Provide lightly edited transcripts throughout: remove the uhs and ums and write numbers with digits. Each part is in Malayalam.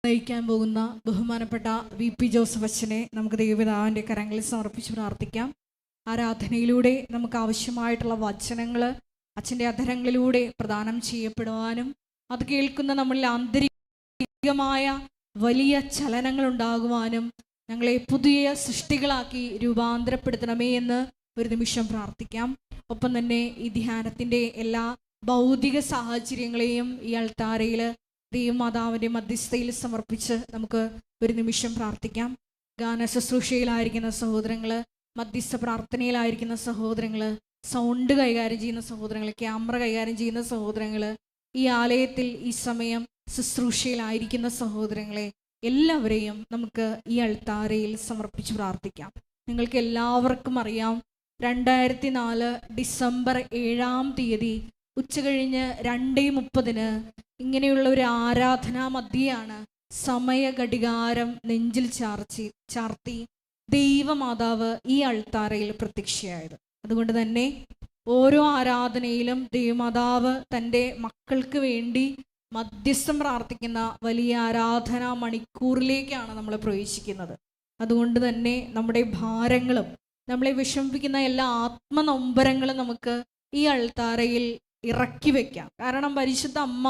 നയിക്കാൻ പോകുന്ന ബഹുമാനപ്പെട്ട VP ജോസഫ് അച്ഛനെ നമുക്ക് ദൈവപിതാവിൻ്റെ കരങ്ങളിൽ സമർപ്പിച്ച് പ്രാർത്ഥിക്കാം. ആരാധനയിലൂടെ നമുക്ക് ആവശ്യമായിട്ടുള്ള വചനങ്ങൾ അച്ഛൻ്റെ അധരങ്ങളിലൂടെ പ്രദാനം ചെയ്യപ്പെടുവാനും അത് കേൾക്കുന്ന നമ്മളിൽ ആന്തരികമായ വലിയ ചലനങ്ങൾ ഉണ്ടാകുവാനും ഞങ്ങളെ പുതിയ സൃഷ്ടികളാക്കി രൂപാന്തരപ്പെടുത്തണമേ എന്ന് ഒരു നിമിഷം പ്രാർത്ഥിക്കാം. ഒപ്പം തന്നെ ഈ ധ്യാനത്തിൻ്റെ എല്ലാ ഭൗതിക സാഹചര്യങ്ങളെയും ഈ അൾത്താരയിൽ ദൈവമാതാവിൻ്റെ മധ്യസ്ഥയിൽ സമർപ്പിച്ച് നമുക്ക് ഒരു നിമിഷം പ്രാർത്ഥിക്കാം. ഗാന ശുശ്രൂഷയിലായിരിക്കുന്ന സഹോദരങ്ങൾ, മധ്യസ്ഥ പ്രാർത്ഥനയിലായിരിക്കുന്ന സഹോദരങ്ങൾ, സൗണ്ട് കൈകാര്യം ചെയ്യുന്ന സഹോദരങ്ങൾ, ക്യാമറ കൈകാര്യം ചെയ്യുന്ന സഹോദരങ്ങൾ, ഈ ആലയത്തിൽ ഈ സമയം ശുശ്രൂഷയിലായിരിക്കുന്ന സഹോദരങ്ങളെ എല്ലാവരെയും നമുക്ക് ഈ അൾത്താരയിൽ സമർപ്പിച്ച് പ്രാർത്ഥിക്കാം. നിങ്ങൾക്ക് എല്ലാവർക്കും അറിയാം, 2004 ഡിസംബർ 7 ഉച്ചകഴിഞ്ഞ് 2:30 ഇങ്ങനെയുള്ള ഒരു ആരാധനാ മധ്യയാണ് സമയ ഘടികാരം നെഞ്ചിൽ ചാർത്തി ദൈവമാതാവ് ഈ അൾത്താരയിൽ പ്രത്യക്ഷയായത്. അതുകൊണ്ട് തന്നെ ഓരോ ആരാധനയിലും ദൈവമാതാവ് തൻ്റെ മക്കൾക്ക് വേണ്ടി മധ്യസ്ഥം പ്രാർത്ഥിക്കുന്ന വലിയ ആരാധനാ മണിക്കൂറിലേക്കാണ് നമ്മൾ പ്രവേശിക്കുന്നത്. അതുകൊണ്ട് തന്നെ നമ്മുടെ ഭാരങ്ങളും നമ്മളെ വിഷമിപ്പിക്കുന്ന എല്ലാ ആത്മനൊമ്പരങ്ങളും നമുക്ക് ഈ അൾത്താരയിൽ ഇറക്കി വെക്കാം. കാരണം പരിശുദ്ധ അമ്മ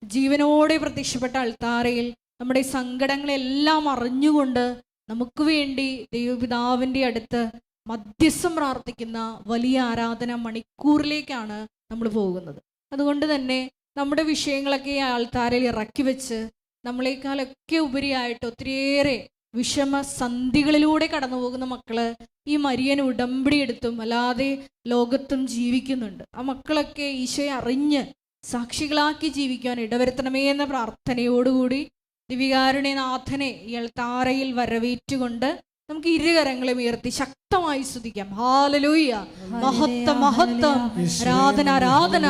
ജീവനോടെ പ്രത്യക്ഷപ്പെട്ട അൾത്താരയിൽ നമ്മുടെ സങ്കടങ്ങളെല്ലാം അറിഞ്ഞുകൊണ്ട് നമുക്ക് വേണ്ടി ദൈവപിതാവിൻ്റെ അടുത്ത് മധ്യസ്ഥം പ്രാർത്ഥിക്കുന്ന വലിയ ആരാധന മണിക്കൂറിലേക്കാണ് നമ്മൾ പോകുന്നത്. അതുകൊണ്ട് തന്നെ നമ്മുടെ വിഷയങ്ങളൊക്കെ ഈ ആൾത്താരയിൽ ഇറക്കി വെച്ച് നമ്മളെക്കാളൊക്കെ ഉപരിയായിട്ട് ഒത്തിരിയേറെ വിഷമസന്ധികളിലൂടെ കടന്നു പോകുന്ന മക്കള് ഈ മരിയൻ ഉടമ്പടി എടുത്തും അല്ലാതെ ലോകത്തും ജീവിക്കുന്നുണ്ട്. ആ മക്കളൊക്കെ ഈശോയെ അറിഞ്ഞ് സാക്ഷികളാക്കി ജീവിക്കാൻ ഇടവരുത്തണമേ എന്ന പ്രാർത്ഥനയോടുകൂടി ദിവികാരുണ്യനാഥനെ ഈ അൾത്താരയിൽ വരവേറ്റുകൊണ്ട് നമുക്ക് ഇരുകരങ്ങളും ഉയർത്തി ശക്തമായി സ്തുതിക്കാം. ഹല്ലേലൂയ, മഹത്വം മഹത്വം, ആരാധന ആരാധന.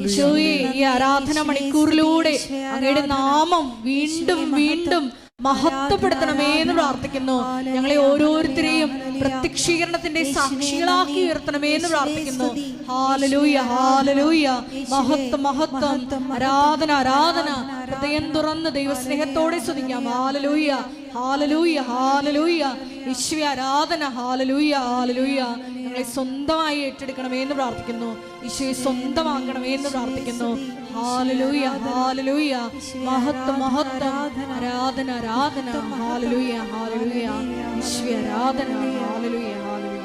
ഈശോയെ, ഈ ആരാധന മണിക്കൂറിലൂടെ അങ്ങയുടെ നാമം വീണ്ടും വീണ്ടും മഹത്വപ്പെടുത്തണമേ എന്ന് പ്രാർത്ഥിക്കുന്നു. ഞങ്ങളെ ഓരോരുത്തരെയും പ്രത്യക്ഷീകരണത്തിന്റെ സാക്ഷികളാക്കി ഉയർത്തണമേ എന്ന് പ്രാർത്ഥിക്കുന്നു. ഹല്ലേലൂയ ഹല്ലേലൂയ, മഹത്വം മഹത്വം, ആരാധന ആരാധന. ഹൃദയം തുറന്ന് ദൈവസ്നേഹത്തോടെ സ്തുതിക്കാം. ഹല്ലേലൂയ ഹല്ലേലൂയ ഹല്ലേലൂയ, ഈശ്വര ആരാധന. Hallelujah hallelujah. ഞങ്ങളെ സ്വന്തമായി ഏറ്റെടുക്കണമേ എന്ന് പ്രാർത്ഥിക്കുന്നു. ഈശോയെ സ്വന്തമാക്കണമേ എന്ന് പ്രാർത്ഥിക്കുന്നു. ഹല്ലേലൂയ ഹല്ലേലൂയ, മഹത്വം മഹത്വം, ആരാധന ആരാധന. ഹല്ലേലൂയ ഹല്ലേലൂയ, ഈശ്വര ആരാധന. Hallelujah hallelujah.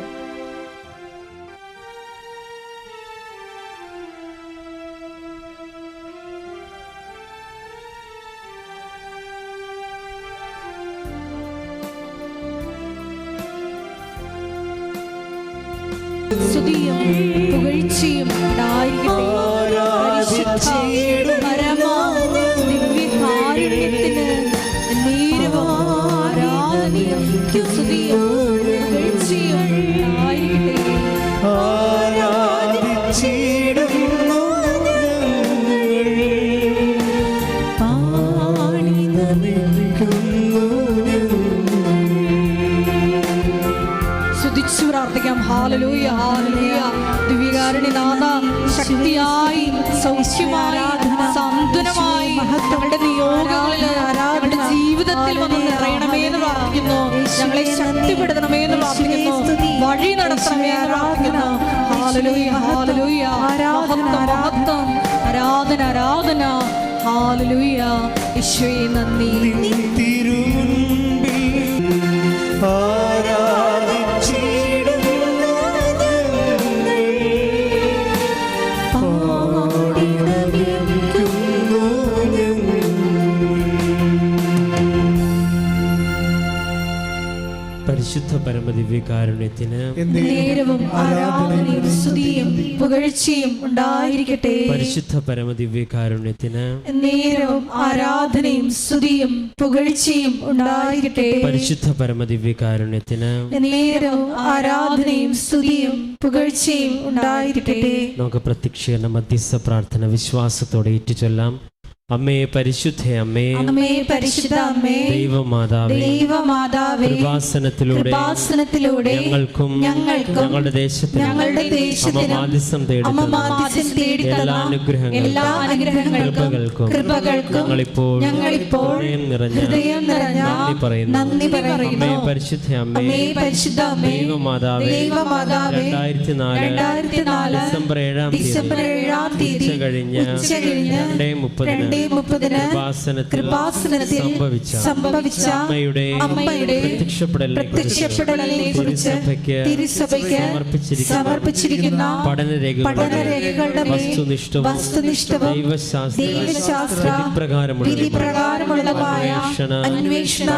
സ്തുതിയും പുകഴ്ചയും ഉണ്ടായിരിക്കട്ടെ ദിവ്യകാരുണ്യത്തിന് നേരവും ആരാധനയും സ്തുതിയും പുകഴ്ചയും ഉണ്ടായിരിക്കട്ടെ. സ്തുതിച്ചു പ്രാർത്ഥിക്കാം. Hallelujah hallelujah. ദിവ്യകാരുണ്യനാഥ, ശക്തിയായി സൗഖ്യമായി സാന്ത്വനമായി ഞങ്ങളുടെ നിയോഗങ്ങളിൽ ഞങ്ങളുടെ ജീവിതത്തിൽ വന്ന് നിറയണമേ എന്ന് പ്രാർത്ഥിക്കുന്നു. ഞങ്ങളെ ശക്തിപ്പെടുത്തണമേ എന്ന് പ്രാർത്ഥിക്കുന്നു. വഴി നടത്തണമേ എന്ന് പ്രാർത്ഥിക്കുന്നു. ഹല്ലേലൂയ ഹല്ലേലൂയ, മഹത്വം മഹത്വം, ആരാധന ആരാധന. ഹല്ലേലൂയ, ഈശോയെ നന്ദി. പരിശുദ്ധ പരമദിവ്യകാരുണ്യത്തിന് നേരവും ആരാധനയും സ്തുതിയും പുകഴ്ചയും ഉണ്ടായിരിക്കട്ടെ. പരിശുദ്ധ പരമദിവ്യകാരുണ്യത്തിന് നേരവും ആരാധനയും സ്തുതിയും പുകഴ്ചയും ഉണ്ടായിരിക്കട്ടെ. പരിശുദ്ധ പരമദിവ്യകാരുണ്യത്തിന് നേരവും ആരാധനയും സ്തുതിയും പുകഴ്ചയും ഉണ്ടായിരിക്കട്ടെ. നമുക്ക് പ്രത്യക്ഷീകരണ മധ്യസ്ഥ പ്രാർത്ഥന വിശ്വാസത്തോടെ ഏറ്റുചൊല്ലാം. അമ്മേ പരിശുദ്ധ അമ്മേ, അമ്മേ പരിശുദ്ധ അമ്മേ, ദൈവമാതാവേ, ദൈവമാതാവേ, കൃപാസനത്തിലൂടെ ഞങ്ങൾക്കും ഞങ്ങളുടെ ദേശത്തിനും അമ്മ മാധ്യസ്ഥം തേടി എല്ലാ അനുഗ്രഹങ്ങൾക്കും കൃപകൾക്കും ഞങ്ങളിപ്പോൾ ഹൃദയം നിറഞ്ഞ നന്ദി പറയുന്നു. അമ്മേ പരിശുദ്ധ അമ്മേ, ദൈവമാതാവേ, 2004 ഡിസംബർ 7 തീയതി ഉച്ചകഴിഞ്ഞ് 2:30 കൃപാസനത്തിൽ സംഭവിച്ച അമ്മയുടെ പ്രത്യക്ഷപ്പെടലിനെ കുറിച്ച് തിരുസഭയ്ക്ക് സമർപ്പിച്ചിരിക്കുന്ന പഠനരേഖകളുടെ വസ്തുനിഷ്ഠവും ദൈവശാസ്ത്ര വിധിപ്രകാരമുള്ളതുമായ അന്വേഷണ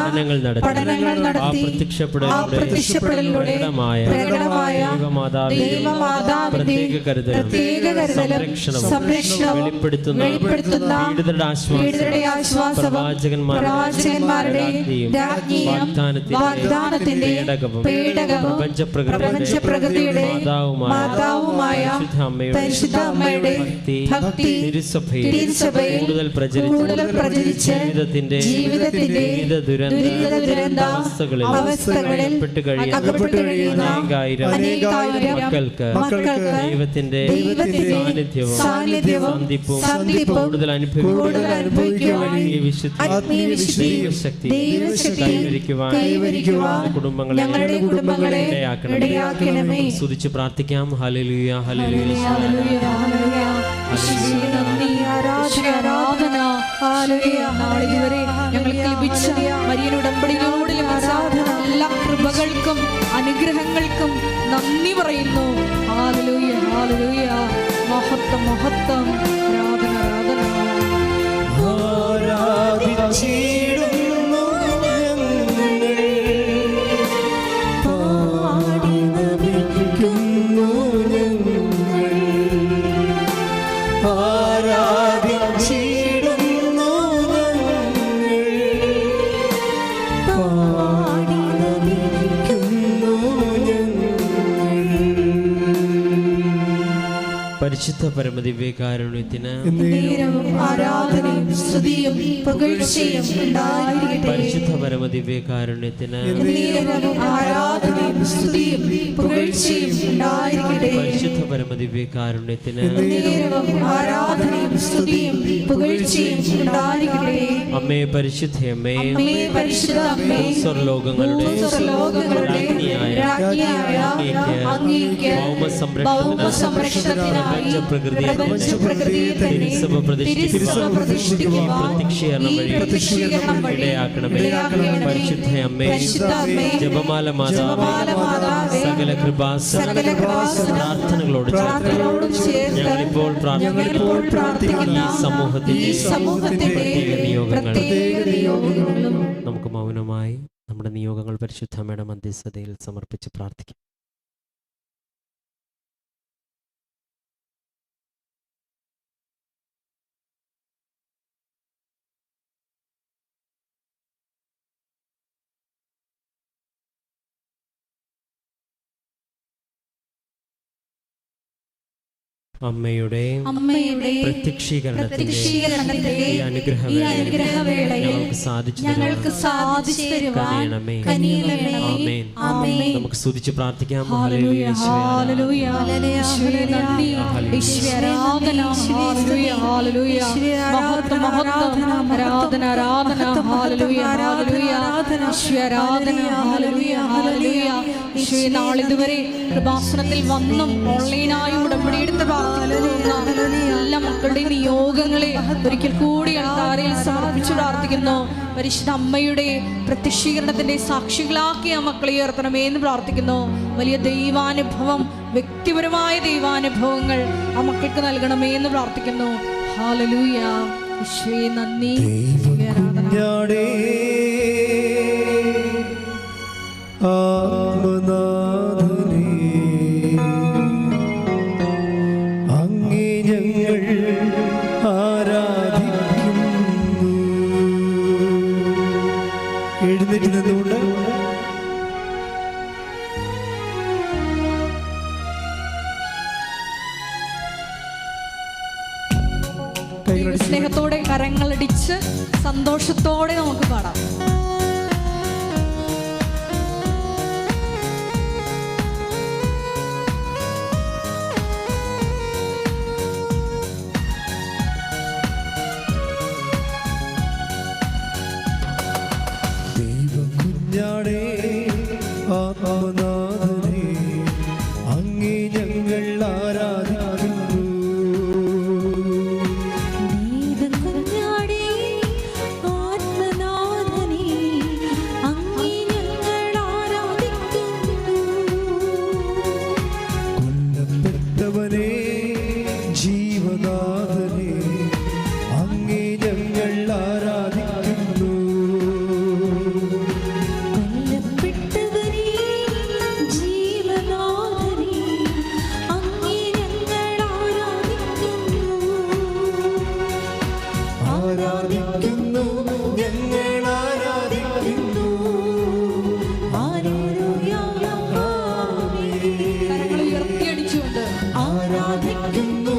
പഠനങ്ങൾ നടത്തി ആ പ്രത്യക്ഷപ്പെടലിലൂടെ പ്രകടമായ ദൈവമാതാവിന്റെ പ്രത്യേക കരുതലും സംരക്ഷണവും വെളിപ്പെടുത്തുന്ന പീഡിതരുടെ ആശ്വാസവും പ്രവാചകന്മാരുടെ രാജ്ഞിയും വാഗ്ദാനത്തിന്റെ പേടകവും പ്രപഞ്ചപ്രകൃതിയുടെ മാതാവുമായ പരിശുദ്ധ അമ്മയുടെ ഭക്തി തിരുസഭയിൽ കൂടുതൽ പ്രചരിച്ച് ജീവിതത്തിന്റെ ദുരന്ത അവസ്ഥകളിൽ അകപ്പെട്ടു കഴിയുന്ന അനേകായിരം മക്കൾക്ക് ദൈവത്തിന്റെ സാന്നിധ്യവും സന്ധിപ്പും കൂടുതൽ അനുഭവിക്കുവാൻ ദൈവശക്തി കൈവരിക്കുവാൻ ഞങ്ങളുടെ കുടുംബങ്ങളെ ഇടയാക്കണമേ. സ്തുതിച്ച് പ്രാർത്ഥിക്കാം. ഹല്ലേലൂയ, ഹല്ലേലൂയ, ആരാധന. നാളിതുവരെ ഞങ്ങൾക്ക് ലഭിച്ച മരിയൻ ഉടമ്പടിയോട് ലഭിച്ച എല്ലാ കൃപകൾക്കും അനുഗ്രഹങ്ങൾക്കും നന്ദി പറയുന്നു. ഹല്ലേലൂയ, ഹല്ലേലൂയ, മഹത്വം, മഹത്വം, ആരാധന, ആരാധിച്ചിടുന്നു പാടി നമിക്കുന്നു ആരാധിച്ചിടുന്നു പാടി നമിക്കുന്നു പരിശുദ്ധ പരമദിവ്യകാരുണ്യത്തിന് ആരാധനയും സ്തുതിയും പുകഴ്ചയും ഉണ്ടായിരിക്കട്ടെ. പരിശുദ്ധ പരമദിവ്യകാരുണ്യത്തിന് ആരാധനയും സ്തുതിയും പുകഴ്ചയും ഉണ്ടായിരിക്കട്ടെ. പരിശുദ്ധ പരമദിവ്യകാരുണ്യത്തിന് ആരാധനയും സ്തുതിയും പുകഴ്ചയും ഉണ്ടായിരിക്കട്ടെ. അമ്മേ പരിശുദ്ധ അമ്മേ, അമ്മേ പരിശുദ്ധ അമ്മേ, സർവ്വലോകങ്ങളുടെ രാജ്ഞിയായ അങ്ങേയ്ക്ക് ഭൗമസംരക്ഷണത്തിനായി പ്രപഞ്ചപ്രകൃതിയെ തിരുസഭ പ്രതിഷ്ഠിക്കുവാൻ പ്രത്യക്ഷീകരണം വഴി ഇടയാക്കണമേ. പരിശുദ്ധ അമ്മേ, ജപമാല മാതാവേ, സകല പ്രാർത്ഥനകളോട് ചേർത്ത് ഞങ്ങളിപ്പോൾ പ്രാർത്ഥിക്കുന്ന ഈ സമൂഹത്തിന്റെ നിയോഗങ്ങളും നമുക്ക് മൗനമായി നമ്മുടെ നിയോഗങ്ങൾ പരിശുദ്ധ അമ്മയുടെ മധ്യസ്ഥതയിൽ സമർപ്പിച്ച് പ്രാർത്ഥിക്കാം. അമ്മയുടെ പ്രത്യക്ഷീകരണത്തിന്റെ ഈ അനുഗ്രഹവേളയിൽ ഞങ്ങൾക്ക് സാധിച്ചു തരുവാൻ കനിയണമേ. ആമേൻ. നമുക്ക് സ്തുതിച്ച് പ്രാർത്ഥിക്കാം. ഹല്ലേലൂയ, ഹല്ലേലൂയ, നാളിതുവരെ കൃപാസനത്തിൽ വന്നും ഓൺലൈനായി ഉടമ്പടി എടുത്ത് എല്ലാ മക്കളുടെയും നിയോഗങ്ങളെ ഒരിക്കൽ കൂടി അൾത്താരയിൽ സമർപ്പിച്ചു പ്രാർത്ഥിക്കുന്നു. പരിശുദ്ധ അമ്മയുടെ പ്രത്യക്ഷീകരണത്തിന്റെ സാക്ഷികളാക്കി ആ മക്കളെ ഉയർത്തണമേ എന്ന് പ്രാർത്ഥിക്കുന്നു. വലിയ ദൈവാനുഭവം, വ്യക്തിപരമായ ദൈവാനുഭവങ്ങൾ ആ മക്കൾക്ക് നൽകണമേ എന്ന് പ്രാർത്ഥിക്കുന്നു. ഹല്ലേലൂയ, യേശുവേ നന്ദി. ആത്മനാഥനേ, അങ്ങേ ഞങ്ങൾ ആരാധിക്കുന്നു. എഴുന്നേറ്റ് നിന്നുകൊണ്ട് സ്നേഹത്തോടെ കരങ്ങളടിച്ച് സന്തോഷത്തോടെ നമുക്ക് പാടാം. ദൈവകുഞ്ഞാടേ ആത്മനാഥനേ, അങ്ങേ ഞങ്ങൾ ആരാധിക്കുന്നു. ദൈവകുഞ്ഞാടേ ആത്മനാഥനേ, അങ്ങേ ഞങ്ങൾ ആരാധിക്കുന്നു. കൊല്ലപ്പെട്ടവനേ ജീവനാഥനേ, അങ്ങേ ഞങ്ങൾ ആരാധിക്കുന്നു. കൊല്ലപ്പെട്ടവനേ ജീവനാഥനേ, അങ്ങേ ഞങ്ങൾ ആരാധിക്കുന്നു, ഞങ്ങൾ ആരാധിക്കുന്നു. ഹല്ലേലൂയ. കരങ്ങൾ ഉയർത്തിയടിച്ചുകൊണ്ട് ആരാധിക്കുന്നു,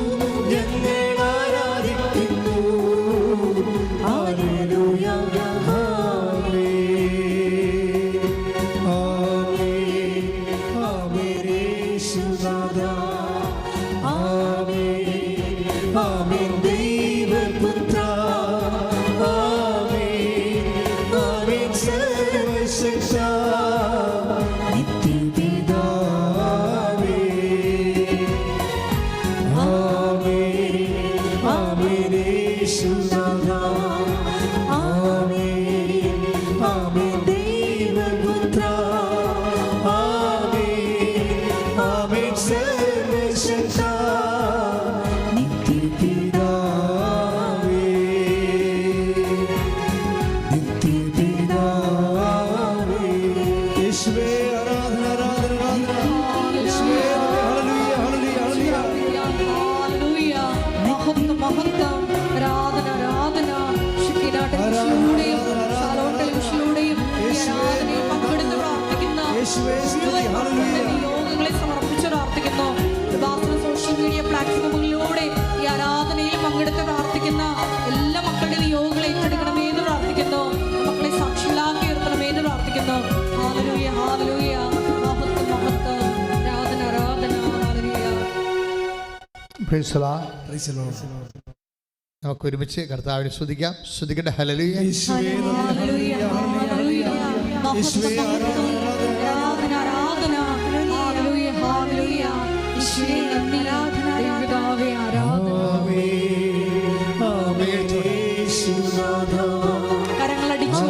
ഞങ്ങൾ ആരാധിക്കുന്നു. ഹല്ലേലൂയ. ഹല്ലേലൂയ. മഹത്വം മഹത്വം. ആരാധന ആരാധന. ഷിക്കിനാ ടെലിവിഷനിലൂടെയും ഷാലോൺ ടെലിവിഷനിലൂടെയും ഈ ആരാധനയിൽ പങ്കെടുത്ത് പ്രാർത്ഥിക്കുന്ന മുഴുവൻ മക്കളുടെ നിയോഗങ്ങളെ സമർപ്പിച്ച് പ്രാർത്ഥിക്കുന്നു. കൃപാസന സോഷ്യൽ മീഡിയ പ്ലാറ്റ്ഫോമുകളിലൂടെ ഈ ആരാധനയിൽ പങ്കെടുത്ത് പ്രാർത്ഥിക്കുന്ന എല്ലാ മക്കളുടെ നിയോഗങ്ങളെ ഏറ്റെടുക്കണമേ എന്ന് പ്രാർത്ഥിക്കുന്നു. മക്കളെ സാക്ഷികളാക്കി ഉയർത്തണമേ എന്ന് പ്രാർത്ഥിക്കുന്നു. Hallelujah hallelujah. മഹത്വം മഹത്വം. ആരാധന ആരാധന. ഹല്ലേലൂയ. Praise the lord. നമുക്ക് ഒരുമിച്ച് കർത്താവിനെ സ്തുതിക്കാം. സ്തുതിക്കട്ടെ. ഹല്ലേലൂയ. Hallelujah hallelujah. മഹത്വം മഹത്വം. ആരാധന ആരാധന. Hallelujah hallelujah. ഈശോയെ നന്ദി. ദൈവപിതാവേ ആരാധന. കരങ്ങളടിച്ചു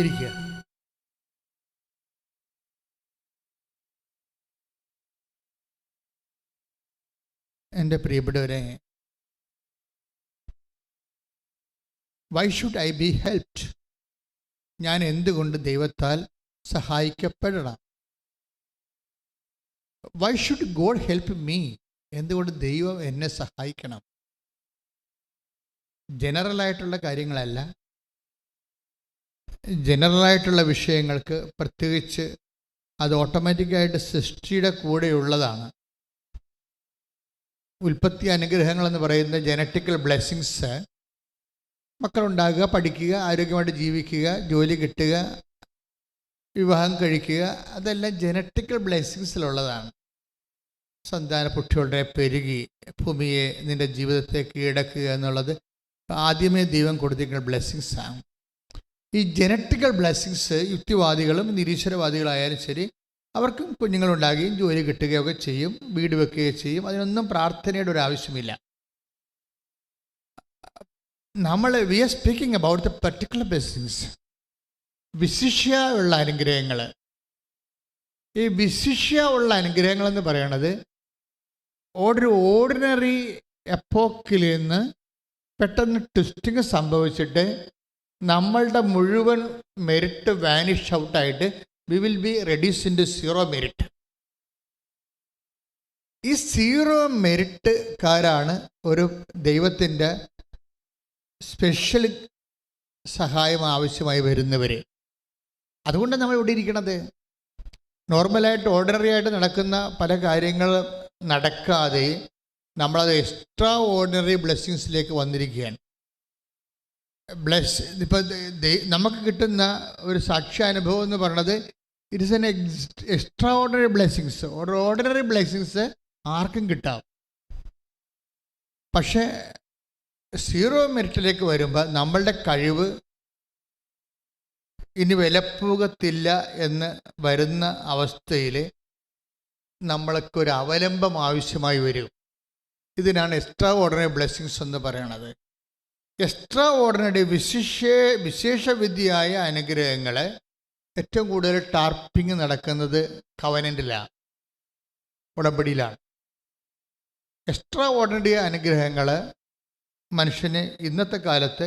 ഇരിക്കുക. എൻ്റെ പ്രിയപ്പെട്ടവരെ, why should I be helped? ഞാൻ എന്തുകൊണ്ട് ദൈവത്താൽ സഹായിക്കപ്പെടണം? Why should God help me? എന്തുകൊണ്ട് ദൈവം എന്നെ സഹായിക്കണം? ജനറലായിട്ടുള്ള കാര്യങ്ങളല്ല, ജനറലായിട്ടുള്ള വിഷയങ്ങൾക്ക് പ്രത്യേകിച്ച് അത് ഓട്ടോമാറ്റിക്കായിട്ട് സൃഷ്ടിയുടെ കൂടെയുള്ളതാണ്. ഉൽപ്പത്തി അനുഗ്രഹങ്ങളെന്ന് പറയുന്ന ജനറ്റിക്കൽ ബ്ലെസ്സിങ്സ്, മക്കളുണ്ടാകുക, പഠിക്കുക, ആരോഗ്യമായിട്ട് ജീവിക്കുക, ജോലി കിട്ടുക, വിവാഹം കഴിക്കുക, അതെല്ലാം ജനറ്റിക്കൽ ബ്ലെസ്സിങ്സിലുള്ളതാണ്. സന്താനപുഷ്ടിയോടെ പെരുകി ഭൂമിയെ നിൻ്റെ ജീവിതത്തെ കീഴടക്കുക എന്നുള്ളത് ആദ്യമേ ദൈവം കൊടുത്തിരിക്കുന്ന ബ്ലെസ്സിങ്സാണ്. ഈ ജനറ്റിക്കൽ ബ്ലെസ്സിങ്സ് യുക്തിവാദികളും നിരീശ്വരവാദികളായാലും ശരി, അവർക്കും കുഞ്ഞുങ്ങളുണ്ടാകുകയും ജോലി കിട്ടുകയൊക്കെ ചെയ്യും, വീട് വെക്കുകയും ചെയ്യും. അതിനൊന്നും പ്രാർത്ഥനയുടെ ഒരു ആവശ്യമില്ല. We are speaking about the particular blessings. വിശിഷ്യ ഉള്ള അനുഗ്രഹങ്ങൾ. ഈ വിശിഷ്യ ഉള്ള അനുഗ്രഹങ്ങളെന്ന് പറയണത് ഒരു ഓർഡിനറി എപ്പോക്കിൽ നിന്ന് പെട്ടെന്ന് ട്വിസ്റ്റിങ് സംഭവിച്ചിട്ട് നമ്മളുടെ മുഴുവൻ മെറിറ്റ് വാനിഷ് ഔട്ടായിട്ട് we will be reduce in to zero merit. ഈ സീറോ മെറിറ്റ്കാരാണ് ഒരു ദൈവത്തിൻ്റെ സ്പെഷ്യൽ സഹായം ആവശ്യമായി വരുന്നവർ. അതുകൊണ്ട് നമ്മൾ ഇവിടെ ഇരിക്കണത്. നോർമലായിട്ട് ഓർഡിനറി ആയിട്ട് നടക്കുന്ന പല കാര്യങ്ങൾ നടക്കാതെ നമ്മളത് എക്സ്ട്രാ ഓർഡിനറി ബ്ലെസ്സിങ്സിലേക്ക് വന്നിരിക്കുകയാണ്. ഇപ്പം നമുക്ക് കിട്ടുന്ന ഒരു സാക്ഷ്യാനുഭവം എന്ന് പറയുന്നത് it is an extra ordinary blessings. Ordinary blessings ആർക്കും കിട്ടാം. പക്ഷേ സീറോ മെറിറ്റിലേക്ക് വരുമ്പോൾ നമ്മളുടെ കഴിവ് ഇനി വിലപ്പോകത്തില്ല എന്ന് വരുന്ന അവസ്ഥയിൽ നമ്മൾക്കൊരു അവലംബം ആവശ്യമായി വരും. ഇതിനാണ് എക്സ്ട്രാ ഓർഡിനറി ബ്ലെസ്സിങ്സ് എന്ന് പറയണത്. എക്സ്ട്രാ ഓർഡിനറി വിശേഷവിദ്യയായ അനുഗ്രഹങ്ങൾ ഏറ്റവും കൂടുതൽ ടാർപ്പിംഗ് നടക്കുന്നത് കവനൻ്റിലാണ്, ഉടമ്പടിയിലാണ്. എക്സ്ട്രാ ഓർഡിനറി അനുഗ്രഹങ്ങൾ മനുഷ്യന് ഇന്നത്തെ കാലത്ത്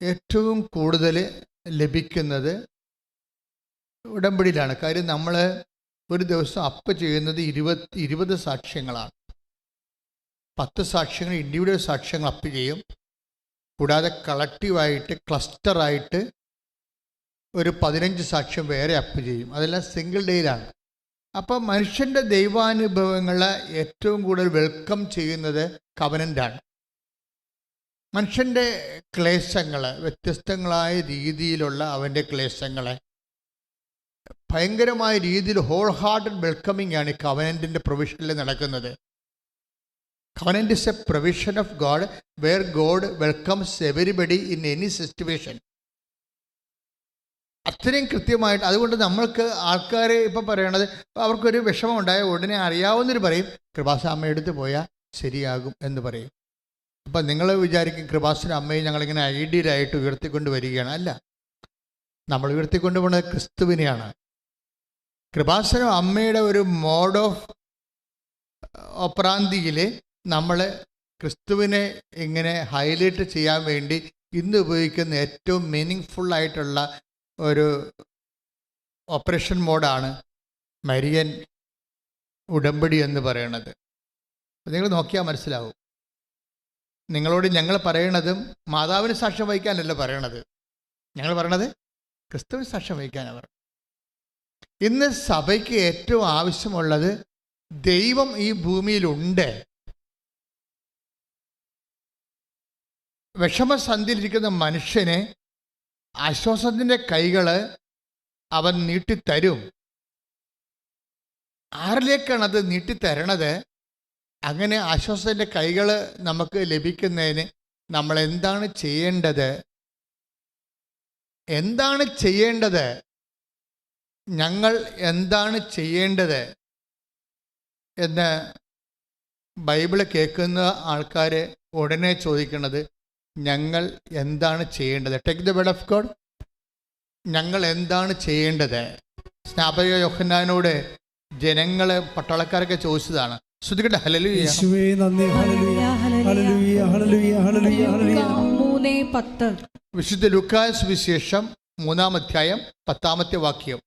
ഏറ്റവും കൂടുതൽ ലഭിക്കുന്നത് ഉടമ്പടിയിലാണ്. കാര്യം നമ്മൾ ഒരു ദിവസം അപ്പ് ചെയ്യുന്നത് 20 സാക്ഷ്യങ്ങളാണ്. 10 സാക്ഷ്യങ്ങൾ ഇൻഡിവിജ്വൽ സാക്ഷ്യങ്ങൾ അപ്പ് ചെയ്യും. കൂടാതെ കളക്റ്റീവായിട്ട് ക്ലസ്റ്ററായിട്ട് ഒരു 15 സാക്ഷ്യം വേറെ അപ്പ് ചെയ്യും. അതെല്ലാം സിംഗിൾ ഡേയിലാണ്. അപ്പം മനുഷ്യൻ്റെ ദൈവാനുഭവങ്ങളെ ഏറ്റവും കൂടുതൽ വെൽക്കം ചെയ്യുന്നത് കവനൻ്റാണ്. മനുഷ്യൻ്റെ ക്ലേശങ്ങൾ, വ്യത്യസ്തങ്ങളായ രീതിയിലുള്ള അവൻ്റെ ക്ലേശങ്ങളെ ഭയങ്കരമായ രീതിയിൽ ഹോൾ ഹാർട്ടഡ് വെൽക്കമിങ് ആണ് ഈ കവനൻറ്റിൻ്റെ പ്രൊവിഷനിൽ നടക്കുന്നത്. Covenant is a provision of God where God welcomes everybody in any situation. അത്രയും കൃത്യമായിട്ട്. അതുകൊണ്ട് നമ്മൾക്ക് ആൾക്കാർ ഇപ്പം പറയണത് അവർക്കൊരു വിഷമം ഉണ്ടായ ഉടനെ അറിയാവുന്നവർ പറയും കൃപാസ അമ്മയെടുത്ത് പോയാൽ ശരിയാകും എന്ന് പറയും. അപ്പം നിങ്ങൾ വിചാരിക്കും കൃപാസന അമ്മയെ ഞങ്ങളിങ്ങനെ ഐഡിയലായിട്ട് ഉയർത്തിക്കൊണ്ട് വരികയാണ്. അല്ല, നമ്മൾ ഉയർത്തിക്കൊണ്ട് പോകുന്നത് ക്രിസ്തുവിനെയാണ്. കൃപാസന അമ്മയുടെ ഒരു മോഡ് ഓഫ് ഓപ്പറാന്തിയിൽ നമ്മൾ ക്രിസ്തുവിനെ ഇങ്ങനെ ഹൈലൈറ്റ് ചെയ്യാൻ വേണ്ടി ഇന്ന് ഉപയോഗിക്കുന്ന ഏറ്റവും മീനിങ് ഫുള്ളായിട്ടുള്ള ഒരു ഓപ്പറേഷൻ മോഡാണ് മരിയൻ ഉടമ്പടി എന്ന് പറയണത്. നിങ്ങൾ നോക്കിയാൽ മനസ്സിലാവും. നിങ്ങളോട് ഞങ്ങൾ പറയണതും മാതാവിന് സാക്ഷ്യം വഹിക്കാനല്ല പറയണത്. ഞങ്ങൾ പറയണത് ക്രിസ്തുവിന് സാക്ഷ്യം വഹിക്കാനാണ് പറയുന്നത്. ഇന്ന് സഭയ്ക്ക് ഏറ്റവും ആവശ്യമുള്ളത് ദൈവം ഈ ഭൂമിയിലുണ്ട്. വിഷമസന്ധിയിലിരിക്കുന്ന മനുഷ്യനെ ആശ്വാസത്തിൻ്റെ കൈകൾ അവൻ നീട്ടിത്തരും. ആരിലേക്കാണ് അത് നീട്ടിത്തരണത്? അങ്ങനെ ആശ്വാസത്തിൻ്റെ കൈകൾ നമുക്ക് ലഭിക്കുന്നതിന് നമ്മൾ എന്താണ് ചെയ്യേണ്ടത്? ഞങ്ങൾ എന്താണ് ചെയ്യേണ്ടത് എന്ന് ബൈബിള് കേൾക്കുന്ന ആൾക്കാർ ഉടനെ ചോദിക്കുന്നത് ഞങ്ങൾ എന്താണ് ചെയ്യേണ്ടത്? Take the word of God. ഞങ്ങൾ എന്താണ് ചെയ്യേണ്ടത്? സ്നാപക യോഹന്നാനോട് ജനങ്ങൾ പട്ടാളക്കാരൊക്കെ ചോദിച്ചതാണ്. ശ്രുതികട്ടെ ഹല്ലേലൂയ. യേശുവേ നന്ദി. Hallelujah hallelujah hallelujah hallelujah hallelujah. 3:10 വിശുദ്ധ ലൂക്കാസ് വിശേഷം 3-ാം അധ്യായം 10-ാമത്തെ വാക്യം.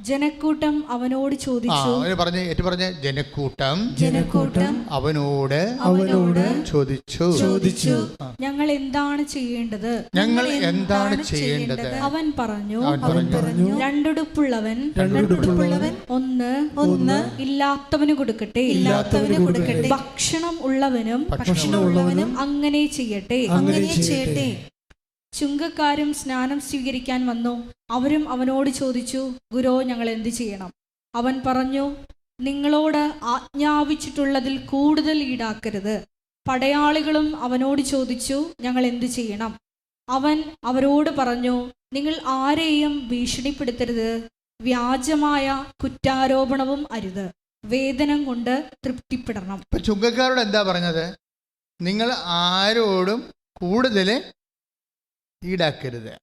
ജനക്കൂട്ടം അവനോട് ചോദിച്ചു. പറഞ്ഞ ജനക്കൂട്ടം അവനോട് ചോദിച്ചു ഞങ്ങൾ എന്താണ് ചെയ്യേണ്ടത്? അവൻ പറഞ്ഞു രണ്ടുടുപ്പുള്ളവൻ ഒന്ന് ഇല്ലാത്തവന് കൊടുക്കട്ടെ, ഭക്ഷണം ഉള്ളവനും അങ്ങനെ ചെയ്യട്ടെ. ചുങ്കക്കാരും സ്നാനം സ്വീകരിക്കാൻ വന്നു. അവരും അവനോട് ചോദിച്ചു, ഗുരോ, ഞങ്ങൾ എന്ത് ചെയ്യണം? അവൻ പറഞ്ഞു, നിങ്ങളോട് ആജ്ഞാപിച്ചിട്ടുള്ളതിൽ കൂടുതൽ ഈടാക്കരുത്. പടയാളികളും അവനോട് ചോദിച്ചു, ഞങ്ങൾ എന്ത് ചെയ്യണം? അവൻ അവരോട് പറഞ്ഞു, നിങ്ങൾ ആരെയും ഭീഷണിപ്പെടുത്തരുത്, വ്യാജമായ കുറ്റാരോപണവും അരുത്, വേതനം കൊണ്ട് തൃപ്തിപ്പെടണം. ഇപ്പൊ ചുങ്കക്കാരോട് എന്താ പറഞ്ഞത്? നിങ്ങൾ ആരോടും കൂടുതൽ ഈടാക്കരുത്.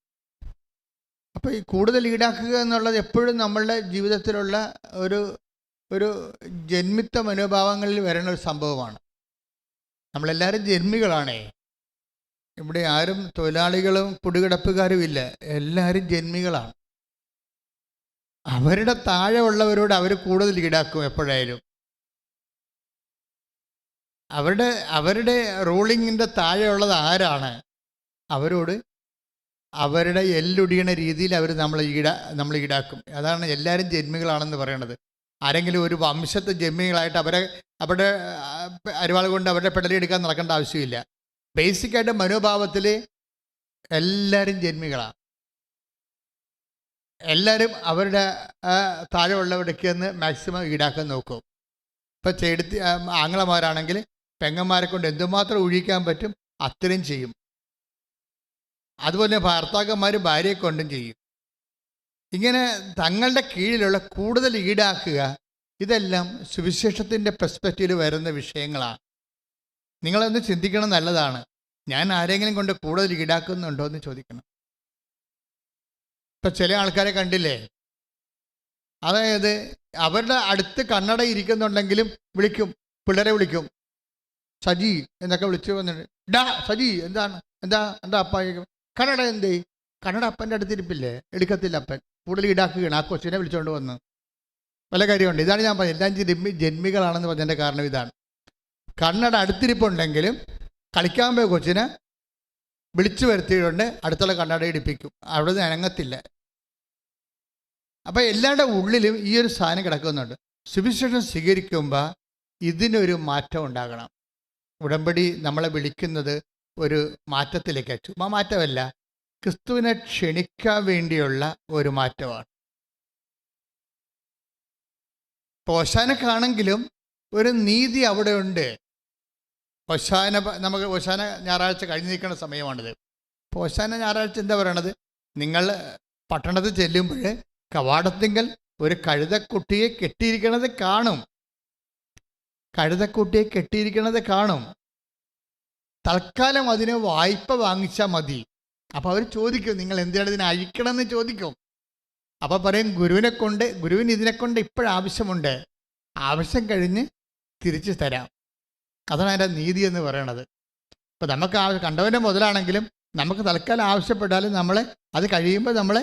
അപ്പോൾ ഈ കൂടുതൽ ഈടാക്കുക എന്നുള്ളത് എപ്പോഴും നമ്മളുടെ ജീവിതത്തിലുള്ള ഒരു ഒരു ജന്മിത്വ മനോഭാവങ്ങളിൽ വരുന്ന ഒരു സംഭവമാണ്. നമ്മളെല്ലാവരും ജന്മികളാണേ. ഇവിടെ ആരും തൊഴിലാളികളും കുടികിടപ്പുകാരും ഇല്ല, എല്ലാവരും ജന്മികളാണ്. അവരുടെ താഴെ ഉള്ളവരോട് അവർ കൂടുതൽ ഈടാക്കും എപ്പോഴായാലും. അവരുടെ റൂളിങ്ങിൻ്റെ താഴെയുള്ളത് ആരാണ്, അവരോട് അവരുടെ എല്ലൊടിയണ രീതിയിൽ അവർ നമ്മൾ ഈടാക്കും. അതാണ് എല്ലാവരും ജന്മികളാണെന്ന് പറയണത്. ആരെങ്കിലും ഒരു വംശത്തെ ജന്മികളായിട്ട് അവരുടെ അരിവാൾ കൊണ്ട് അവരുടെ പെടലെടുക്കാൻ നടക്കേണ്ട ആവശ്യമില്ല. ബേസിക്കായിട്ട് മനോഭാവത്തിൽ എല്ലാവരും ജന്മികളാണ്. എല്ലാവരും അവരുടെ താഴെയുള്ളവർക്ക് നിന്ന് മാക്സിമം ഈടാക്കാൻ നോക്കും. ഇപ്പം ചെടുത്തി ആങ്ങളമാരാണെങ്കിൽ പെങ്ങന്മാരെ കൊണ്ട് എന്തുമാത്രം ഒഴിക്കാൻ പറ്റും അത്രയും ചെയ്യും. അതുപോലെ ഭർത്താക്കന്മാർ ഭാര്യയെ കൊണ്ടും ചെയ്യും. ഇങ്ങനെ തങ്ങളുടെ കീഴിലുള്ള കൂടുതൽ ഈടാക്കുക, ഇതെല്ലാം സുവിശേഷത്തിൻ്റെ പെർസ്പെക്റ്റീവിൽ വരുന്ന വിഷയങ്ങളാണ്. നിങ്ങളൊന്ന് ചിന്തിക്കണം, നല്ലതാണ്. ഞാൻ ആരെങ്കിലും കൊണ്ട് കൂടുതൽ ഈടാക്കുന്നുണ്ടോ എന്ന് ചോദിക്കണം. ഇപ്പം ചില ആൾക്കാരെ കണ്ടില്ലേ, അതായത് അവരുടെ അടുത്ത് കണ്ണട ഇരിക്കുന്നുണ്ടെങ്കിലും വിളിക്കും, പിള്ളേരെ വിളിക്കും, സജി എന്നൊക്കെ വിളിച്ചു വന്നിട്ട്, ഡാ സജി എന്താണ്, എന്താ അപ്പ കണ്ണട എന്തേ, കണ്ണട അപ്പൻ്റെ അടുത്തിരിപ്പില്ലേ, എടുക്കത്തില്ല അപ്പൻ, കൂടുതൽ ഈടാക്കുകയാണ്. ആ കൊച്ചിനെ വിളിച്ചുകൊണ്ട് വന്ന് വല്ല കാര്യമുണ്ട്. ഇതാണ് ഞാൻ പറഞ്ഞത്, എല്ലാം ജന്മികളാണെന്ന് പറഞ്ഞതിൻ്റെ കാരണം ഇതാണ്. കണ്ണട അടുത്തിരിപ്പുണ്ടെങ്കിലും കളിക്കാൻ പോയ കൊച്ചിനെ വിളിച്ചു വരുത്തിയിട്ടുണ്ട്, അടുത്തുള്ള കണ്ണട ഇടിപ്പിക്കും, അവിടെ നിന്ന് അനങ്ങത്തില്ല. അപ്പം എല്ലാവരുടെ ഉള്ളിലും ഈ ഒരു സാധനം കിടക്കുന്നുണ്ട്. സുവിശേഷം സ്വീകരിക്കുമ്പോൾ ഇതിനൊരു മാറ്റം ഉണ്ടാകണം. ഉടമ്പടി നമ്മളെ വിളിക്കുന്നത് ഒരു മാറ്റത്തിലേക്ക്, ചുമ്മാ മാറ്റമല്ല, ക്രിസ്തുവിനെ ക്ഷണിക്കാൻ വേണ്ടിയുള്ള ഒരു മാറ്റമാണ്. ഓശാനക്കാണെങ്കിലും ഒരു നീതി അവിടെ ഉണ്ട്. നമുക്ക് ഓശാന ഞായറാഴ്ച കഴിഞ്ഞ് നിൽക്കുന്ന സമയമാണിത്. അപ്പോൾ ഓശാന ഞായറാഴ്ച എന്താ പറയണത്, നിങ്ങൾ പട്ടണത്തിൽ ചെല്ലുമ്പോൾ കവാടത്തിങ്കൽ ഒരു കഴുതക്കുട്ടിയെ കെട്ടിയിരിക്കണത് കാണും. തൽക്കാലം അതിന് വായ്പ വാങ്ങിച്ചാൽ മതി. അപ്പോൾ അവർ ചോദിക്കും, നിങ്ങൾ എന്തിനാണ് ഇതിനെ അഴിക്കണമെന്ന് ചോദിക്കും. അപ്പോൾ പറയും, ഗുരുവിന് ഇതിനെക്കൊണ്ട് ഇപ്പോഴാവശ്യമുണ്ട്, ആവശ്യം കഴിഞ്ഞ് തിരിച്ചു തരാം. അതാണ് അതിൻ്റെ നീതി എന്ന് പറയണത്. ഇപ്പോൾ നമുക്ക് കണ്ടവൻ്റെ മുതലാണെങ്കിലും നമുക്ക് തൽക്കാലം ആവശ്യപ്പെട്ടാലും നമ്മൾ അത് കഴിയുമ്പോൾ നമ്മൾ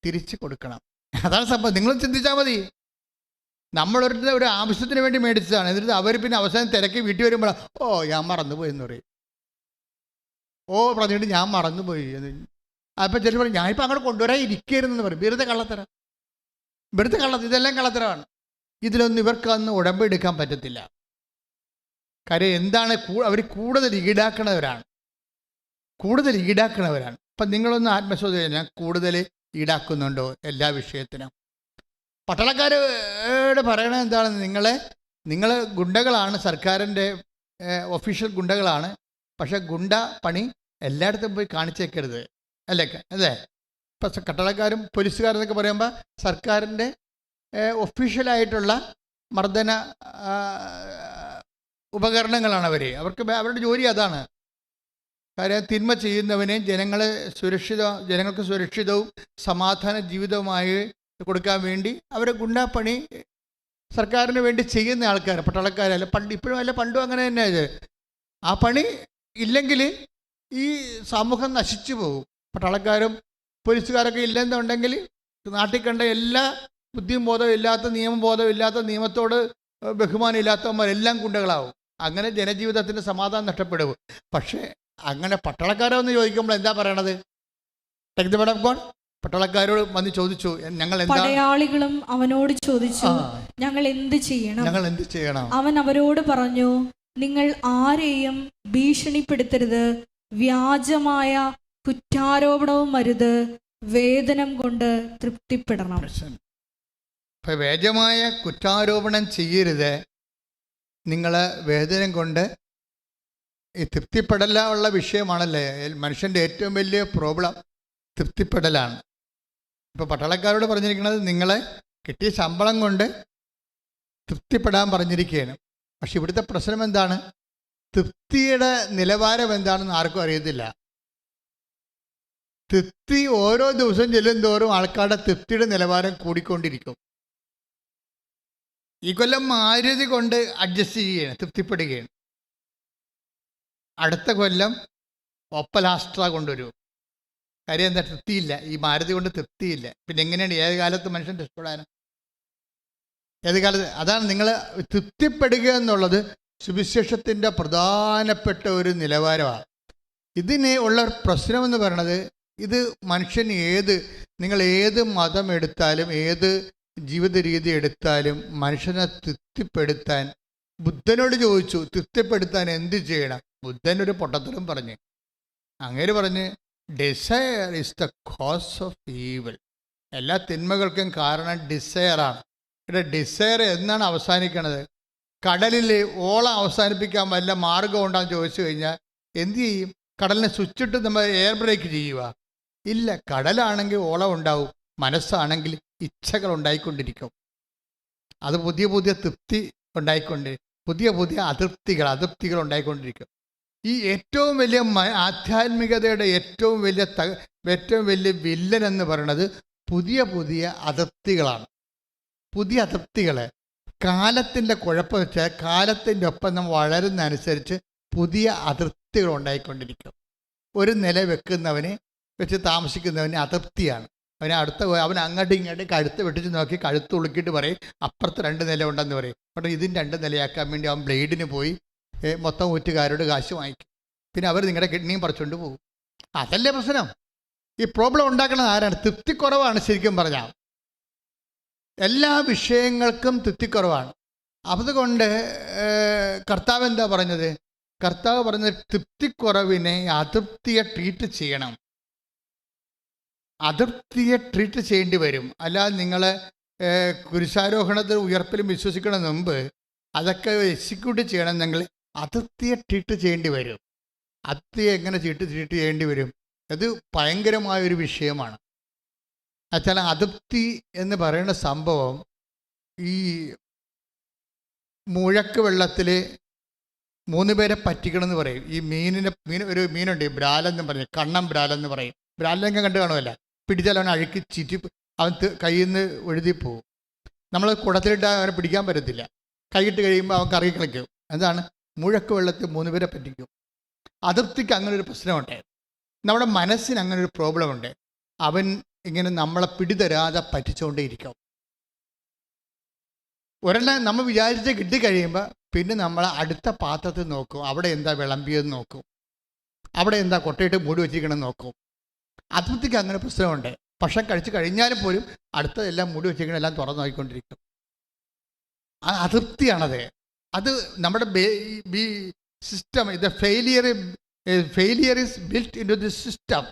തിരിച്ച് കൊടുക്കണം. അതാണ് സംഭവം. നിങ്ങൾ ചിന്തിച്ചാൽ മതി. ഒരു ആവശ്യത്തിന് വേണ്ടി മേടിച്ചതാണ്, എന്നിട്ട് അവർ പിന്നെ അവസാനം തിരക്കി വീട്ടിൽ വരുമ്പോഴാണ്, ഞാൻ മറന്നുപോയി എന്ന് പറയും. പറഞ്ഞിട്ട് ഞാൻ മറന്നുപോയി എന്ന്. അപ്പം ചിലർ പറയും, ഞാനിപ്പോൾ അങ്ങോട്ട് കൊണ്ടുവരാൻ ഇരിക്കരുതെന്ന് പറയും. വെറുതെ കള്ളത്തരം. ഇതെല്ലാം കള്ളത്തരമാണ്. ഇതിലൊന്നും ഇവർക്ക് അന്ന് ഉടമ്പെടുക്കാൻ പറ്റത്തില്ല. കാര്യം എന്താണ്, അവർ കൂടുതൽ ഈടാക്കണവരാണ്. അപ്പം നിങ്ങളൊന്ന് ആത്മശോധന, ഞാൻ കൂടുതൽ ഈടാക്കുന്നുണ്ടോ എല്ലാ വിഷയത്തിനും? പട്ടാളക്കാരോട് പറയണത് എന്താണ്, നിങ്ങൾ ഗുണ്ടകളാണ്, സർക്കാരിൻ്റെ ഒഫീഷ്യൽ ഗുണ്ടകളാണ്. പക്ഷെ ഗുണ്ട പണി എല്ലായിടത്തും പോയി കാണിച്ചേക്കരുത്, അല്ലേ? ഇപ്പം പട്ടാളക്കാരും പോലീസുകാരെന്നൊക്കെ പറയുമ്പോൾ സർക്കാരിൻ്റെ ഒഫീഷ്യലായിട്ടുള്ള മർദ്ദന ഉപകരണങ്ങളാണ് അവരുടെ ജോലി അതാണ്. കാര്യം തിന്മ ചെയ്യുന്നവനെ ജനങ്ങൾക്ക് സുരക്ഷിതവും സമാധാന ജീവിതവുമായി കൊടുക്കാൻ വേണ്ടി അവരെ ഗുണ്ടാപ്പണി സർക്കാരിന് വേണ്ടി ചെയ്യുന്ന ആൾക്കാർ പട്ടാളക്കാരല്ല. ഇപ്പോഴും അല്ല, പണ്ടും അങ്ങനെ തന്നെ. ആ പണി ഇല്ലെങ്കിൽ ഈ സമൂഹം നശിച്ചു പോകും. പട്ടാളക്കാരും പോലീസുകാരൊക്കെ ഇല്ലെന്നുണ്ടെങ്കിൽ നാട്ടിൽ കണ്ട എല്ലാ ബുദ്ധിയും ബോധവും ഇല്ലാത്ത, നിയമബോധവും ഇല്ലാത്ത, നിയമത്തോട് ബഹുമാനം ഇല്ലാത്തവന്മാരെല്ലാം ഗുണ്ടകളാവും. അങ്ങനെ ജനജീവിതത്തിൻ്റെ സമാധാനം നഷ്ടപ്പെടും. പക്ഷേ അങ്ങനെ പട്ടാളക്കാരോ എന്ന് ചോദിക്കുമ്പോൾ എന്താ പറയണത്? പട്ടാളക്കാരോട് വന്ന് ചോദിച്ചു, പടയാളികളും അവനോട് ചോദിച്ചു, ഞങ്ങൾ എന്ത് ചെയ്യണം? അവൻ അവരോട് പറഞ്ഞു, നിങ്ങൾ ആരെയും ഭീഷണിപ്പെടുത്തരുത്, വ്യാജമായ കുറ്റാരോപണവും അരുത്, വേതനം കൊണ്ട് തൃപ്തിപ്പെടണം. വ്യാജമായ കുറ്റാരോപണം ചെയ്യരുത്. നിങ്ങൾ വേതനം കൊണ്ട് ഈ തൃപ്തിപ്പെടല ഉള്ള വിഷയമാണല്ലേ മനുഷ്യൻ്റെ ഏറ്റവും വലിയ പ്രോബ്ലം, തൃപ്തിപ്പെടലാണ്. ഇപ്പോൾ പട്ടാളക്കാരോട് പറഞ്ഞിരിക്കുന്നത്, നിങ്ങളെ കിട്ടിയ ശമ്പളം കൊണ്ട് തൃപ്തിപ്പെടാൻ പറഞ്ഞിരിക്കുകയാണ്. പക്ഷെ ഇവിടുത്തെ പ്രശ്നം എന്താണ്? തൃപ്തിയുടെ നിലവാരം എന്താണെന്ന് ആർക്കും അറിയത്തില്ല. തൃപ്തി ഓരോ ദിവസം ചെല്ലും തോറും ആൾക്കാരുടെ തൃപ്തിയുടെ നിലവാരം കൂടിക്കൊണ്ടിരിക്കും. ഈ കൊല്ലം മാരുതി കൊണ്ട് അഡ്ജസ്റ്റ് ചെയ്യുകയാണ്, തൃപ്തിപ്പെടുകയാണ്. അടുത്ത കൊല്ലം ഒപ്പലാസ്ട്ര കൊണ്ടുവരും. കാര്യം എന്താ? തൃപ്തിയില്ല. ഈ മാരുതി കൊണ്ട് തൃപ്തിയില്ല. പിന്നെ എങ്ങനെയാണ് ഏത് കാലത്ത് മനുഷ്യൻ രക്ഷപ്പെടാനും? ഏത് കാലത്ത്? അതാണ് നിങ്ങൾ തൃപ്തിപ്പെടുക എന്നുള്ളത് സുവിശേഷത്തിൻ്റെ പ്രധാനപ്പെട്ട ഒരു നിലവാരമാണ്. ഇതിന് ഉള്ള പ്രശ്നമെന്ന് പറയണത്, ഇത് മനുഷ്യൻ നിങ്ങൾ ഏത് മതം എടുത്താലും ഏത് ജീവിത രീതി എടുത്താലും മനുഷ്യനെ തൃപ്തിപ്പെടുത്താൻ ബുദ്ധനോട് ചോദിച്ചു, തൃപ്തിപ്പെടുത്താൻ എന്ത് ചെയ്യണം? ബുദ്ധൻ ഒരു പൊട്ടത്തരം പറഞ്ഞ്, അങ്ങേര് പറഞ്ഞ് desire is the cause of evil. എല്ലാ തിന്മകൾക്കും കാരണം ഡിസയറാണ്. ഇവിടെ ഡിസയർ എന്നാണ് അവസാനിക്കണത്? കടലിൽ ഓളം അവസാനിപ്പിക്കാൻ വല്ല മാർഗം ഉണ്ടാന്ന് ചോദിച്ചു കഴിഞ്ഞാൽ എന്തു ചെയ്യും? കടലിനെ സ്വിച്ചിട്ട് നമ്മൾ എയർ ബ്രേക്ക് ചെയ്യുക? ഇല്ല. കടലാണെങ്കിൽ ഓളം ഉണ്ടാവും, മനസ്സാണെങ്കിൽ ഇച്ഛകൾ ഉണ്ടായിക്കൊണ്ടിരിക്കും. അത് പുതിയ പുതിയ തൃപ്തി പുതിയ പുതിയ അതൃപ്തികൾ ഉണ്ടായിക്കൊണ്ടിരിക്കും. ഈ ഏറ്റവും വലിയ ആധ്യാത്മികതയുടെ ഏറ്റവും വലിയ വില്ലൻ എന്ന് പറയുന്നത് പുതിയ പുതിയ അതൃപ്തികളാണ്. പുതിയ അതൃപ്തികൾ കാലത്തിൻ്റെ കുഴപ്പം വെച്ചാൽ കാലത്തിൻ്റെ ഒപ്പം നമ്മൾ വളരുന്നതനുസരിച്ച് പുതിയ അതൃപ്തികൾ ഉണ്ടായിക്കൊണ്ടിരിക്കും. ഒരു നില വെച്ച് താമസിക്കുന്നവന് അതൃപ്തിയാണ്. അവൻ അങ്ങോട്ടും ഇങ്ങോട്ടും കഴുത്ത് വെട്ടിച്ച് നോക്കി കഴുത്ത് ഉളുക്കിയിട്ട് പറയും അപ്പുറത്ത് 2 നില ഉണ്ടെന്ന് പറയും. പക്ഷേ ഇതിന് 2 നിലയാക്കാൻ വേണ്ടി അവൻ ബ്ലേഡിന് പോയി മൊത്തം ഊറ്റുകാരോട് കാശ് വാങ്ങിക്കും. പിന്നെ അവർ നിങ്ങളുടെ കിഡ്നിയും പറിച്ചുകൊണ്ട് പോകും. അതല്ലേ പ്രശ്നം? ഈ പ്രോബ്ലം ഉണ്ടാക്കുന്നത് ആരാണ്? തൃപ്തിക്കുറവാണ്. ശരിക്കും പറഞ്ഞാൽ എല്ലാ വിഷയങ്ങൾക്കും തൃപ്തിക്കുറവാണ്. അതുകൊണ്ട് കർത്താവ് എന്താ പറഞ്ഞത്? കർത്താവ് പറഞ്ഞത് തൃപ്തിക്കുറവിനെ അതൃപ്തിയെ ട്രീറ്റ് ചെയ്യണം. അതൃപ്തിയെ ട്രീറ്റ് ചെയ്യേണ്ടി വരും. അല്ലാതെ നിങ്ങൾ കുരിശാരോഹണത്തിൽ ഉയർപ്പിലും വിശ്വസിക്കണതിന് മുമ്പ് അതൊക്കെ എക്സിക്യൂട്ട് ചെയ്യണമെന്നെങ്കിൽ അതൃപ്തിയെ ട്രീറ്റ് ചെയ്യേണ്ടി വരും. അതൃപ്തിയെ എങ്ങനെ ട്രീറ്റ് ചെയ്യേണ്ടി വരും? അത് ഭയങ്കരമായൊരു വിഷയമാണ്. എന്നുവെച്ചാൽ അതൃപ്തി എന്ന് പറയുന്ന സംഭവം ഈ മുഴക്ക് വെള്ളത്തിൽ 3 പേരെ പറ്റിക്കണമെന്ന് പറയും. ഈ ഒരു മീനുണ്ട്, ബ്രാലെന്ന് പറയും, കണ്ണം ബ്രാലെന്ന് പറയും. ബ്രാലിനെങ്കിൽ കണ്ടു കാണുമല്ല, പിടിച്ചാൽ അവൻ അഴുക്കി ചീറ്റി അവൻ കയ്യിൽ നിന്ന് എഴുതിപ്പോവും. നമ്മൾ കുടത്തിലിട്ട് അവനെ പിടിക്കാൻ പറ്റത്തില്ല. കൈയിട്ട് കഴിയുമ്പോൾ അവൻ കറങ്ങി കളിക്കും. എന്താണ്? മുഴക്ക് വെള്ളത്തിൽ 3 പേരെ പറ്റിക്കും. അതൃപ്തിക്ക് അങ്ങനൊരു പ്രശ്നമുണ്ട്. നമ്മുടെ മനസ്സിന് അങ്ങനൊരു പ്രോബ്ലമുണ്ട്. അവൻ ഇങ്ങനെ നമ്മളെ പിടിതരാതെ പറ്റിച്ചുകൊണ്ടേയിരിക്കും. ഒരെണ്ണം നമ്മൾ വിചാരിച്ച് കിട്ടിക്കഴിയുമ്പോൾ പിന്നെ നമ്മൾ അടുത്ത പാത്രത്തിൽ നോക്കും, അവിടെ എന്താ വിളമ്പിയതെന്ന് നോക്കും, അവിടെ എന്താ കൊട്ടയിട്ട് മൂടി വെച്ചിരിക്കണമെന്ന് നോക്കും. അതൃപ്തിക്ക് അങ്ങനെ പ്രശ്നമുണ്ട്. ഭക്ഷണം കഴിച്ച് കഴിഞ്ഞാലും പോലും അടുത്തതെല്ലാം മൂടി വെച്ചിരിക്കണം, എല്ലാം തുറന്നു നോക്കിക്കൊണ്ടിരിക്കും. ആ അതൃപ്തിയാണത്. അത് നമ്മുടെ സിസ്റ്റം. ഇത് failure is built into the system.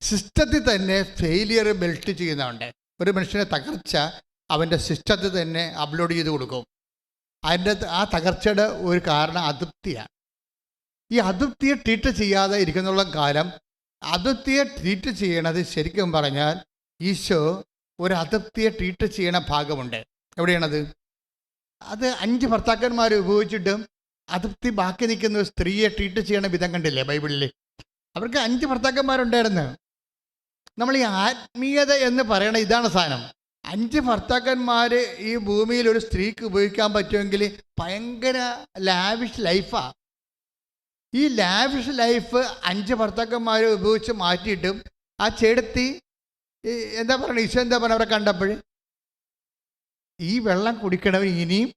സിസ്റ്റത്തിൽ തന്നെ ഫെയിലിയർ ബിൽറ്റ് ചെയ്യുന്നുണ്ട്. ഒരു മനുഷ്യനെ തകർച്ച അവൻ്റെ സിസ്റ്റത്തിൽ തന്നെ അപ്ലോഡ് ചെയ്ത് കൊടുക്കും. ആ തകർച്ചയുടെ ഒരു കാരണം അതൃപ്തിയാണ്. ഈ അതൃപ്തിയെ ട്രീറ്റ് ചെയ്യാതെ ഇരിക്കുന്നുള്ള കാലം അതൃപ്തിയെ ട്രീറ്റ് ചെയ്യണത് ശരിക്കും പറഞ്ഞാൽ ഈശോ ഒരു അതൃപ്തിയെ ട്രീറ്റ് ചെയ്യണ ഭാഗമുണ്ട്. എവിടെയാണത്? അത് 5 ഭർത്താക്കന്മാർ ഉപയോഗിച്ചിട്ടും അതൃപ്തി ബാക്കി നിൽക്കുന്ന ഒരു സ്ത്രീയെ ട്രീറ്റ് ചെയ്യണ വിധം കണ്ടില്ലേ ബൈബിളിൽ? അവർക്ക് 5 ഭർത്താക്കന്മാരുണ്ടായിരുന്നു. നമ്മൾ ഈ ആത്മീയത എന്ന് പറയണ ഇതാണ് സാധനം. 5 ഭർത്താക്കന്മാർ ഈ ഭൂമിയിൽ ഒരു സ്ത്രീക്ക് ഉപയോഗിക്കാൻ പറ്റുമെങ്കിൽ ഭയങ്കര ലാവിഷ് ലൈഫാണ്. ഈ ലാവിഷ് ലൈഫ് 5 ഭർത്താക്കന്മാർ ഉപയോഗിച്ച് മാറ്റിയിട്ടും ആ ചേടത്തി എന്താ പറയണത്? ഈശോ എന്താ പറയുക അവരെ കണ്ടപ്പോൾ? ഈ വെള്ളം കുടിക്കണവൻ ഇനിയും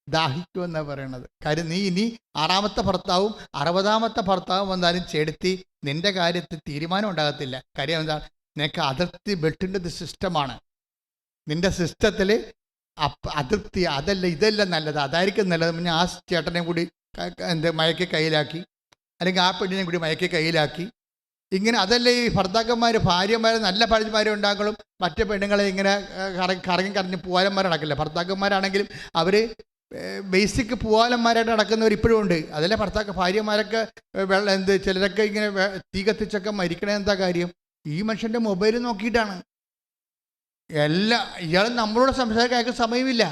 ദാഹിക്കുമെന്നാണ് പറയണത്. കാര്യം നീ ഇനി 6ാമത്തെ ഭർത്താവും 60ാമത്തെ ഭർത്താവും വന്നാലും ചേടത്തി നിന്റെ കാര്യത്തിൽ തീരുമാനം ഉണ്ടാകത്തില്ല. കാര്യം എന്താണ്? നിനക്ക് അതൃപ്തി ബെൽറ്റിൻ്റെ സിസ്റ്റമാണ്. നിന്റെ സിസ്റ്റത്തിൽ അതൃപ്തി, അതല്ല ഇതല്ല നല്ലത്, അതായിരിക്കും നല്ലത്. ആ ചേട്ടനെ കൂടി മയക്കി കയ്യിലാക്കി, അല്ലെങ്കിൽ ആ പെണ്ണിനെ കൂടി മയക്കി കയ്യിലാക്കി. ഇങ്ങനെ അതല്ലേ ഈ ഭർത്താക്കന്മാർ ഭാര്യമാർ നല്ല ഭാര്യമാരെ ഉണ്ടാക്കളും മറ്റു പെണ്ണുങ്ങളെ ഇങ്ങനെ കറങ്ങി പൂവാലന്മാർ നടക്കില്ല. ഭർത്താക്കന്മാരാണെങ്കിലും അവർ ബേസിക് പൂവാലന്മാരായിട്ട് നടക്കുന്നവർ ഇപ്പോഴും ഉണ്ട്. അതല്ലേ ഭാര്യമാരൊക്കെ ചിലരൊക്കെ ഇങ്ങനെ തീ കത്തിച്ചൊക്കെ മരിക്കണേ. എന്താ കാര്യം? ഈ മനുഷ്യൻ്റെ മൊബൈൽ നോക്കിയിട്ടാണ്. ഇയാൾ നമ്മളോട് സംസാരിക്കാൻ അയാൾക്ക് സമയമില്ല.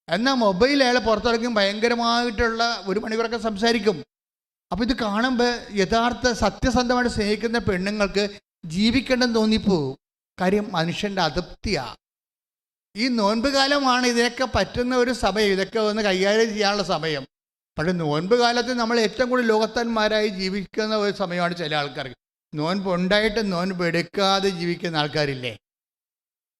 എന്നാൽ മൊബൈൽ അയാൾ പുറത്തിറക്കും, ഭയങ്കരമായിട്ടുള്ള 1 മണിക്കൂറൊക്കെ സംസാരിക്കും. അപ്പോൾ ഇത് കാണുമ്പോൾ യഥാർത്ഥ സത്യസന്ധമായിട്ട് സ്നേഹിക്കുന്ന പെണ്ണുങ്ങൾക്ക് ജീവിക്കണമെന്ന് തോന്നിപ്പോവും. കാര്യം മനുഷ്യൻ്റെ അതൃപ്തിയാണ്. ഈ നോൻപ് കാലമാണ് ഇതിനൊക്കെ പറ്റുന്ന ഒരു സമയം, ഇതൊക്കെ ഒന്ന് കൈകാര്യം ചെയ്യാനുള്ള സമയം. പക്ഷേ നോൻപ് കാലത്ത് നമ്മൾ ഏറ്റവും കൂടുതൽ ലോകത്തന്മാരായി ജീവിക്കുന്ന ഒരു സമയമാണ് ചില ആൾക്കാർക്ക്. നോൻപ് ഉണ്ടായിട്ട് നോൻപ് എടുക്കാതെ ജീവിക്കുന്ന ആൾക്കാരില്ലേ?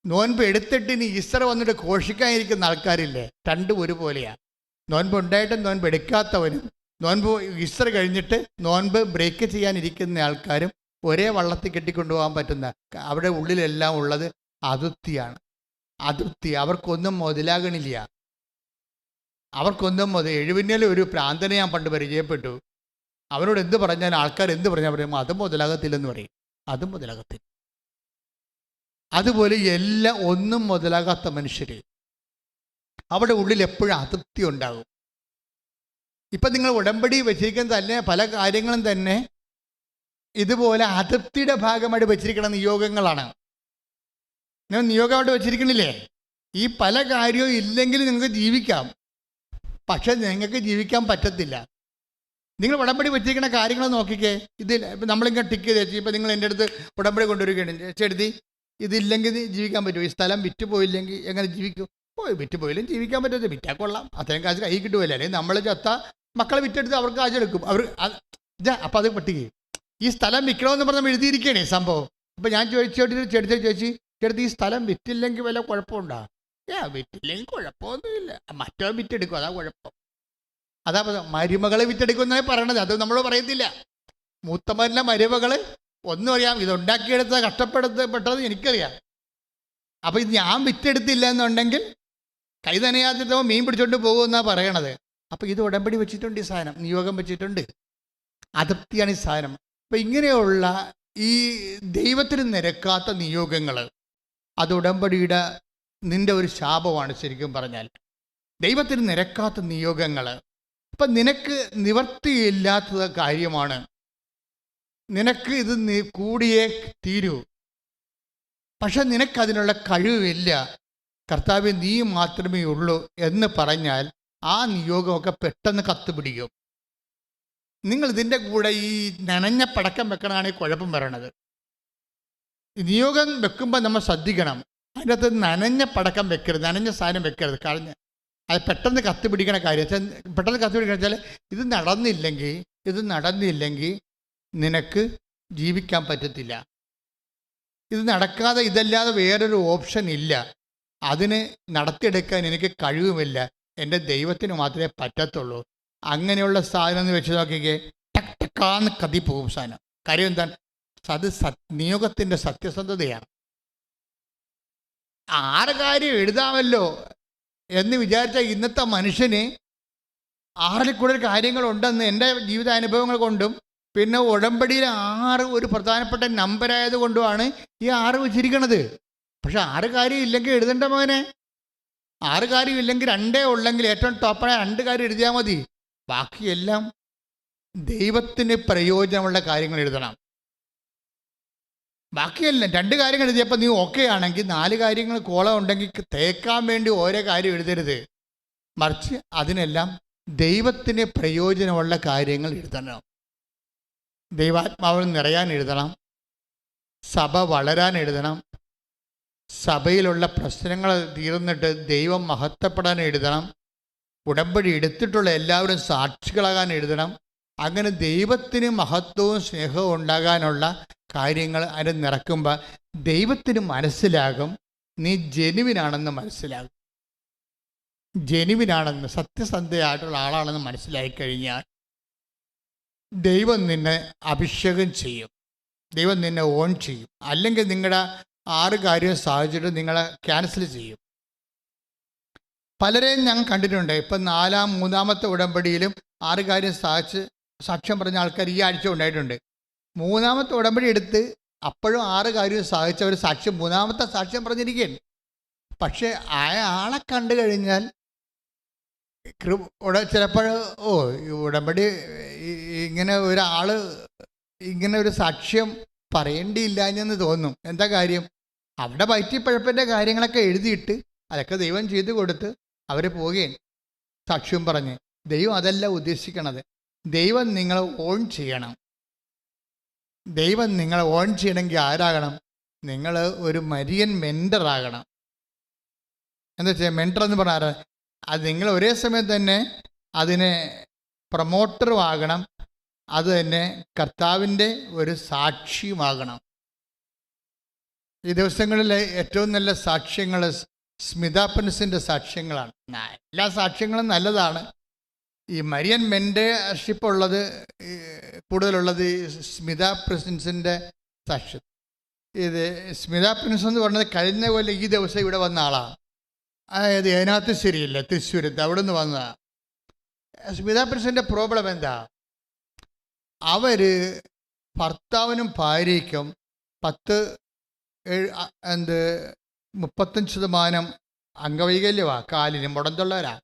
നോൻപ് എടുത്തിട്ട് ഇനി ഈസ്റ്റർ വന്നിട്ട് ഘോഷിക്കാനിരിക്കുന്ന ആൾക്കാരില്ലേ? രണ്ടും ഒരുപോലെയാണ്. നോൻപ് ഉണ്ടായിട്ടും നോൻപ് എടുക്കാത്തവനും നോൻപ് ഈസ്റ്റർ കഴിഞ്ഞിട്ട് നോൻപ് ബ്രേക്ക് ചെയ്യാനിരിക്കുന്ന ആൾക്കാരും ഒരേ വള്ളത്തിൽ കെട്ടിക്കൊണ്ടുപോകാൻ പറ്റുന്ന, അവിടെ ഉള്ളിലെല്ലാം ഉള്ളത് അതൃപ്തിയാണ്. അതൃപ്തി. അവർക്കൊന്നും മുതലാകണില്ല. അവർക്കൊന്നും എഴുപതിലെ ഒരു പ്രാന്തനെ ഞാൻ പണ്ട് പരിചയപ്പെട്ടു. അവനോട് എന്ത് പറഞ്ഞാൽ ആൾക്കാർ എന്ത് പറഞ്ഞാൽ പറയുമ്പോൾ അതും മുതലാകത്തില്ലെന്ന് പറയും. അതും മുതലാകത്തില്ല. അതുപോലെ എല്ലാം ഒന്നും മുതലാകാത്ത മനുഷ്യർ, അവിടെ ഉള്ളിൽ എപ്പോഴും അതൃപ്തി ഉണ്ടാകും. ഇപ്പം നിങ്ങൾ ഉടമ്പടി വെച്ചിരിക്കുന്ന തന്നെ പല കാര്യങ്ങളും തന്നെ ഇതുപോലെ അതൃപ്തിയുടെ ഭാഗമായിട്ട് വെച്ചിരിക്കുന്ന നിയോഗങ്ങളാണ്. ഞാൻ നിയോഗമായിട്ട് വെച്ചിരിക്കണില്ലേ? ഈ പല കാര്യവും ഇല്ലെങ്കിൽ നിങ്ങൾക്ക് ജീവിക്കാം, പക്ഷെ നിങ്ങൾക്ക് ജീവിക്കാൻ പറ്റത്തില്ല. നിങ്ങൾ ഉടമ്പടി വെച്ചിരിക്കുന്ന കാര്യങ്ങൾ നോക്കിക്കേ. ഇതിൽ ഇപ്പം നമ്മളിങ്ങനെ ടിക്ക് ചെയ്ത് വെച്ച് ഇപ്പം നിങ്ങൾ എൻ്റെ അടുത്ത് ഉടമ്പടി കൊണ്ടുവരികയാണ്, ചെടുത്തി ഇതില്ലെങ്കിൽ ജീവിക്കാൻ പറ്റുമോ? ഈ സ്ഥലം വിറ്റ് പോയില്ലെങ്കിൽ എങ്ങനെ ജീവിക്കും? വിറ്റ് പോയില്ലെങ്കിൽ ജീവിക്കാൻ പറ്റത്തില്ല. വിറ്റാൽ കൊള്ളാം, അത്രയും കാശ് കൈ കിട്ടുമല്ലോ. അല്ലെങ്കിൽ നമ്മൾ ചത്ത മക്കളെ വിറ്റെടുത്ത് അവർക്ക് കാശ് എടുക്കും അവർ. അപ്പം അത് പട്ടിക ഈ സ്ഥലം വിൽക്കണമെന്ന് പറഞ്ഞാൽ എഴുതിയിരിക്കുകയാണ് സംഭവം. അപ്പം ഞാൻ ചോദിച്ചു ചെടുത്ത് ഈ സ്ഥലം വിറ്റില്ലെങ്കിൽ വല്ല കുഴപ്പമുണ്ടോ? വിറ്റില്ലെങ്കിൽ കുഴപ്പമൊന്നുമില്ല, മറ്റോ വിറ്റെടുക്കും, അതാ കുഴപ്പം. അതാ മരുമകളെ വിറ്റെടുക്കുമെന്നാണ് പറയണത്. അത് നമ്മൾ പറയത്തില്ല. മൂത്തമാരിലെ മരുമകൾ ഒന്നും അറിയാം, ഇതുണ്ടാക്കിയെടുത്ത കഷ്ടപ്പെടുത്തപ്പെട്ടത് എനിക്കറിയാം. അപ്പം ഇത് ഞാൻ വിറ്റെടുത്തില്ല എന്നുണ്ടെങ്കിൽ കൈ നനയാത്ത മീൻ പിടിച്ചോണ്ട് പോകുമെന്നാണ് പറയണത്. അപ്പം ഇത് ഉടമ്പടി വെച്ചിട്ടുണ്ട്, ഈ സാധനം നിയോഗം വെച്ചിട്ടുണ്ട്. അതൃപ്തിയാണ് ഈ സാധനം. അപ്പം ഇങ്ങനെയുള്ള ഈ ദൈവത്തിന് നിരക്കാത്ത നിയോഗങ്ങൾ അത് ഉടമ്പടിയുടെ നിൻ്റെ ഒരു ശാപമാണ്. ശരിക്കും പറഞ്ഞാൽ ദൈവത്തിന് നിരക്കാത്ത നിയോഗങ്ങൾ അപ്പം നിനക്ക് നിവർത്തിയില്ലാത്ത കാര്യമാണ്. നിനക്ക് ഇത് കൂടിയേ തീരൂ, പക്ഷെ നിനക്കതിനുള്ള കഴിവില്ല. കർത്താവേ നീ മാത്രമേ ഉള്ളൂ എന്ന് പറഞ്ഞാൽ ആ നിയോഗമൊക്കെ പെട്ടെന്ന് കത്തുപിടിക്കും. നിങ്ങൾ ഇതിൻ്റെ കൂടെ ഈ നനഞ്ഞ പടക്കം വെക്കണതാണ് ഈ കുഴപ്പം വരണത്. നിയോഗം വെക്കുമ്പോൾ നമ്മൾ ശ്രദ്ധിക്കണം, അതിൻ്റെ അകത്ത് നനഞ്ഞ പടക്കം വെക്കരുത്, നനഞ്ഞ സാധനം വെക്കരുത്. കളഞ്ഞ് അത് പെട്ടെന്ന് കത്തുപിടിക്കണ കാര്യം. പെട്ടെന്ന് കത്തുപിടിക്കണ വെച്ചാൽ ഇത് നടന്നില്ലെങ്കിൽ നിനക്ക് ജീവിക്കാൻ പറ്റത്തില്ല. ഇത് നടക്കാതെ ഇതല്ലാതെ വേറൊരു ഓപ്ഷൻ ഇല്ല. അതിന് നടത്തിയെടുക്കാൻ എനിക്ക് കഴിവുമില്ല, എൻ്റെ ദൈവത്തിന് മാത്രമേ പറ്റത്തുള്ളൂ. അങ്ങനെയുള്ള സാധനം എന്ന് വെച്ച് നോക്കിക്കേ, ടക്ക് ടക്കാന്ന് കതി പോകും സാധനം. കാര്യം എന്താണ്? അത് നിയോഗത്തിൻ്റെ സത്യസന്ധതയാണ്. 6 കാര്യം എഴുതാമല്ലോ എന്ന് വിചാരിച്ച ഇന്നത്തെ മനുഷ്യന് 6 കൂടുതൽ കാര്യങ്ങളുണ്ടെന്ന് എൻ്റെ ജീവിതാനുഭവങ്ങൾ കൊണ്ടും പിന്നെ ഉടമ്പടിയിൽ 6 ഒരു പ്രധാനപ്പെട്ട നമ്പരായത് കൊണ്ടുമാണ് ഈ 6 വെച്ചിരിക്കണത്. പക്ഷെ 6 കാര്യം ഇല്ലെങ്കിൽ എഴുതേണ്ട മോനെ. 6 കാര്യം ഇല്ലെങ്കിൽ 2 ഉള്ളെങ്കിൽ ഏറ്റവും ടോപ്പായ 2 കാര്യം എഴുതിയാൽ മതി. ബാക്കിയെല്ലാം ദൈവത്തിന് പ്രയോജനമുള്ള കാര്യങ്ങൾ എഴുതണം. ബാക്കിയെല്ലാം 2 കാര്യങ്ങൾ എഴുതിയപ്പോൾ നീ ഓക്കെ ആണെങ്കിൽ 4 കാര്യങ്ങൾ കോളം ഉണ്ടെങ്കിൽ തേക്കാൻ വേണ്ടി ഓരോ കാര്യം എഴുതരുത്. മറിച്ച് അതിനെല്ലാം ദൈവത്തിന് പ്രയോജനമുള്ള കാര്യങ്ങൾ എഴുതണം. ദൈവാത്മാവിൽ നിറയാൻ എഴുതണം, സഭ വളരാൻ എഴുതണം, സഭയിലുള്ള പ്രശ്നങ്ങൾ തീർന്നിട്ട് ദൈവം മഹത്വപ്പെടാൻ എഴുതണം, ഉടമ്പടി എടുത്തിട്ടുള്ള എല്ലാവരും സാക്ഷികളാകാൻ എഴുതണം. അങ്ങനെ ദൈവത്തിന് മഹത്വവും സ്നേഹവും ഉണ്ടാകാനുള്ള കാര്യങ്ങൾ അതിന് നിറക്കുമ്പോൾ ദൈവത്തിന് മനസ്സിലാകും നീ ജെനുവിനാണെന്ന് മനസ്സിലാകും. ജെനുവിനാണെന്ന്, സത്യസന്ധയായിട്ടുള്ള ആളാണെന്ന് മനസ്സിലായി കഴിഞ്ഞാൽ ദൈവം നിന്നെ അഭിഷേകം ചെയ്യും, ദൈവം നിന്നെ ഓൺ ചെയ്യും. അല്ലെങ്കിൽ നിങ്ങളുടെ 6 കാര്യം സാധിച്ചിട്ട് നിങ്ങളെ ക്യാൻസൽ ചെയ്യും. പലരെയും ഞാൻ കണ്ടിട്ടുണ്ട്. ഇപ്പം 3-ാമത്തെ ഉടമ്പടിയിലും 6 കാര്യം സാധിച്ച് സാക്ഷ്യം പറഞ്ഞ ആൾക്കാർ ഈ ആഴ്ച ഉണ്ടായിട്ടുണ്ട്. 3-ാമത്തെ ഉടമ്പടി എടുത്ത് അപ്പോഴും 6 കാര്യം സാധിച്ചവർ സാക്ഷ്യം 3-ാമത്തെ സാക്ഷ്യം പറഞ്ഞിരിക്കുകയാണ്. പക്ഷേ ആ ആളെ കണ്ടു കഴിഞ്ഞാൽ ചിലപ്പോൾ ഉടമ്പടി ഇങ്ങനെ ഒരാൾ ഇങ്ങനെ ഒരു സാക്ഷ്യം പറയേണ്ടിയില്ലാഞ്ഞെന്ന് തോന്നും. എന്താ കാര്യം? അവിടെ വയറ്റിപ്പഴപ്പിൻ്റെ കാര്യങ്ങളൊക്കെ എഴുതിയിട്ട് അതൊക്കെ ദൈവം ചെയ്തു കൊടുത്ത് അവർ പോവുകയാണ് സാക്ഷ്യം പറഞ്ഞ്. ദൈവം അതല്ല ഉദ്ദേശിക്കണത്. ദൈവം നിങ്ങളെ ഓൺ ചെയ്യണം. ദൈവം നിങ്ങളെ ഓൺ ചെയ്യണമെങ്കിൽ ആരാകണം? നിങ്ങൾ ഒരു മരിയൻ മെൻറ്ററാകണം. എന്താ വെച്ചാൽ മെൻറ്റർ എന്ന് പറഞ്ഞാൽ ആരാ? അത് നിങ്ങൾ ഒരേ സമയം തന്നെ അതിനെ പ്രൊമോട്ടറും ആകണം, അത് തന്നെ കർത്താവിൻ്റെ ഒരു സാക്ഷിയുമാകണം. ഈ ദിവസങ്ങളിലെ ഏറ്റവും നല്ല സാക്ഷ്യങ്ങൾ സ്മിത പ്രിൻസിൻ്റെ സാക്ഷ്യങ്ങളാണ്. എല്ലാ സാക്ഷ്യങ്ങളും നല്ലതാണ്. ഈ മരിയൻ മെൻറ്റർഷിപ്പ് ഉള്ളത് കൂടുതലുള്ളത് സ്മിത പ്രിൻസിൻ്റെ സാക്ഷ്യം. ഇത് സ്മിത പ്രിൻസ് എന്ന് പറഞ്ഞത് കഴിഞ്ഞ പോലെ ഈ ദിവസം ഇവിടെ വന്ന ആളാണ്. അതായത് അതിനകത്ത് ശരിയില്ല, തൃശ്ശൂരത്ത് അവിടെ നിന്ന് വന്നതാണ്. സ്മിത പ്രിൻസിൻ്റെ പ്രോബ്ലം എന്താ? അവർ ഭർത്താവിനും ഭാര്യയ്ക്കും 35% അംഗവൈകല്യമാണ്, കാലിന് മുടന്തുള്ളവരാണ്.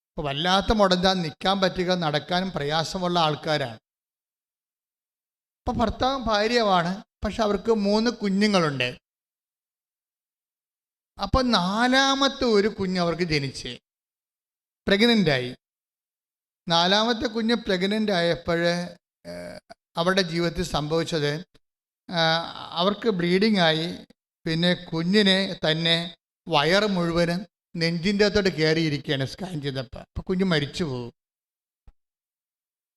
അപ്പോൾ വല്ലാത്ത മുടന്താൻ, നിൽക്കാൻ പറ്റുക, നടക്കാനും പ്രയാസമുള്ള ആൾക്കാരാണ്. അപ്പോൾ ഭർത്താവും ഭാര്യയുമാണ്, പക്ഷെ അവർക്ക് 3 കുഞ്ഞുങ്ങളുണ്ട്. അപ്പം 4ാമത്തെ ഒരു കുഞ്ഞ് അവർക്ക് ജനിച്ച് പ്രഗ്നൻ്റായി. 4ാമത്തെ കുഞ്ഞ് പ്രഗ്നൻ്റ് ആയപ്പോൾ അവരുടെ ജീവിതത്തിൽ സംഭവിച്ചത് അവർക്ക് ബ്ലീഡിങ് ആയി. പിന്നെ കുഞ്ഞിനെ തന്നെ വയറ് മുഴുവനും നെഞ്ചിൻ്റെ അകത്തോട്ട് കയറിയിരിക്കുകയാണ് സ്കാൻ ചെയ്തപ്പോൾ. അപ്പോൾ കുഞ്ഞ് മരിച്ചു പോകും.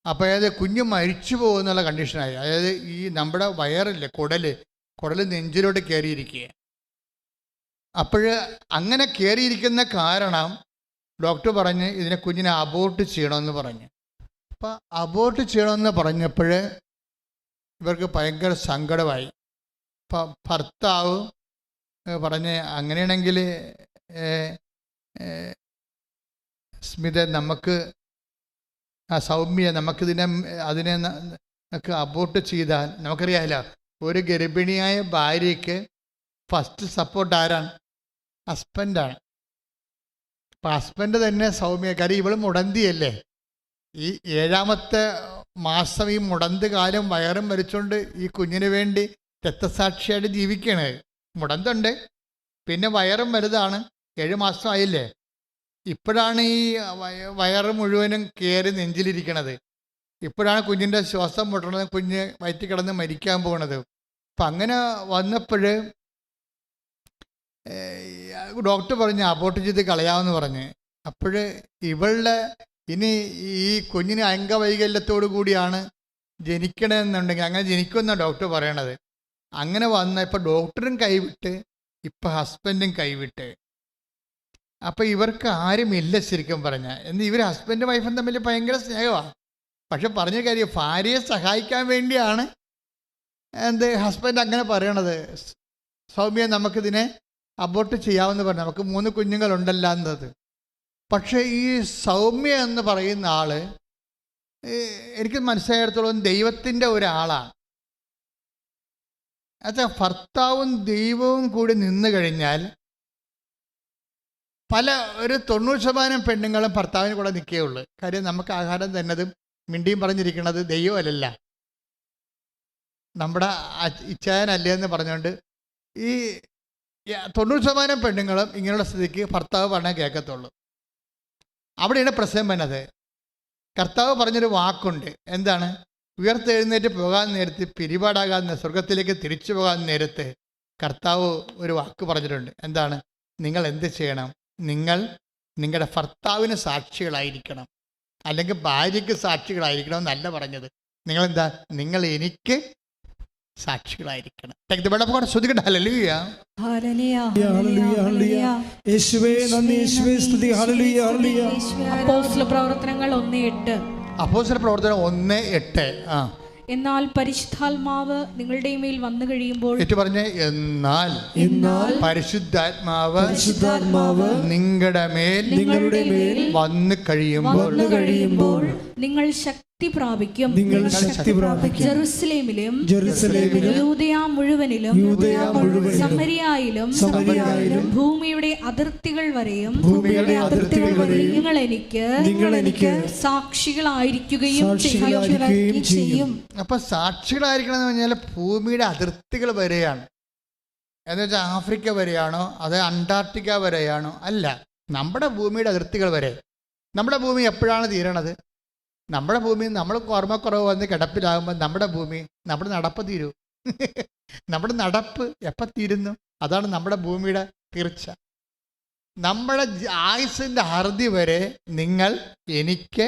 അപ്പോൾ അതായത് കുഞ്ഞ് മരിച്ചു പോകുന്നുള്ള കണ്ടീഷനായി. അതായത് ഈ നമ്മുടെ വയറില്ലേ, കുടൽ നെഞ്ചിലോട്ട് കയറിയിരിക്കുക. അപ്പോൾ അങ്ങനെ കയറിയിരിക്കുന്ന കാരണം ഡോക്ടർ പറഞ്ഞ് ഇതിനെ കുഞ്ഞിനെ അബോർട്ട് ചെയ്യണമെന്ന് പറഞ്ഞു. അപ്പോൾ അബോർട്ട് ചെയ്യണമെന്ന് പറഞ്ഞപ്പോൾ ഇവർക്ക് ഭയങ്കര സങ്കടമായി. അപ്പം ഭർത്താവ് പറഞ്ഞ് അങ്ങനെയാണെങ്കിൽ സ്മിത സൗമ്യ അതിനെ അബോർട്ട് ചെയ്താൽ നമുക്കറിയാമല്ലോ, ഒരു ഗർഭിണിയായ ഭാര്യയ്ക്ക് ഫസ്റ്റ് സപ്പോർട്ട് ആരാണ്? ഹസ്ബൻഡാണ്. അപ്പം ഹസ്ബൻഡ് തന്നെ സൗമ്യ, കാര്യം ഇവൾ മുടന്തിയല്ലേ, ഈ 7ാമത്തെ മാസം ഈ മുടന്ത് കാലം വയറും വരച്ചുകൊണ്ട് ഈ കുഞ്ഞിന് വേണ്ടി രക്തസാക്ഷിയായിട്ട് ജീവിക്കുകയാണ്. മുടന്തുണ്ട്, പിന്നെ വയറും വലുതാണ്, 7 മാസം ആയില്ലേ. ഇപ്പോഴാണ് ഈ വയറ് മുഴുവനും കയറി നെഞ്ചിലിരിക്കണത്. ഇപ്പോഴാണ് കുഞ്ഞിൻ്റെ ശ്വാസം മുട്ടണത്, കുഞ്ഞ് വയറ്റിൽ കിടന്ന് മരിക്കാൻ പോകണത്. അപ്പം അങ്ങനെ വന്നപ്പോൾ ഡോക്ടർ പറഞ്ഞ് അബോർട്ട് ചെയ്ത് കളയാമെന്ന് പറഞ്ഞ്. അപ്പോൾ ഇവളുടെ ഇനി ഈ കുഞ്ഞിന് അംഗവൈകല്യത്തോടു കൂടിയാണ് ജനിക്കണമെന്നുണ്ടെങ്കിൽ അങ്ങനെ ജനിക്കുമെന്നാണ് ഡോക്ടർ പറയണത്. അങ്ങനെ വന്ന ഇപ്പോൾ ഡോക്ടറും കൈവിട്ട്, ഇപ്പം ഹസ്ബൻഡും കൈവിട്ട്. അപ്പം ഇവർക്ക് ആരുമില്ല ശരിക്കും പറഞ്ഞാൽ. ഇവർ ഹസ്ബൻഡും വൈഫും തമ്മിൽ ഭയങ്കര സ്നേഹമാണ്. പക്ഷെ പറഞ്ഞ കാര്യം ഭാര്യയെ സഹായിക്കാൻ വേണ്ടിയാണ് ഹസ്ബൻഡ് അങ്ങനെ പറയണത്. സൗമ്യ നമുക്കിതിനെ അബോർട്ട് ചെയ്യാമെന്ന് പറഞ്ഞു, നമുക്ക് 3 കുഞ്ഞുങ്ങളുണ്ടല്ലോ എന്നത്. പക്ഷേ ഈ സൗമ്യ എന്ന് പറയുന്ന ആള് എനിക്ക് മനസ്സിലായിടത്തോളം ദൈവത്തിൻ്റെ ഒരാളാണ്. അത് ഭർത്താവും ദൈവവും കൂടി നിന്ന് കഴിഞ്ഞാൽ ഒരു 90% പെണ്ണുങ്ങളും ഭർത്താവിന് കൂടെ നിൽക്കുകയുള്ളൂ. കാര്യം നമുക്ക് ആഹാരം തന്നതും മിണ്ടിയും പറഞ്ഞിരിക്കുന്നത് ദൈവമല്ല, നമ്മുടെ ഇച്ഛായനല്ലേ എന്ന് പറഞ്ഞുകൊണ്ട് ഈ 90% പെണ്ണുങ്ങളും ഇങ്ങനെയുള്ള സ്ഥിതിക്ക് ഭർത്താവ് പറഞ്ഞാൽ കേൾക്കത്തുള്ളൂ. അവിടെയാണ് പ്രശ്നം വന്നത്. കർത്താവ് പറഞ്ഞൊരു വാക്കുണ്ട്, എന്താണ്? ഉയർത്തെഴുന്നേറ്റ് പോകാൻ നേരത്ത്, പിരിപാടാകാൻ സ്വർഗത്തിലേക്ക് തിരിച്ചു പോകാൻ നേരത്ത് കർത്താവ് ഒരു വാക്ക് പറഞ്ഞിട്ടുണ്ട്. എന്താണ്? നിങ്ങൾ എന്ത് ചെയ്യണം? നിങ്ങൾ നിങ്ങളുടെ ഭർത്താവിന് സാക്ഷികളായിരിക്കണം, അല്ലെങ്കിൽ ഭാര്യയ്ക്ക് സാക്ഷികളായിരിക്കണം എന്നല്ല പറഞ്ഞത്. നിങ്ങളെന്താ? നിങ്ങൾ എനിക്ക് സാക്ഷികളായിരിക്കണം. ശ്രദ്ധിക്കട്ടെ. Hallelujah, hallelujah, hallelujah. യേശുവേ നന്ദി, യേശുവേ സ്തുതി. Hallelujah, hallelujah. അപ്പോസ്തലപ്രവർത്തനങ്ങൾ 1:8. അപ്പോസ്തലപ്രവർത്തനം 1:8. എന്നാൽ പരിശുദ്ധാത്മാവ് നിങ്ങളുടെ മേൽ വന്നു കഴിയുമ്പോൾ, പറഞ്ഞേ, എന്നാൽ പരിശുദ്ധാത്മാവ് നിങ്ങളുടെ മേൽ വന്നു കഴിയുമ്പോൾ നിങ്ങൾ ശക്തി പ്രാപിക്കും. ജെറുസലേമിലും യൂദയ മുഴുവനും സമരിയായിലും ഭൂമിയുടെ അതിർത്തികൾ വരെയും നിങ്ങൾ എനിക്ക് സാക്ഷികളായിരിക്കുകയും ചെയ്യും. അപ്പൊ സാക്ഷികളായിരിക്കണം എന്ന് പറഞ്ഞാൽ ഭൂമിയുടെ അതിർത്തികൾ വരെയാണ്. എന്ന് വെച്ചാൽ ആഫ്രിക്ക വരെയാണോ അത് അന്റാർട്ടിക്ക വരെയാണോ? അല്ല, നമ്മുടെ ഭൂമിയുടെ അതിർത്തികൾ വരെ. നമ്മുടെ ഭൂമി എപ്പോഴാണ് തീരണത്? നമ്മുടെ ഭൂമി നമ്മൾ ഓർമ്മക്കുറവ് വന്ന് കിടപ്പിലാകുമ്പോൾ നമ്മുടെ ഭൂമി നമ്മുടെ നടപ്പ് തീരൂ. നമ്മുടെ നടപ്പ് എപ്പോൾ തീരുന്നു? അതാണ് നമ്മുടെ ഭൂമിയുടെ തീർച്ച. നമ്മുടെ ആയുസിൻ്റെ അറുതി വരെ നിങ്ങൾ എനിക്ക്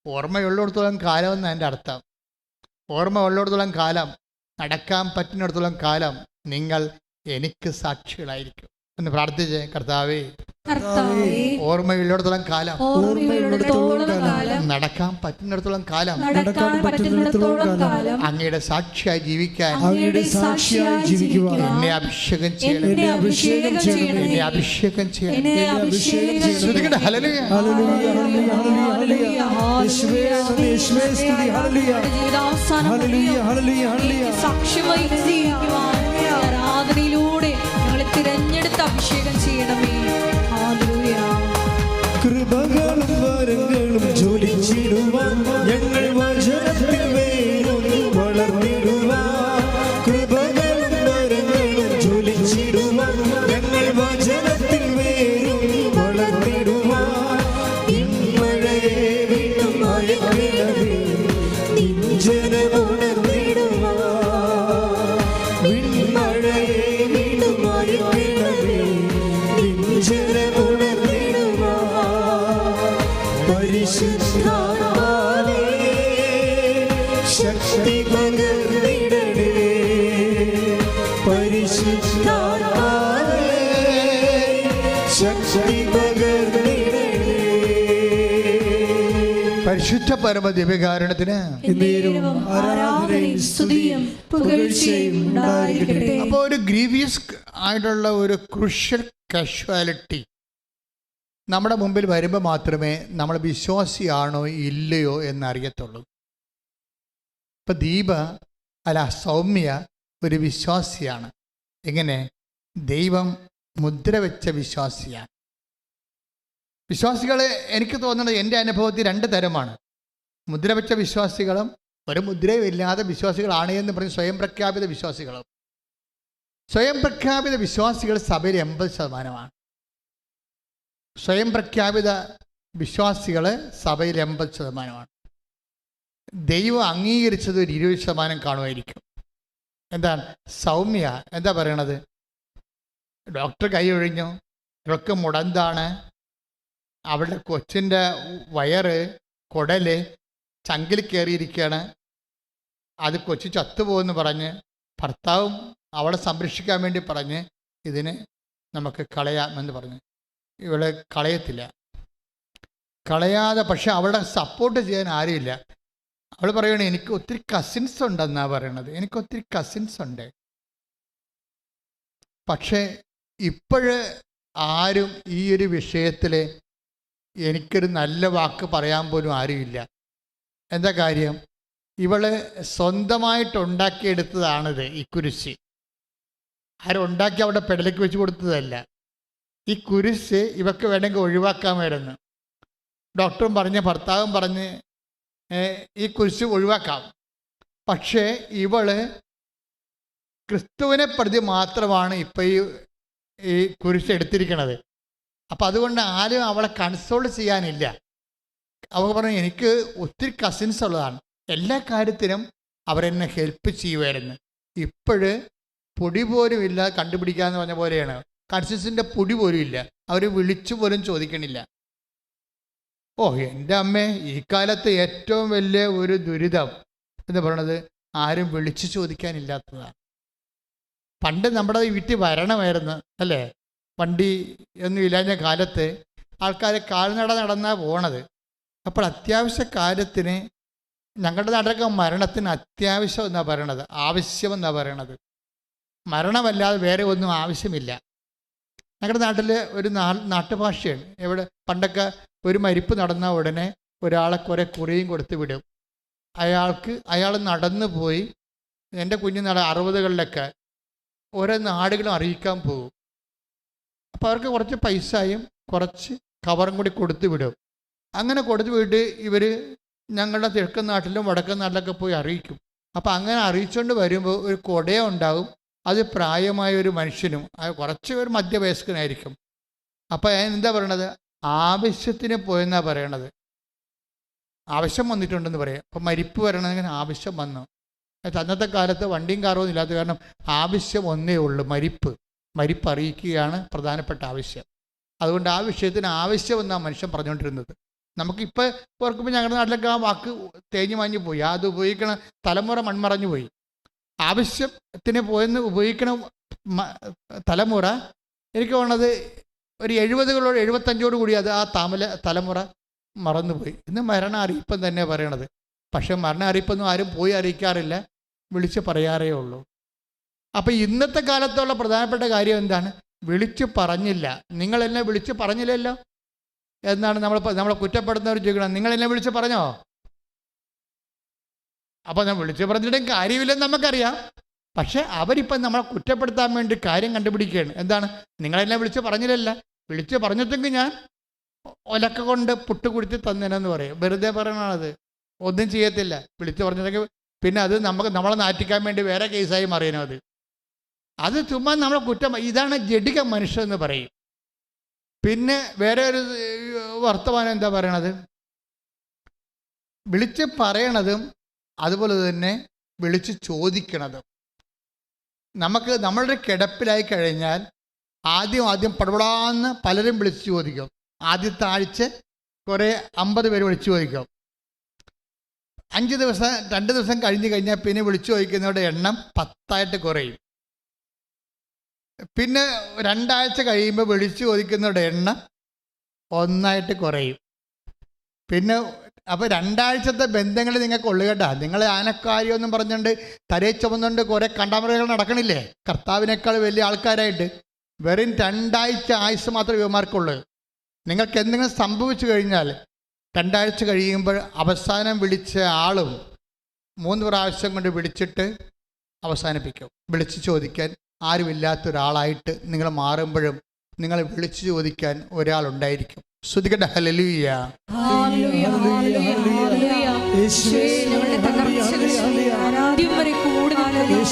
ഓർമ്മയുള്ളിടത്തോളം കാലമെന്ന് എൻ്റെ അർത്ഥം. ഓർമ്മ ഉള്ളിടത്തോളം കാലം, നടക്കാൻ പറ്റുന്നിടത്തോളം കാലം നിങ്ങൾ എനിക്ക് സാക്ഷികളായിരിക്കും എന്ന് പ്രാർത്ഥിച്ചേ. കർത്താവേ, ഓർമ്മയുള്ളിടത്തോളം കാലം, നടക്കാൻ പറ്റുന്നിടത്തോളം കാലം അങ്ങയുടെ സാക്ഷിയായി ജീവിക്കാൻ എന്നെ അഭിഷേകം ചെയ്യണം. എന്നെ അഭിഷേകം ചെയ്യണം. ഹല്ലേലൂയ. ആരാധനയിലൂടെ ഞങ്ങളെ തിരഞ്ഞെടുത്ത് അഭിഷേകം ചെയ്യണമേ. കൃപകളും വരങ്ങളും ജ്വലിച്ചിടുവാൻ ഞങ്ങൾ വചനത്തിൽ വേരൂന്നി വളർന്നിടുവാൻ. കൃപകളും വരങ്ങളും ജ്വലിച്ചിടുവാൻ ഞങ്ങൾ വചനത്തിൽ വേരൂന്നി വളർന്നിടുവാൻ. ഇൻമഴയെ വീണ്ടും അയക്കണമേ, നിൻ ജനമുണർന്നിടുവാൻ. ഇൻമഴയെ വീണ്ടും അയക്കണമേ, നിൻ ജനമുണർന്നിടുവാൻ. പരിശുദ്ധാത്മാവേ, ശക്തി പകർന്നിടണേ. പരിശുദ്ധാത്മാവേ, ശക്തി പകർന്നിടണേ. പരിശുദ്ധ പരമ ദിവ്യകാരുണ്യത്തിന് ആരാധനയും സ്തുതിയും പുകഴ്ചയും ഉണ്ടായിരിക്കട്ടെ. അപ്പോൾ ഒരു ഗ്രീവിയസ് ആയിട്ടുള്ള ഒരു ക്രൂഷ്യൽ കാഷ്വാലിറ്റി നമ്മുടെ മുമ്പിൽ വരുമ്പോൾ മാത്രമേ നമ്മൾ വിശ്വാസിയാണോ ഇല്ലയോ എന്നറിയത്തുള്ളൂ. ഇപ്പം ദീപ അല്ല സൗമ്യ ഒരു വിശ്വാസിയാണ്. എങ്ങനെ? ദൈവം മുദ്ര വെച്ച വിശ്വാസിയാണ്. വിശ്വാസികൾ എനിക്ക് തോന്നുന്നത് എൻ്റെ അനുഭവത്തിൽ രണ്ട് തരമാണ്. മുദ്ര വെച്ച വിശ്വാസികളും ഒരു മുദ്രയും ഇല്ലാതെ വിശ്വാസികളാണ് എന്ന് പറഞ്ഞ് സ്വയം പ്രഖ്യാപിത വിശ്വാസികളും. സ്വയം പ്രഖ്യാപിത വിശ്വാസികൾ സഭയിൽ 80%. സ്വയം പ്രഖ്യാപിത വിശ്വാസികൾ സഭയിൽ 80%. ദൈവം അംഗീകരിച്ചത് ഒരു 20% കാണുമായിരിക്കും. എന്താണ്? സൗമ്യ എന്താ പറയണത്? ഡോക്ടർ കൈ ഒഴിഞ്ഞു, ഇവർക്ക് മുടന്താണ്, അവളുടെ കൊച്ചിൻ്റെ വയറ് കുടല് ചങ്കിൽ കയറിയിരിക്കുകയാണ്, അത് കൊച്ചു ചത്തുപോകുമെന്ന് പറഞ്ഞ് ഭർത്താവും അവളെ സംരക്ഷിക്കാൻ വേണ്ടി പറഞ്ഞ് ഇതിനെ നമുക്ക് കളയാമെന്ന് പറഞ്ഞു. ഇവളെ കളയത്തില്ല. കളയാതെ പക്ഷെ അവളെ സപ്പോർട്ട് ചെയ്യാൻ ആരുമില്ല. അവൾ പറയണേ എനിക്ക് ഒത്തിരി കസിൻസ് ഉണ്ടെന്നാണ് പറയണത്. എനിക്കൊത്തിരി കസിൻസ് ഉണ്ട്. പക്ഷേ ഇപ്പോഴ് ആരും ഈ ഒരു വിഷയത്തിൽ എനിക്കൊരു നല്ല വാക്ക് പറയാൻ പോലും ആരുമില്ല. എന്താ കാര്യം? ഇവള് സ്വന്തമായിട്ടുണ്ടാക്കിയെടുത്തതാണിത്. ഈ കുരിശ് ആരും ഉണ്ടാക്കി അവിടെ പെടലേക്ക് വെച്ച് കൊടുത്തതല്ല. ഈ കുരിശ് ഇവക്ക് വേണമെങ്കിൽ ഒഴിവാക്കാമായിരുന്നു. ഡോക്ടറും പറഞ്ഞ് ഭർത്താവും പറഞ്ഞ് ഈ കുരിശ് ഒഴിവാക്കാം. പക്ഷേ ഇവള് ക്രിസ്തുവിനെ പ്രതി മാത്രമാണ് ഇപ്പം ഈ കുരിശ് എടുത്തിരിക്കണത്. അപ്പം അതുകൊണ്ട് ആരും അവളെ കൺസോൾ ചെയ്യാനില്ല. അവൾ പറഞ്ഞു എനിക്ക് ഒത്തിരി കസിൻസ് ഉള്ളതാണ്, എല്ലാ കാര്യത്തിനും അവരെന്നെ ഹെൽപ്പ് ചെയ്യുമായിരുന്നു. ഇപ്പോഴ് പൊടി പോലും ഇല്ല കണ്ടുപിടിക്കാന്ന് പറഞ്ഞ പോലെയാണ്. കൺസിൻസിൻ്റെ പൊടി പോലും ഇല്ല. അവർ വിളിച്ചു പോലും ചോദിക്കണില്ല. ഓ എൻ്റെ അമ്മേ, ഈ കാലത്ത് ഏറ്റവും വലിയ ഒരു ദുരിതം എന്ന് പറയണത് ആരും വിളിച്ചു ചോദിക്കാനില്ലാത്തതാണ്. പണ്ട് നമ്മുടെ വീട്ടിൽ വരണമായിരുന്നു അല്ലേ? വണ്ടി ഒന്നും ഇല്ലാഞ്ഞ കാലത്ത് ആൾക്കാർ കാൽനട നടന്നാണ് പോണത്. അപ്പോൾ അത്യാവശ്യ കാര്യത്തിന് ഞങ്ങളുടെ നാട്ടിലൊക്കെ മരണത്തിന് അത്യാവശ്യം എന്നാണ് പറയണത്, ആവശ്യമെന്നാണ് പറയണത്. മരണമല്ലാതെ വേറെ ഒന്നും ആവശ്യമില്ല. ഞങ്ങളുടെ നാട്ടിൽ ഒരു നാട്ടുഭാഷയാണ്. എവിടെ പണ്ടൊക്കെ ഒരു മരിപ്പ് നടന്ന ഉടനെ ഒരാളെ കുറേ കുറിയും കൊടുത്ത് വിടും. അയാൾ നടന്നു പോയി എൻ്റെ കുഞ്ഞുനാൾ 60കളിലൊക്കെ ഓരോ നാടുകളും അറിയിക്കാൻ പോകും. അപ്പോൾ അവർക്ക് കുറച്ച് പൈസയും കുറച്ച് കവറും കൂടി കൊടുത്തു വിടും. അങ്ങനെ കൊടുത്തു വിട്ട് ഇവർ ഞങ്ങളുടെ കിഴക്കൻ നാട്ടിലും വടക്കൻ നാട്ടിലൊക്കെ പോയി അറിയിക്കും. അപ്പോൾ അങ്ങനെ അറിയിച്ചുകൊണ്ട് വരുമ്പോൾ ഒരു കുടയ ഉണ്ടാകും. അത് പ്രായമായ ഒരു മനുഷ്യനും കുറച്ച് ഒരു മധ്യവയസ്കനായിരിക്കും. അപ്പോൾ എന്താ പറയണത്? ആവശ്യത്തിന് പോയെന്നാണ് പറയണത്. ആവശ്യം വന്നിട്ടുണ്ടെന്ന് പറയാം. അപ്പോൾ മരിപ്പ് വരണമെങ്കിൽ ആവശ്യം വന്നു. അന്നത്തെ കാലത്ത് വണ്ടിയും കാറൊന്നും ഇല്ലാത്ത കാരണം ആവശ്യം ഒന്നേ ഉള്ളൂ, മരിപ്പ് അറിയിക്കുകയാണ് പ്രധാനപ്പെട്ട ആവശ്യം. അതുകൊണ്ട് ആ വിഷയത്തിന് ആവശ്യം എന്നാണ് മനുഷ്യൻ പറഞ്ഞുകൊണ്ടിരുന്നത്. നമുക്കിപ്പോൾ ഓർക്കുമ്പോൾ ഞങ്ങളുടെ നാട്ടിലൊക്കെ ആ വാക്ക് തേഞ്ഞു മാഞ്ഞു പോയി. അത് ഉപയോഗിക്കണ തലമുറ മൺമറഞ്ഞു പോയി. ആവശ്യത്തിന് പോയെന്ന് ഉപയോഗിക്കണ തലമുറ എനിക്ക് തോന്നുന്നത് ഒരു 70 75 കൂടി അത് ആ തലമുറ മറന്നുപോയി. ഇന്ന് മരണ അറിയിപ്പം തന്നെ പറയണത്. പക്ഷെ മരണ അറിയിപ്പൊന്നും ആരും പോയി അറിയിക്കാറില്ല, വിളിച്ച് പറയാറേ ഉള്ളൂ. അപ്പം ഇന്നത്തെ കാലത്തുള്ള പ്രധാനപ്പെട്ട കാര്യം എന്താണ്? വിളിച്ച് പറഞ്ഞില്ല. നിങ്ങളെന്നെ വിളിച്ച് പറഞ്ഞില്ലല്ലോ എന്നാണ് നമ്മളെ കുറ്റപ്പെടുന്നവർ ചോദിക്കണം. നിങ്ങളെന്നെ വിളിച്ച് പറഞ്ഞോ? അപ്പോൾ ഞാൻ വിളിച്ച് പറഞ്ഞിട്ടും കാര്യമില്ലെന്ന് നമുക്കറിയാം. പക്ഷെ അവരിപ്പം നമ്മളെ കുറ്റപ്പെടുത്താൻ വേണ്ടി കാര്യം കണ്ടുപിടിക്കുകയാണ്. എന്താണ്? നിങ്ങളെന്നെ വിളിച്ച് പറഞ്ഞില്ലല്ല, വിളിച്ച് പറഞ്ഞിട്ടെങ്കിൽ ഞാൻ ഒലക്ക കൊണ്ട് പുട്ട് കുടിച്ച് തന്നേനെന്ന് പറയും. വെറുതെ പറയണത്, ഒന്നും ചെയ്യത്തില്ല. വിളിച്ച് പറഞ്ഞിട്ടെങ്കിൽ പിന്നെ അത് നമ്മളെ നാറ്റിക്കാൻ വേണ്ടി വേറെ കേസായി മാറിയനോ. അത് ചുമ്മാ നമ്മളെ കുറ്റം. ഇതാണ് ജഡിക മനുഷ്യൻ എന്ന് പറയും. പിന്നെ വേറെ ഒരു വർത്തമാനം എന്താ പറയണത്? വിളിച്ച് പറയണതും അതുപോലെ തന്നെ വിളിച്ച് ചോദിക്കണതും. നമ്മളുടെ കിടപ്പിലായി കഴിഞ്ഞാൽ ആദ്യം പടപടാന്ന് പലരും വിളിച്ച് ചോദിക്കും. ആദ്യത്തെ ആഴ്ച കുറേ 50 പേര് വിളിച്ചു ചോദിക്കും. 2 ദിവസം കഴിഞ്ഞ് കഴിഞ്ഞാൽ പിന്നെ വിളിച്ചു ചോദിക്കുന്നവരുടെ എണ്ണം 10 കുറയും. പിന്നെ 2 ആഴ്ച കഴിയുമ്പോൾ വിളിച്ചു ചോദിക്കുന്നവരുടെ എണ്ണം 1 കുറയും. പിന്നെ അപ്പോൾ 2 ആഴ്ചത്തെ ബന്ധങ്ങൾ നിങ്ങൾക്ക് ഉള്ളു കേട്ടാ. നിങ്ങൾ ആനക്കാരിയൊന്നും പറഞ്ഞുകൊണ്ട് തലയെ ചുമന്നുകൊണ്ട് കുറേ കണ്ടാമറകൾ നടക്കണില്ലേ കർത്താവിനേക്കാൾ വലിയ ആൾക്കാരായിട്ട്. വെറും 2 ആഴ്ച ആയുസ് മാത്രമേ ഇവന്മാർക്കുള്ളൂ. നിങ്ങൾക്ക് എന്തെങ്കിലും സംഭവിച്ചു കഴിഞ്ഞാൽ 2 ആഴ്ച കഴിയുമ്പോൾ അവസാനം വിളിച്ച ആളും 3 പ്രാവശ്യം കൊണ്ട് വിളിച്ചിട്ട് അവസാനിപ്പിക്കും. വിളിച്ച് ചോദിക്കാൻ ആരുമില്ലാത്തൊരാളായിട്ട് നിങ്ങൾ മാറുമ്പോഴും നിങ്ങളെ വിളിച്ചു ചോദിക്കാൻ ഒരാളുണ്ടായിരിക്കും. ശ്രുതികട്ടെ ഹല്ലേലൂയ. ഞങ്ങളുടെ തകർച്ചകളിൽ ആരാധ്യം വരെ കൂടി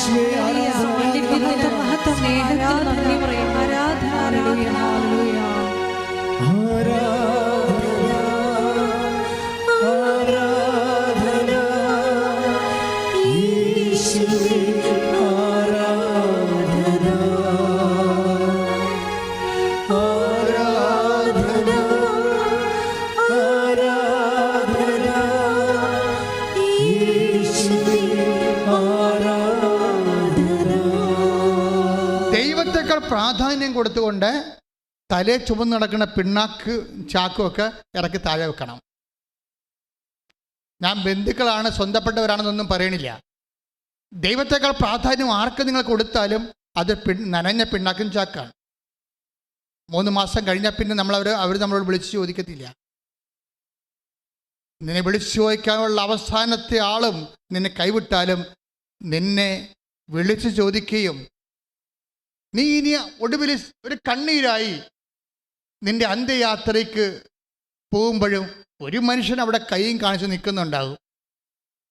സ്നേഹത്തിന് നന്ദി പറയാം. ദൈവത്തെക്കാൾ പ്രാധാന്യം കൊടുത്തുകൊണ്ട് തലേ ചുമന്ന് നടക്കുന്ന പിണ്ണാക്ക് ചാക്കുമൊക്കെ ഇറക്കി താഴെ വെക്കണം. ഞാൻ ബന്ധുക്കളാണ്, സ്വന്തപ്പെട്ടവരാണെന്നൊന്നും പറയണില്ല. ദൈവത്തെക്കാൾ പ്രാധാന്യം ആർക്ക് നിങ്ങൾ കൊടുത്താലും അത് നനഞ്ഞ പിണ്ണാക്കും ചാക്കാണ്. 3 മാസം കഴിഞ്ഞാൽ പിന്നെ അവർ നമ്മളോട് വിളിച്ച് ചോദിക്കത്തില്ല. നിന്നെ വിളിച്ച് ചോദിക്കാനുള്ള അവസാനത്തെ ആളും നിന്നെ കൈവിട്ടാലും നിന്നെ വിളിച്ച് ചോദിക്കുകയും നീ ഇനി ഒടുവിൽ ഒരു കണ്ണീരായി നിന്റെ അന്ത്യയാത്രയ്ക്ക് പോകുമ്പോഴും ഒരു മനുഷ്യൻ അവിടെ കൈയും കാണിച്ച് നിൽക്കുന്നുണ്ടാകും.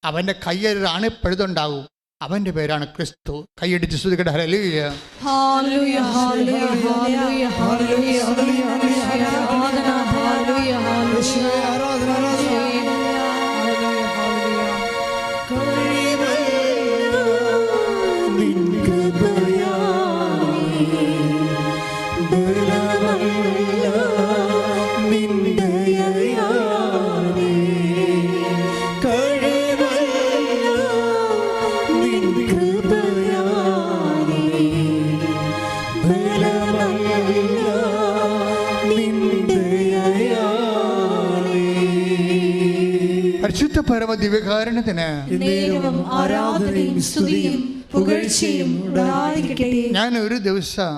അവൻ്റെ കയ്യൊരു അണിപ്പഴുതുണ്ടാകും. അവൻ്റെ പേരാണ് ക്രിസ്തു. കൈയടിച്ച് സ്തുതിക്കട്ടെ. Hallelujah. Hallelujah hallelujah hallelujah hallelujah ആരാധന ഹല്ലേലൂയ ഹല്ലേലൂയ ആരാധന പരിശുദ്ധ പരമ ദിവ്യകാരുണ്യത്തിന് ആരാധനയും സ്തുതിയും പുകഴ്ചയും ഉണ്ടായിരിക്കട്ടെ. ഞാൻ ഒരു ദിവസം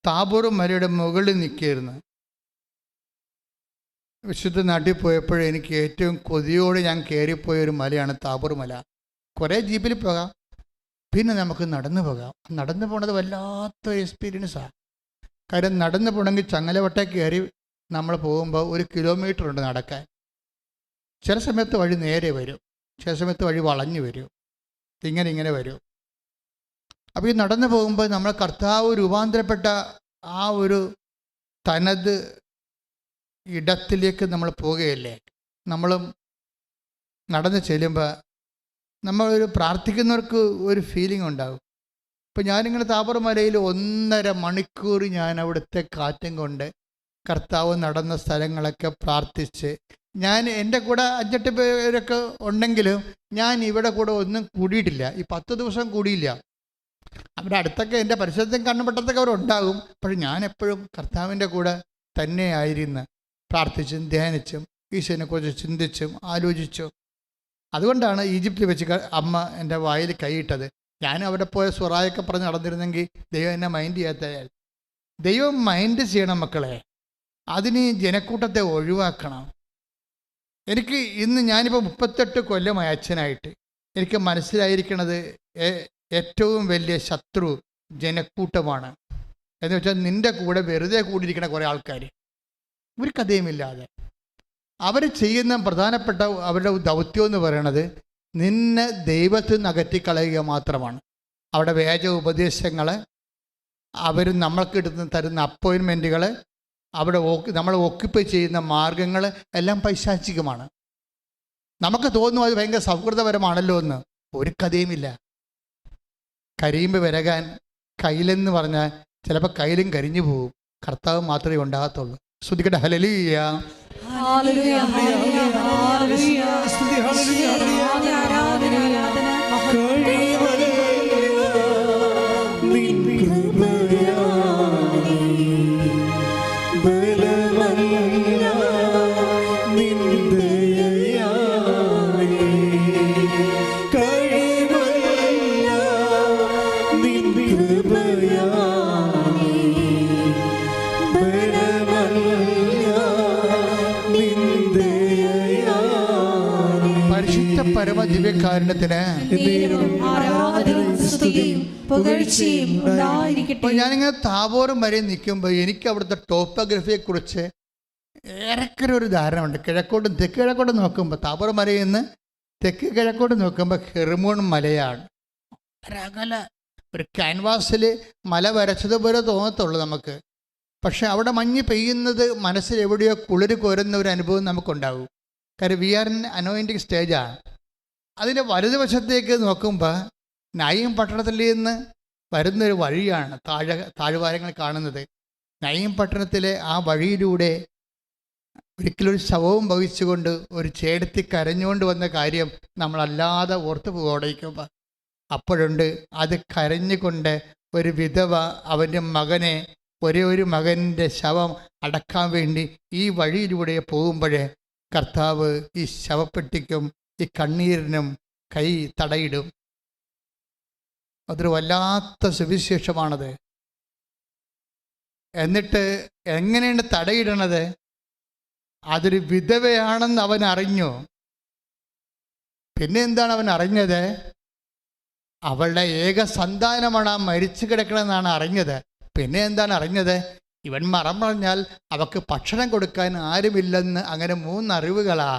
താബോർ മലയുടെ മുകളിൽ നിൽക്കുകയായിരുന്നു. വിശുദ്ധ നാട്ടിൽ പോയപ്പോഴും എനിക്ക് ഏറ്റവും കൊതിയോടെ ഞാൻ കയറിപ്പോയൊരു മലയാണ് താബോർ മല. കുറേ ജീപ്പിൽ പോകാം, പിന്നെ നമുക്ക് നടന്നു പോകാം. നടന്നു പോണത് വല്ലാത്ത എക്സ്പീരിയൻസാണ്. കാര്യം നടന്നു പോകണമെങ്കിൽ ചങ്ങലവട്ട കയറി നമ്മൾ പോകുമ്പോൾ 1 കിലോമീറ്റർ ഉണ്ട് നടക്കാൻ. ചില സമയത്ത് വഴി നേരെ വരും, ചില സമയത്ത് വഴി വളഞ്ഞു വരും, ഇങ്ങനെ വരും. അപ്പോൾ ഈ നടന്നു പോകുമ്പോൾ നമ്മൾ കർത്താവ് രൂപാന്തരപ്പെട്ട ആ ഒരു തനത് ഇടത്തിലേക്ക് നമ്മൾ പോവുകയല്ലേ. നമ്മളും നടന്ന് ചെല്ലുമ്പോൾ നമ്മളൊരു പ്രാർത്ഥിക്കുന്നവർക്ക് ഒരു ഫീലിംഗ് ഉണ്ടാകും. ഇപ്പം ഞാനിങ്ങനെ താബോർ മലയിൽ 1.5 മണിക്കൂർ ഞാൻ അവിടുത്തെ കാറ്റും കൊണ്ട് കർത്താവ് നടന്ന സ്ഥലങ്ങളൊക്കെ പ്രാർത്ഥിച്ച്, ഞാൻ എൻ്റെ കൂടെ 5-8 പേരൊക്കെ ഉണ്ടെങ്കിലും ഞാൻ ഇവിടെ കൂടെ ഒന്നും കൂടിയിട്ടില്ല. ഈ 10 ദിവസം കൂടിയില്ല. അവിടെ അടുത്തൊക്കെ എൻ്റെ പരിസരത്തും കണ്ണുപെട്ടത്തൊക്കെ അവരുണ്ടാകും. പക്ഷെ ഞാൻ എപ്പോഴും കർത്താവിൻ്റെ കൂടെ തന്നെ ആയിരുന്നു, പ്രാർത്ഥിച്ചും ധ്യാനിച്ചും ഈശോനെക്കുറിച്ച് ചിന്തിച്ചും ആലോചിച്ചും. അതുകൊണ്ടാണ് ഈജിപ്തിൽ വെച്ച് അമ്മ എൻ്റെ വായിൽ കൈയിട്ടത്. ഞാൻ അവിടെ പോയ സുറായൊക്കെ പറഞ്ഞ് നടന്നിരുന്നെങ്കിൽ ദൈവം എന്നെ മൈൻഡ് ചെയ്യാത്തയാൽ. ദൈവം മൈൻഡ് ചെയ്യണം മക്കളെ. അതിന് ജനക്കൂട്ടത്തെ ഒഴിവാക്കണം. എനിക്ക് ഇന്ന് ഞാനിപ്പോൾ 38 കൊല്ലമായി അച്ഛനായിട്ട്. എനിക്ക് മനസ്സിലായിരിക്കണത് ഏറ്റവും വലിയ ശത്രു ജനക്കൂട്ടമാണ്. എന്ന് വെച്ചാൽ നിൻ്റെ കൂടെ വെറുതെ കൂടിയിരിക്കുന്ന കുറേ ആൾക്കാർ, ഒരു കഥയുമില്ലാതെ അവർ ചെയ്യുന്ന പ്രധാനപ്പെട്ട അവരുടെ ദൗത്യം എന്ന് പറയുന്നത് നിന്നെ ദൈവത്തിൽ നിന്ന് അകറ്റിക്കളയുക മാത്രമാണ്. അവിടെ വ്യാജ ഉപദേശങ്ങൾ, അവർ നമ്മൾക്ക് തരുന്ന അപ്പോയിൻമെൻറ്റുകൾ, അവിടെ നമ്മളെ ഓക്യുപ്പൈ ചെയ്യുന്ന മാർഗങ്ങൾ എല്ലാം പൈശാചികമാണ്. നമുക്ക് തോന്നും അത് ഭയങ്കര സൗഹൃദപരമാണല്ലോ എന്ന്. ഒരു കഥയുമില്ല. കരിയുമ്പോൾ വിരകാൻ കയ്യിലെന്ന് പറഞ്ഞാൽ ചിലപ്പോൾ കയ്യിലും കരിഞ്ഞു പോകും. കർത്താവ് മാത്രമേ ഉണ്ടാകത്തുള്ളൂ. ശ്രുതിക്കട്ടെ ഹല്ലേലൂയ. Hallelujah, hallelujah, hallelujah. സ്തുതി, ഹല്ലേലൂയ, ഹല്ലേലൂയ. ആരാധന, ആരാധന. നിൻ കൃപയാണേ, ബലമല്ല നിൻ ദയയാണേ, കഴിവല്ല നിൻ കൃപയാണേ, ബലമല്ല നിൻ ദയയാണേ. പരിശുദ്ധ പരമ ദിവ്യകാരുണ്യത്തിന് ആരാധനയും സ്തുതിയും പുകഴ്ചയും ഉണ്ടായിരിക്കട്ടെ. അപ്പോൾ ഞാനിങ്ങനെ താബോറും വരെ നിൽക്കുമ്പോൾ എനിക്ക് അവിടുത്തെ ടോപ്പോഗ്രഫിയെക്കുറിച്ച് ഏറെക്കുറെ ഒരു ധാരണ ഉണ്ട്. കിഴക്കോട്ടും തെക്ക് കിഴക്കോട്ടും നോക്കുമ്പോൾ താബോർ മലയിൽ നിന്ന് തെക്ക് കിഴക്കോട്ട് നോക്കുമ്പോൾ ഹെർമോൺ മലയാണ്. ഒരകല ഒരു ക്യാൻവാസിൽ മല വരച്ചതുപോലെ തോന്നത്തുള്ളൂ നമുക്ക്. പക്ഷെ അവിടെ മഞ്ഞ് പെയ്യുന്നത് മനസ്സിൽ എവിടെയോ കുളിര് കോരുന്ന ഒരു അനുഭവം നമുക്കുണ്ടാകും. കാര്യം വി ആർ ഇൻ അനോയിൻറ്റിങ് സ്റ്റേജാണ്. അതിൻ്റെ വലതുവശത്തേക്ക് നോക്കുമ്പോൾ നയീം പട്ടണത്തിൽ നിന്ന് വരുന്നൊരു വഴിയാണ് താഴ്വാരങ്ങൾ കാണുന്നത്. നയീം പട്ടണത്തിലെ ആ വഴിയിലൂടെ ഒരിക്കലൊരു ശവവും വഹിച്ചുകൊണ്ട് ഒരു ചേടത്തി കരഞ്ഞുകൊണ്ട് വന്ന കാര്യം നമ്മളല്ലാതെ ഓർത്തു പോകടിക്കുമ്പോൾ അപ്പോഴുണ്ട്. അത് കരഞ്ഞുകൊണ്ട് ഒരു വിധവ അവൻ്റെ മകനെ, ഒരേ ഒരു മകൻ്റെ ശവം അടക്കാൻ വേണ്ടി ഈ വഴിയിലൂടെ പോകുമ്പോഴേ കർത്താവ് ഈ ശവപ്പെട്ടിക്കും ഈ കണ്ണീരിനും കൈ തടയിടും. അതൊരു വല്ലാത്ത സുവിശേഷമാണത്. എന്നിട്ട് എങ്ങനെയാണ് തടയിടണത്? അതൊരു വിധവയാണെന്ന് അവൻ അറിഞ്ഞു. പിന്നെ എന്താണ് അവൻ അറിഞ്ഞത്? അവളുടെ ഏക സന്താനമാണ് ആ മരിച്ചു കിടക്കണമെന്നാണ് അറിഞ്ഞത്. പിന്നെ എന്താണ് അറിഞ്ഞത്? ഇവൻ മറം പറഞ്ഞാൽ അവൾക്ക് ഭക്ഷണം കൊടുക്കാൻ ആരുമില്ലെന്ന്. അങ്ങനെ 3 അറിവുകളാ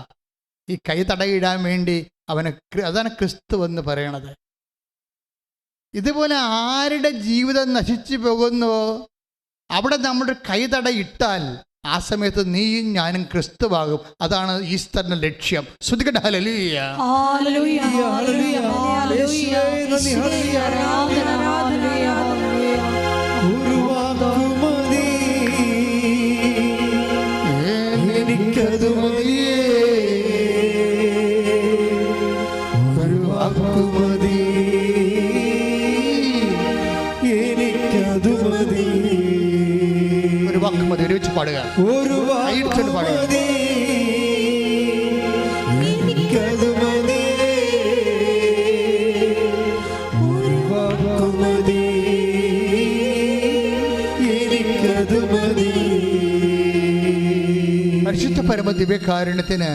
ഈ കൈ തടയിടാൻ വേണ്ടി അവന്. അതാണ് ക്രിസ്തു എന്ന് പറയണത്. ഇതുപോലെ ആരുടെ ജീവിതം നശിച്ചു പോകുന്നുവോ അവിടെ നമ്മുടെ കൈതടയിട്ടാൽ ആ സമയത്ത് നീയും ഞാനും ക്രിസ്തുവാകും. അതാണ് ഈസ്റ്ററിന്റെ ലക്ഷ്യം. ശ്രുതിക്കട്ടെ ഹല്ലേലൂയ. Hallelujah, hallelujah, hallelujah. ആരാധന, ആരാധന, ഹല്ലേലൂയ. ഉരുവാക്കുമതി എനിക്കതു മതിയേ, ഉരുവാക്കുമതി എനിക്കതു മതി. ഒരു വാക്ക് മതി, ഒരുമിച്ച് പാടുക. കൈയിടിച്ചോണ്ട് പാടുക. എനിക്കതു മതി, ഉരുവാക്കുമതി എനിക്കതു മതി. പരിശുദ്ധ പരമ ദിവ്യകാരുണ്യത്തിന്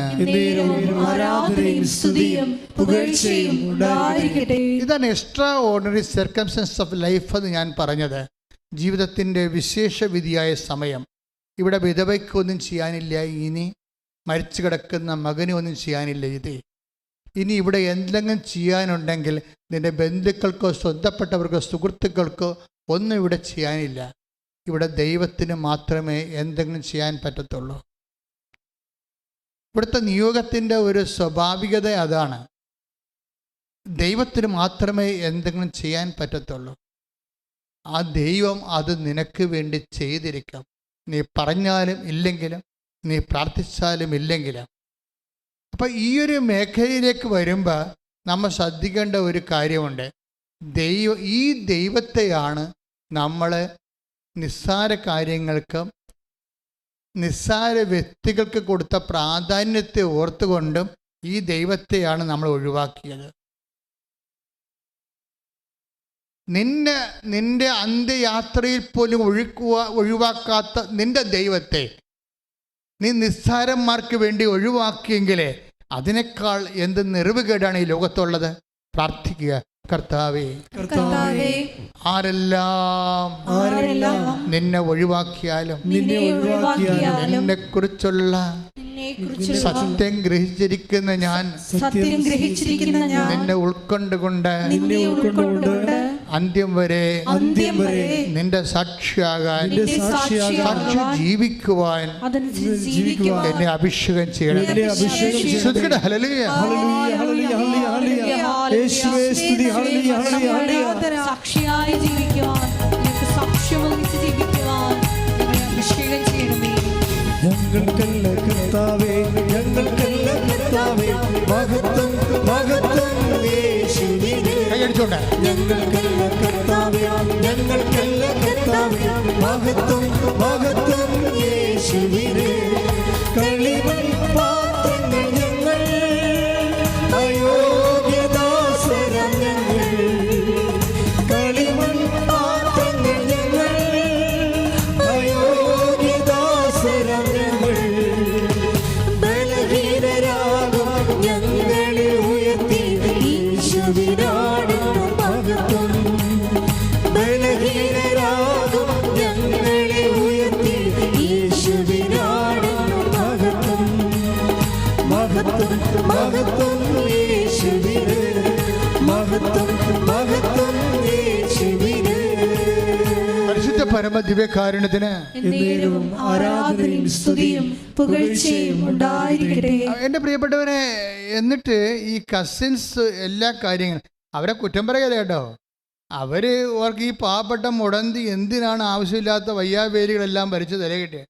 ആരാധനയും സ്തുതിയും പുകഴ്ചയും ഉണ്ടായിരിക്കട്ടെ. ഇതാണ് extra ordinary circumstances of life എന്ന് ഞാൻ പറഞ്ഞത്. ജീവിതത്തിൻ്റെ വിശേഷ വിധിയായ സമയം. ഇവിടെ വിധവയ്ക്കൊന്നും ചെയ്യാനില്ല. ഇനി മരിച്ചു കിടക്കുന്ന മകന് ഒന്നും ചെയ്യാനില്ല. ഇനി ഇവിടെ എന്തെങ്കിലും ചെയ്യാനുണ്ടെങ്കിൽ നിൻ്റെ ബന്ധുക്കൾക്കോ സ്വന്തപ്പെട്ടവർക്കോ സുഹൃത്തുക്കൾക്കോ ഒന്നും ഇവിടെ ചെയ്യാനില്ല. ഇവിടെ ദൈവത്തിന് മാത്രമേ എന്തെങ്കിലും ചെയ്യാൻ പറ്റത്തുള്ളൂ. ഇവിടുത്തെ നിയോഗത്തിൻ്റെ ഒരു സ്വാഭാവികത അതാണ്. ദൈവത്തിന് മാത്രമേ എന്തെങ്കിലും ചെയ്യാൻ പറ്റത്തുള്ളൂ. ആ ദൈവം അത് നിനക്ക് വേണ്ടി ചെയ്തിരിക്കാം. നീ പറഞ്ഞാലും ഇല്ലെങ്കിലും, നീ പ്രാർത്ഥിച്ചാലും ഇല്ലെങ്കിലും. അപ്പം ഈ ഒരു മേഖലയിലേക്ക് വരുമ്പോൾ നമ്മൾ ശ്രദ്ധിക്കേണ്ട ഒരു കാര്യമുണ്ട്. ഈ ദൈവത്തെയാണ് നമ്മൾ നിസ്സാര കാര്യങ്ങൾക്കും നിസ്സാര വ്യക്തികൾക്ക് കൊടുത്ത പ്രാധാന്യത്തെ ഓർത്തുകൊണ്ടും ഈ ദൈവത്തെയാണ് നമ്മൾ ഒഴിവാക്കിയത്. നിന്റെ അന്ത്യയാത്രയിൽ പോലും ഒഴിവാക്കാത്ത നിന്റെ ദൈവത്തെ നീ നിസ്സാരന്മാർക്ക് വേണ്ടി ഒഴിവാക്കിയെങ്കിലേ അതിനേക്കാൾ എന്ത് നിറവുകേടാണ് ഈ ലോകത്തുള്ളത്. പ്രാർത്ഥിക്കുക, കർത്താവേ, ആരെല്ലാം നിന്നെ ഒഴിവാക്കിയാലും നിന്നെ കുറിച്ചുള്ള സത്യം ഗ്രഹിച്ചിരിക്കുന്ന ഞാൻ നിന്നെ ഉൾക്കൊണ്ടുകൊണ്ട് അന്ത്യം വരെ നിന്റെ സാക്ഷിയാകാൻ ജീവിക്കുവാൻ എന്നെ അഭിഷേകം ചെയ്യണം. ഹല്ലേലൂയ. സാക്ഷിയായി ജീവിക്കുവാൻ, സാക്ഷ്യം വഹിച്ച് ജീവിക്കുവാൻ അഭിഷേകം ചെയ്യണമേ. ഞങ്ങൾക്കല്ല കർത്താവേ, ഞങ്ങൾക്കല്ല കർത്താവേ, മഹത്വം മഹത്വം യേശുവിനെ. ഞങ്ങൾക്കല്ല കർത്താവേ, ഞങ്ങൾക്കല്ല കർത്താവേ, മഹത്വം മഹത്വം യേശുവിനെ. കളിമൺ പാത്രങ്ങൾ ഞങ്ങൾ, അയോഗ്യദാസരം ഞങ്ങൾ. കളിമൺ പാത്രങ്ങൾ ഞങ്ങൾ, അയോഗ്യദാസരം ഞങ്ങൾ. ബലഹീനരാകും ഞങ്ങളെ ഉയർത്തി യേശുവിനാടും മഹത്വം. ബലഹീനരാകും ഞങ്ങളെ ഉയർത്തി യേശുവിനാടും മഹത്വം. മഹത്വം മഹത്വം യേശുവിന്, മഹത്വം മഹത്വം യേശുവിന്. പരിശുദ്ധ പരമ ദിവ്യകാരുണ്യത്തിന് എന്നേരവും ആരാധനയും സ്തുതിയും പുകഴ്ചയും ഉണ്ടായിരിക്കട്ടെ. എൻ്റെ പ്രിയപ്പെട്ടവനെ, എന്നിട്ട് ഈ കസിൻസ് എല്ലാ കാര്യങ്ങളും അവരെ കുറ്റം പറയരുത് കേട്ടോ. അവർക്ക് ഈ പാവപ്പെട്ട മുടന്തി എന്തിനാണ് ആവശ്യമില്ലാത്ത വയ്യാവേലികളെല്ലാം ഭരിച്ച് തല കിട്ടിയത്?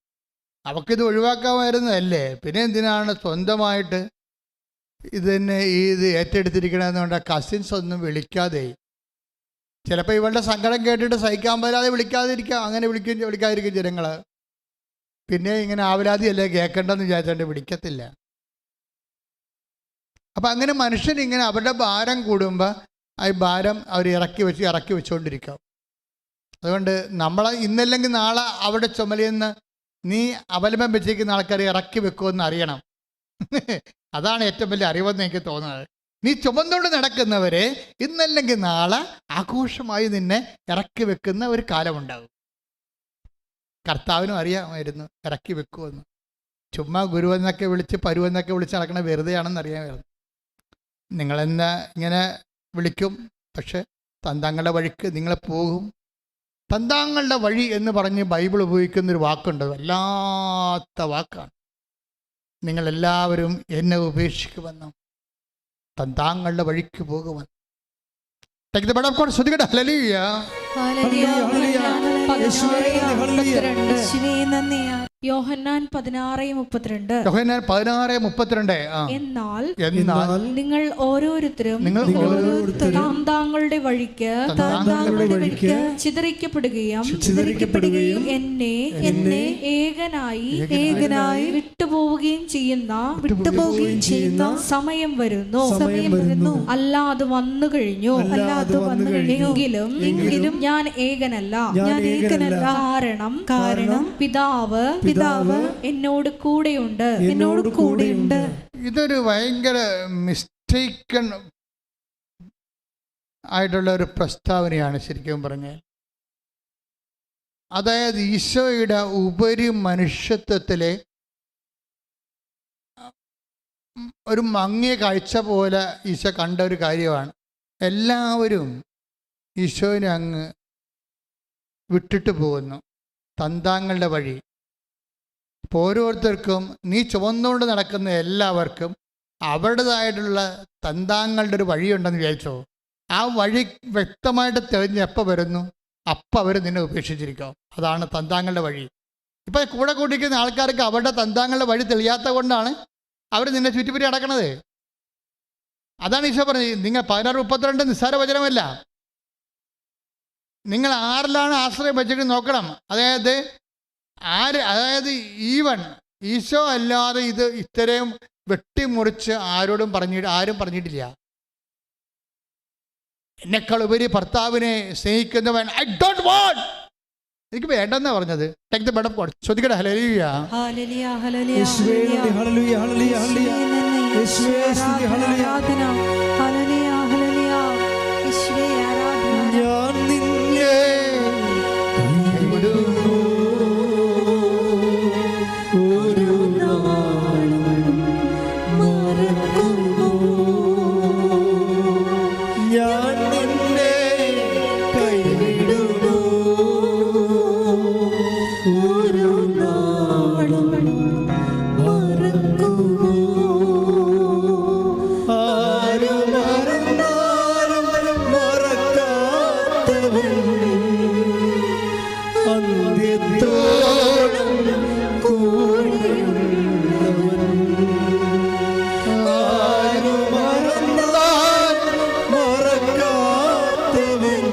അവക്കിത് ഒഴിവാക്കാമായിരുന്നതല്ലേ? പിന്നെ എന്തിനാണ് സ്വന്തമായിട്ട് ഇത് ഏറ്റെടുത്തിരിക്കണമെന്നുകൊണ്ട് കസിൻസ് ഒന്നും വിളിക്കാതെ? ചിലപ്പോൾ ഇവളുടെ സങ്കടം കേട്ടിട്ട് സഹിക്കാൻ പറ്റാതെ വിളിക്കാതിരിക്കാം. അങ്ങനെ വിളിക്കാതിരിക്കും ജനങ്ങൾ. പിന്നെ ഇങ്ങനെ ആവലാതിയല്ലേ കേൾക്കേണ്ടെന്ന് വിചാരിച്ചുകൊണ്ട് വിളിക്കത്തില്ല. അപ്പം അങ്ങനെ മനുഷ്യൻ ഇങ്ങനെ അവരുടെ ഭാരം കൂടുമ്പോൾ ആ ഭാരം അവർ ഇറക്കി വെച്ചുകൊണ്ടിരിക്കാം. അതുകൊണ്ട് നമ്മളെ ഇന്നല്ലെങ്കിൽ നാളെ അവരുടെ ചുമലിന്ന് നീ അവലംബം വെച്ചിരിക്കുന്ന ആൾക്കാരെ ഇറക്കി വെക്കുമെന്ന് അറിയണം. അതാണ് ഏറ്റവും വലിയ അറിവെന്ന് എനിക്ക് തോന്നുന്നത്. നീ ചുമന്നുകൊണ്ട് നടക്കുന്നവരെ ഇന്നല്ലെങ്കിൽ നാളെ ആഘോഷമായി നിന്നെ ഇറക്കി വെക്കുന്ന ഒരു കാലമുണ്ടാകും. കർത്താവിനും അറിയാമായിരുന്നു ഇറക്കി വെക്കുമെന്ന്. ചുമ്മാ ഗുരുവെന്നൊക്കെ വിളിച്ച് പരുവെന്നൊക്കെ വിളിച്ച് നടക്കണ വെറുതെയാണെന്ന് അറിയാമായിരുന്നു. നിങ്ങളെന്നെ ഇങ്ങനെ വിളിക്കും, പക്ഷെ തന്താങ്ങളുടെ വഴിക്ക് നിങ്ങളെ പോകും. തന്താങ്ങളുടെ വഴി എന്ന് പറഞ്ഞ് ബൈബിൾ ഉപയോഗിക്കുന്നൊരു വാക്കുണ്ട്, വല്ലാത്ത വാക്കാണ്. നിങ്ങളെല്ലാവരും എന്നെ ഉപേക്ഷിക്കുമെന്നും തന്താങ്ങളുടെ വഴിക്ക് പോകുമെന്ന്. ശ്രദ്ധിക്കട്ടെ. ഹല്ലേലൂയ. യോഹന്നാൻ 16:32. യോഹന്നാൻ 16:32. എന്നാൽ എന്നാൽ നിങ്ങൾ ഓരോരുത്തരും താങ്കളുടെ വഴിക്ക് ചിതറിക്കപ്പെടുകയും എന്നെ ഏകനായി വിട്ടുപോവുകയും ചെയ്യുന്ന സമയം വരുന്നു. അല്ലാതെ വന്നു കഴിഞ്ഞു. എങ്കിലും ഞാൻ ഏകനല്ല. കാരണം പിതാവ് എന്നോട് കൂടെയുണ്ട്. ഇതൊരു ഭയങ്കര മിസ്റ്റേക്കൺ ആയിട്ടുള്ള ഒരു പ്രസ്താവനയാണ് ശരിക്കും പറഞ്ഞാൽ. അതായത് ഈശോയുടെ ഉപരി മനുഷ്യത്വത്തിലെ ഒരു മങ്ങിയ കാഴ്ച പോലെ ഈശോ കണ്ട ഒരു കാര്യമാണ്. എല്ലാവരും ഈശോനെ അങ്ങ് വിട്ടിട്ട് പോകുന്നു. തന്താങ്ങളുടെ വഴി അപ്പോൾ ഓരോരുത്തർക്കും നീ ചുമന്നുകൊണ്ട് നടക്കുന്ന എല്ലാവർക്കും അവരുടേതായിട്ടുള്ള തന്താങ്ങളുടെ ഒരു വഴിയുണ്ടെന്ന് വിചാരിച്ചോ. ആ വഴി വ്യക്തമായിട്ട് തെളിഞ്ഞ് എപ്പോൾ വരുന്നു അപ്പം അവർ നിന്നെ ഉപേക്ഷിച്ചിരിക്കും. അതാണ് തന്താങ്ങളുടെ വഴി. ഇപ്പം കൂടെ കൂട്ടിക്കുന്ന ആൾക്കാർക്ക് അവരുടെ തന്താങ്ങളുടെ വഴി തെളിയാത്ത കൊണ്ടാണ് അവർ നിന്നെ ചുറ്റിപ്പറ്റി നടക്കണത്. അതാണ് ഈശോ പറഞ്ഞത്. നിങ്ങൾ 16:32 നിസ്സാര വചനമല്ല. നിങ്ങൾ ആരിലാണ് ആശ്രയം വെച്ചിട്ട് നോക്കണം. അതായത് ഈവൻ ഈശോ അല്ലാതെ ഇത് ഇത്രയും വെട്ടിമുറിച്ച് ആരും പറഞ്ഞിട്ടില്ല. എന്നെക്കാൾ ഉപരി ഭർത്താവിനെ സ്നേഹിക്കുന്നവൻ ഐ ഡോണ്ട് വാണ്ട്, എനിക്ക് വേണ്ടെന്നാ പറഞ്ഞത്. Take the bed of God. ശ്രദ്ധിക്കട്ടെ. ഹല്ലേലൂയ, ഹല്ലേലൂയ, ഹല്ലേലൂയ, യേശുവേ നന്ദി, ഹല്ലേലൂയ, ഹല്ലേലൂയ, ഹല്ലേലൂയ. യേശുവേ സ്തുതി, ഹല്ലേലൂയ. ആരാധന, ഹല്ലേലൂയ, ഹല്ലേലൂയ. യേശുവേ ആരാധന. ഞാൻ നിന്നെ കൈവിടുന്നു ഒരു നാളും മറക്കുന്നു. ഞാൻ നിന്നെ കൈവിടുന്നു ഒരു നാളും മറക്കുന്നു. ആരു മറന്നാലും മറക്കാത്തവൻ അന്ത്യത്തോളം കൂടെയുള്ളവൻ. ആരു മറന്നാലും മറക്കാത്തവൻ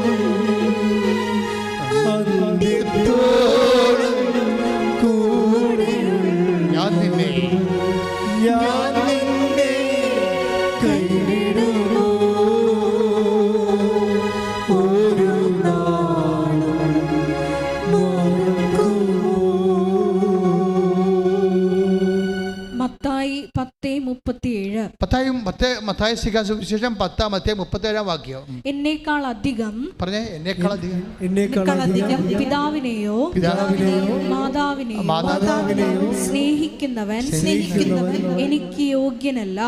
അന്ത്യത്തോളം കൂടെയുള്ളവൻ. ഞാൻ നിന്നെ കൈവിടുന്നു ഒരു നാളും മറക്കുന്നു. മത്തായി 10:37. മത്തായി സുവിശേഷം 10:37 വാക്യം. എന്നേക്കാൾ അധികം പറഞ്ഞേ. എന്നേക്കാൾ അധികം പിതാവിനെയോ മാതാവിനെയോ സ്നേഹിക്കുന്നവൻ എനിക്ക് യോഗ്യനല്ല.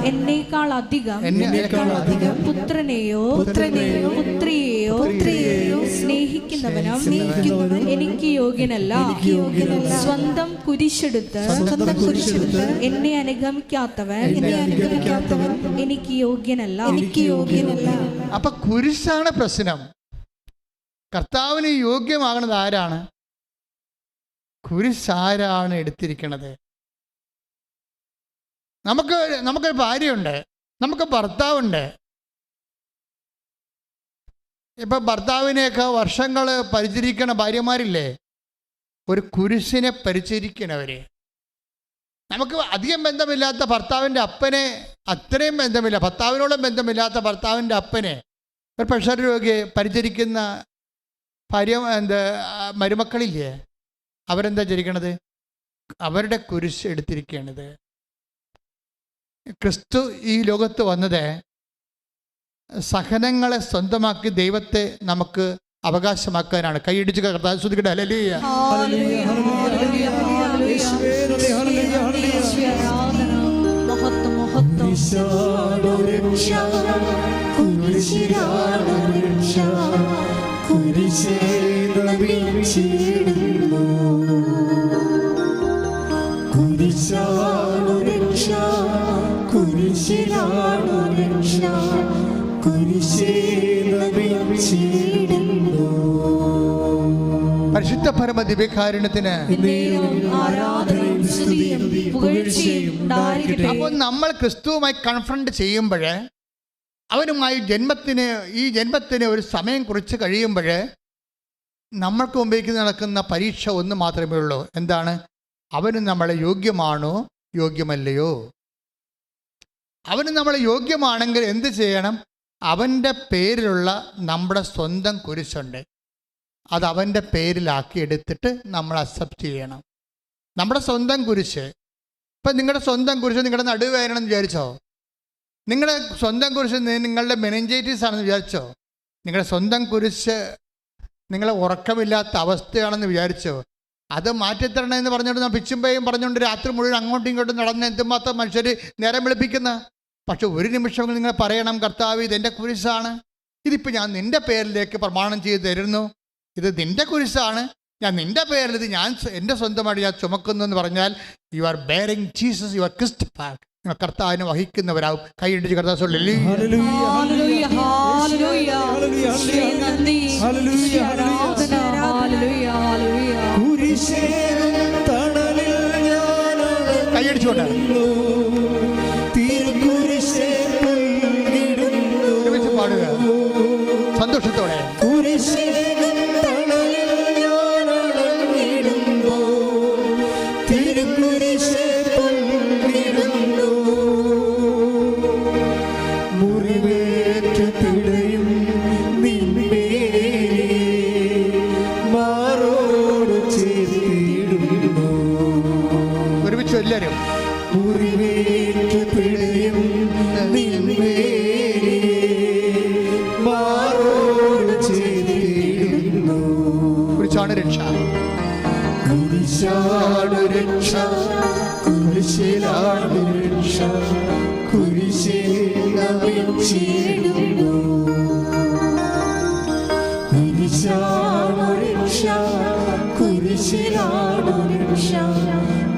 എന്നേക്കാൾ അധികം പുത്രനെയോ പുത്രിയെയോ സ്നേഹിക്കുന്നവനും എനിക്ക് യോഗ്യനല്ല. സ്വന്തം കുരിശെടുത്ത് എന്നെ അനുഗമിക്കാത്തവൻ എനിക്ക് യോഗ്യനല്ല. അപ്പൊ കുരിശാണ് പ്രശ്നം. കർത്താവിന് യോഗ്യമാകുന്നത് ആരാണ്? കുരിശാരാണ് എടുത്തിരിക്കണത്? നമുക്കൊരു ഭാര്യയുണ്ട്, നമുക്ക് ഭർത്താവുണ്ട്. ഇപ്പൊ ഭർത്താവിനെയൊക്കെ വർഷങ്ങൾ പരിചരിക്കണ ഭാര്യമാരില്ലേ, ഒരു കുരിശിനെ പരിചരിക്കണവര്. നമുക്ക് അധികം ബന്ധമില്ലാത്ത ഭർത്താവിൻ്റെ അപ്പനെ, അത്രയും ബന്ധമില്ല, ഭർത്താവിനോടും ബന്ധമില്ലാത്ത ഭർത്താവിൻ്റെ അപ്പനെ, ഒരു പ്രഷർ രോഗിയെ പരിചരിക്കുന്ന മരുമക്കളില്ലേ, അവരെന്താ ചരിക്കണത്? അവരുടെ കുരിശ് എടുത്തിരിക്കുകയാണിത്. ക്രിസ്തു ഈ ലോകത്ത് വന്നത് സഹനങ്ങളെ സ്വന്തമാക്കി ദൈവത്തെ നമുക്ക് അവകാശമാക്കാനാണ്. കൈയിടിച്ച് കർത്താവ് സ്തുതിക്കട്ടെ. ഹല്ലേലൂയ. പരിശുദ്ധ പരമ ദിവ്യകാരുണ്യത്തിന് അപ്പോൾ നമ്മൾ ക്രിസ്തുവുമായി കൺഫ്രണ്ട് ചെയ്യുമ്പോൾ, അവനുമായി ഈ ജന്മത്തിന് ഒരു സമയം കുറിച്ച് കഴിയുമ്പോൾ, നമ്മൾക്ക് മുമ്പേക്ക് നടക്കുന്ന പരീക്ഷ ഒന്ന് മാത്രമേ ഉള്ളൂ. എന്താണ്? അവന് നമ്മളെ യോഗ്യമാണോ യോഗ്യമല്ലയോ? അവന് നമ്മളെ യോഗ്യമാണെങ്കിൽ എന്ത് ചെയ്യണം? അവൻ്റെ പേരിലുള്ള നമ്മുടെ സ്വന്തം കുരിശുണ്ട്, അത് അവൻ്റെ പേരിലാക്കി എടുത്തിട്ട് നമ്മൾ അക്സെപ്റ്റ് ചെയ്യണം. നമ്മുടെ സ്വന്തം കുരിശ്. ഇപ്പം നിങ്ങളുടെ സ്വന്തം കുരിശ് നിങ്ങളുടെ നടുവേദനയെന്ന് വിചാരിച്ചോ? നിങ്ങളുടെ സ്വന്തം കുരിശ് നിങ്ങളുടെ മെനിഞ്ചൈറ്റിസ് ആണെന്ന് വിചാരിച്ചോ? നിങ്ങളുടെ സ്വന്തം കുരിശ് നിങ്ങളെ ഉറക്കമില്ലാത്ത അവസ്ഥയാണെന്ന് വിചാരിച്ചോ? അത് മാറ്റിത്തരണമെന്ന് പറഞ്ഞുകൊണ്ട് ഞാൻ പിച്ചുമ്പയും പറഞ്ഞുകൊണ്ട് രാത്രി മുഴുവൻ അങ്ങോട്ടും ഇങ്ങോട്ടും നടന്ന് എന്തുമാത്രം മനുഷ്യർ നേരം വിളിപ്പിക്കുന്ന. പക്ഷെ ഒരു നിമിഷം നിങ്ങൾ പറയണം, കർത്താവ് ഇതെൻ്റെ കുരിശാണ്, ഇതിപ്പോൾ ഞാൻ നിൻ്റെ പേരിലേക്ക് പ്രമാണം ചെയ്ത് തരുന്നു, ഇത് നിൻ്റെ കുരിശാണ്, ഞാൻ നിൻ്റെ പേരിൽ ഇത് ഞാൻ എൻ്റെ സ്വന്തമായിട്ട് ഞാൻ ചുമക്കുന്നു എന്ന് പറഞ്ഞാൽ you are bearing Jesus, you are Christopher. നിങ്ങൾ കർത്താവിനെ വഹിക്കുന്നവരാകും. കൈയിടിച്ച് കർത്താവ് ഹല്ലേലൂയ, ഹല്ലേലൂയ. യേശുവേ നന്ദി, യേശുവേ ആരാധന. Hallelujah, hallelujah. കൈയടിച്ചുകൊണ്ട് ഒരുമിച്ച് പാടുക സന്തോഷത്തോടെ. ഒരുമിച്ച് എല്ലാവരും കുരിശാണ് രക്ഷ, കുരിശാണ് രക്ഷ, കുരിശിലാണ് രക്ഷ, കുരിശിലാണ് രക്ഷ,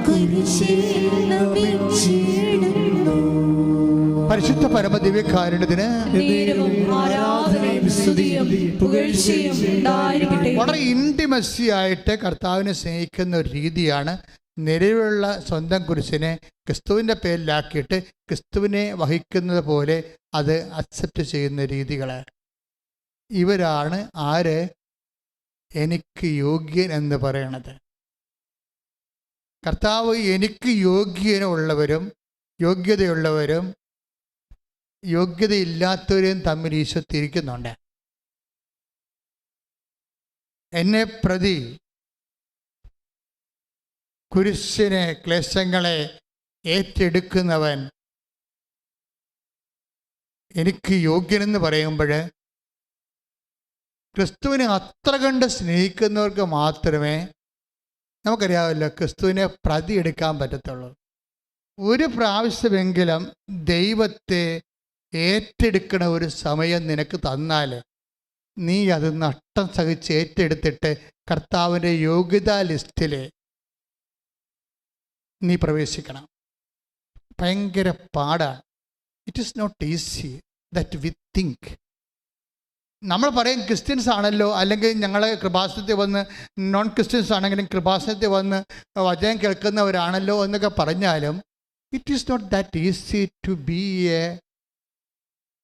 കുരിശിലാണ് രക്ഷ. പരിശുദ്ധ പരമദിവ്യകാരുണ്യത്തിന് ആരാധനയും സ്തുതിയും പുകഴ്ചയും ഉണ്ടായിരിക്കട്ടെ. വളരെ ഇൻറ്റിമസി ആയിട്ട് കർത്താവിനെ സ്നേഹിക്കുന്ന ഒരു രീതിയാണ് നിലവിലുള്ള സ്വന്തം കുരിശിനെ ക്രിസ്തുവിൻ്റെ പേരിലാക്കിയിട്ട് ക്രിസ്തുവിനെ വഹിക്കുന്നത് പോലെ അത് അക്സെപ്റ്റ് ചെയ്യുന്ന രീതികൾ. ഇവരാണ് ആര് എനിക്ക് യോഗ്യൻ എന്ന് പറയണത്. കർത്താവ് എനിക്ക് യോഗ്യനുള്ളവരും യോഗ്യതയുള്ളവരും യോഗ്യതയില്ലാത്തവരെയും തമ്മിൽ ഈശോ തിരിക്കുന്നുണ്ട്. എന്നെ പ്രതി കുരിശിനെ ക്ലേശങ്ങളെ ഏറ്റെടുക്കുന്നവൻ എനിക്ക് യോഗ്യനെന്ന് പറയുമ്പോൾ ക്രിസ്തുവിനെ അത്ര കണ്ട് സ്നേഹിക്കുന്നവർക്ക് മാത്രമേ നമുക്കറിയാമല്ലോ ക്രിസ്തുവിനെ പ്രതി എടുക്കാൻ പറ്റത്തുള്ളൂ. ഒരു പ്രാവശ്യമെങ്കിലും ദൈവത്തെ ഏറ്റെടുക്കണ ഒരു സമയം നിനക്ക് തന്നാൽ നീ അത് നഷ്ടം സഹിച്ച് ഏറ്റെടുത്തിട്ട് കർത്താവിൻ്റെ യോഗ്യതാ ലിസ്റ്റിൽ നീ പ്രവേശിക്കണം. ഭയങ്കര പാടാണ്. It is not easy that we think. നമ്മൾ പറയും ക്രിസ്ത്യൻസ് ആണല്ലോ, അല്ലെങ്കിൽ ഞങ്ങൾ കൃപാസനത്തിൽ വന്ന് നോൺ ക്രിസ്ത്യൻസ് ആണെങ്കിലും കൃപാസനത്തിൽ വന്ന് വചനം കേൾക്കുന്നവരാണല്ലോ എന്നൊക്കെ പറഞ്ഞാലും it is not that easy to be a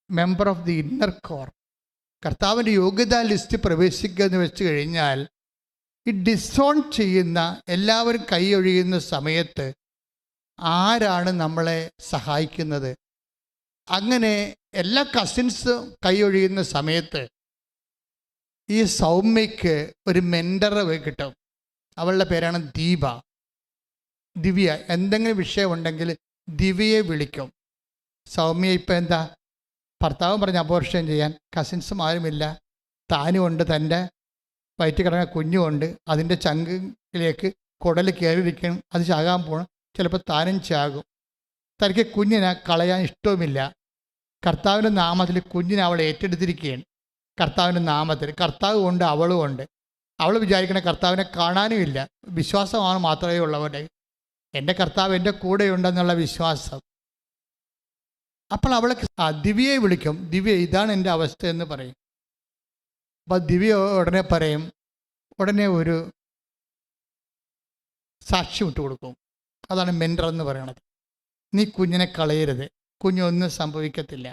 member of the inner core. കർത്താവിൻ്റെ യോഗ്യതാ ലിസ്റ്റ് പ്രവേശിക്കുക എന്ന് വെച്ച് കഴിഞ്ഞാൽ ഈ ഡിസോൺ ചെയ്യുന്ന എല്ലാവരും കൈയൊഴിയുന്ന സമയത്ത് ആരാണ് നമ്മളെ സഹായിക്കുന്നത്? അങ്ങനെ എല്ലാ കസിൻസും കൈയൊഴിയുന്ന സമയത്ത് ഈ സൗമ്യയ്ക്ക് ഒരു മെൻറ്ററെ കിട്ടും. അവളുടെ പേരാണ് ദീപ, ദിവ്യ. എന്തെങ്കിലും വിഷയമുണ്ടെങ്കിൽ ദിവ്യയെ വിളിക്കും. സൗമ്യ ഇപ്പം എന്താ ഭർത്താവും പറഞ്ഞ് അബോർഷൻ ചെയ്യാൻ, കസിൻസും ആരുമില്ല, താനുമുണ്ട്, തൻ്റെ വയറ്റിൽ കിടക്കുന്ന കുഞ്ഞുമുണ്ട്, അതിൻ്റെ ചങ്കിലേക്ക് കുടൽ കയറിയിരിക്കണം, അത് ചാകാൻ പോകണം, ചിലപ്പോൾ താനും ചാകും. തനിക്ക് കുഞ്ഞിനെ കളയാൻ ഇഷ്ടവുമില്ല. കർത്താവിൻ്റെ നാമത്തിൽ കുഞ്ഞിനെ അവൾ ഏറ്റെടുത്തിരിക്കുകയാണ്. കർത്താവിൻ്റെ നാമത്തിൽ കർത്താവ് കൊണ്ട് അവളും ഉണ്ട്. അവൾ വിചാരിക്കണ കർത്താവിനെ കാണാനുമില്ല, വിശ്വാസമാണ് മാത്രമേ ഉള്ളവരുടെ. എൻ്റെ കർത്താവ് എൻ്റെ കൂടെയുണ്ടെന്നുള്ള വിശ്വാസം. അപ്പോൾ അവളെ ദിവ്യയെ വിളിക്കും. ദിവ്യ, ഇതാണ് എൻ്റെ അവസ്ഥ എന്ന് പറയും. അപ്പോൾ ദിവ്യ ഉടനെ പറയും, ഉടനെ ഒരു സാക്ഷ്യം ഇട്ട് കൊടുക്കും. അതാണ് മെൻറ്റർ എന്ന് പറയണത്. നീ കുഞ്ഞിനെ കളയരുത്, കുഞ്ഞൊന്നും സംഭവിക്കത്തില്ല.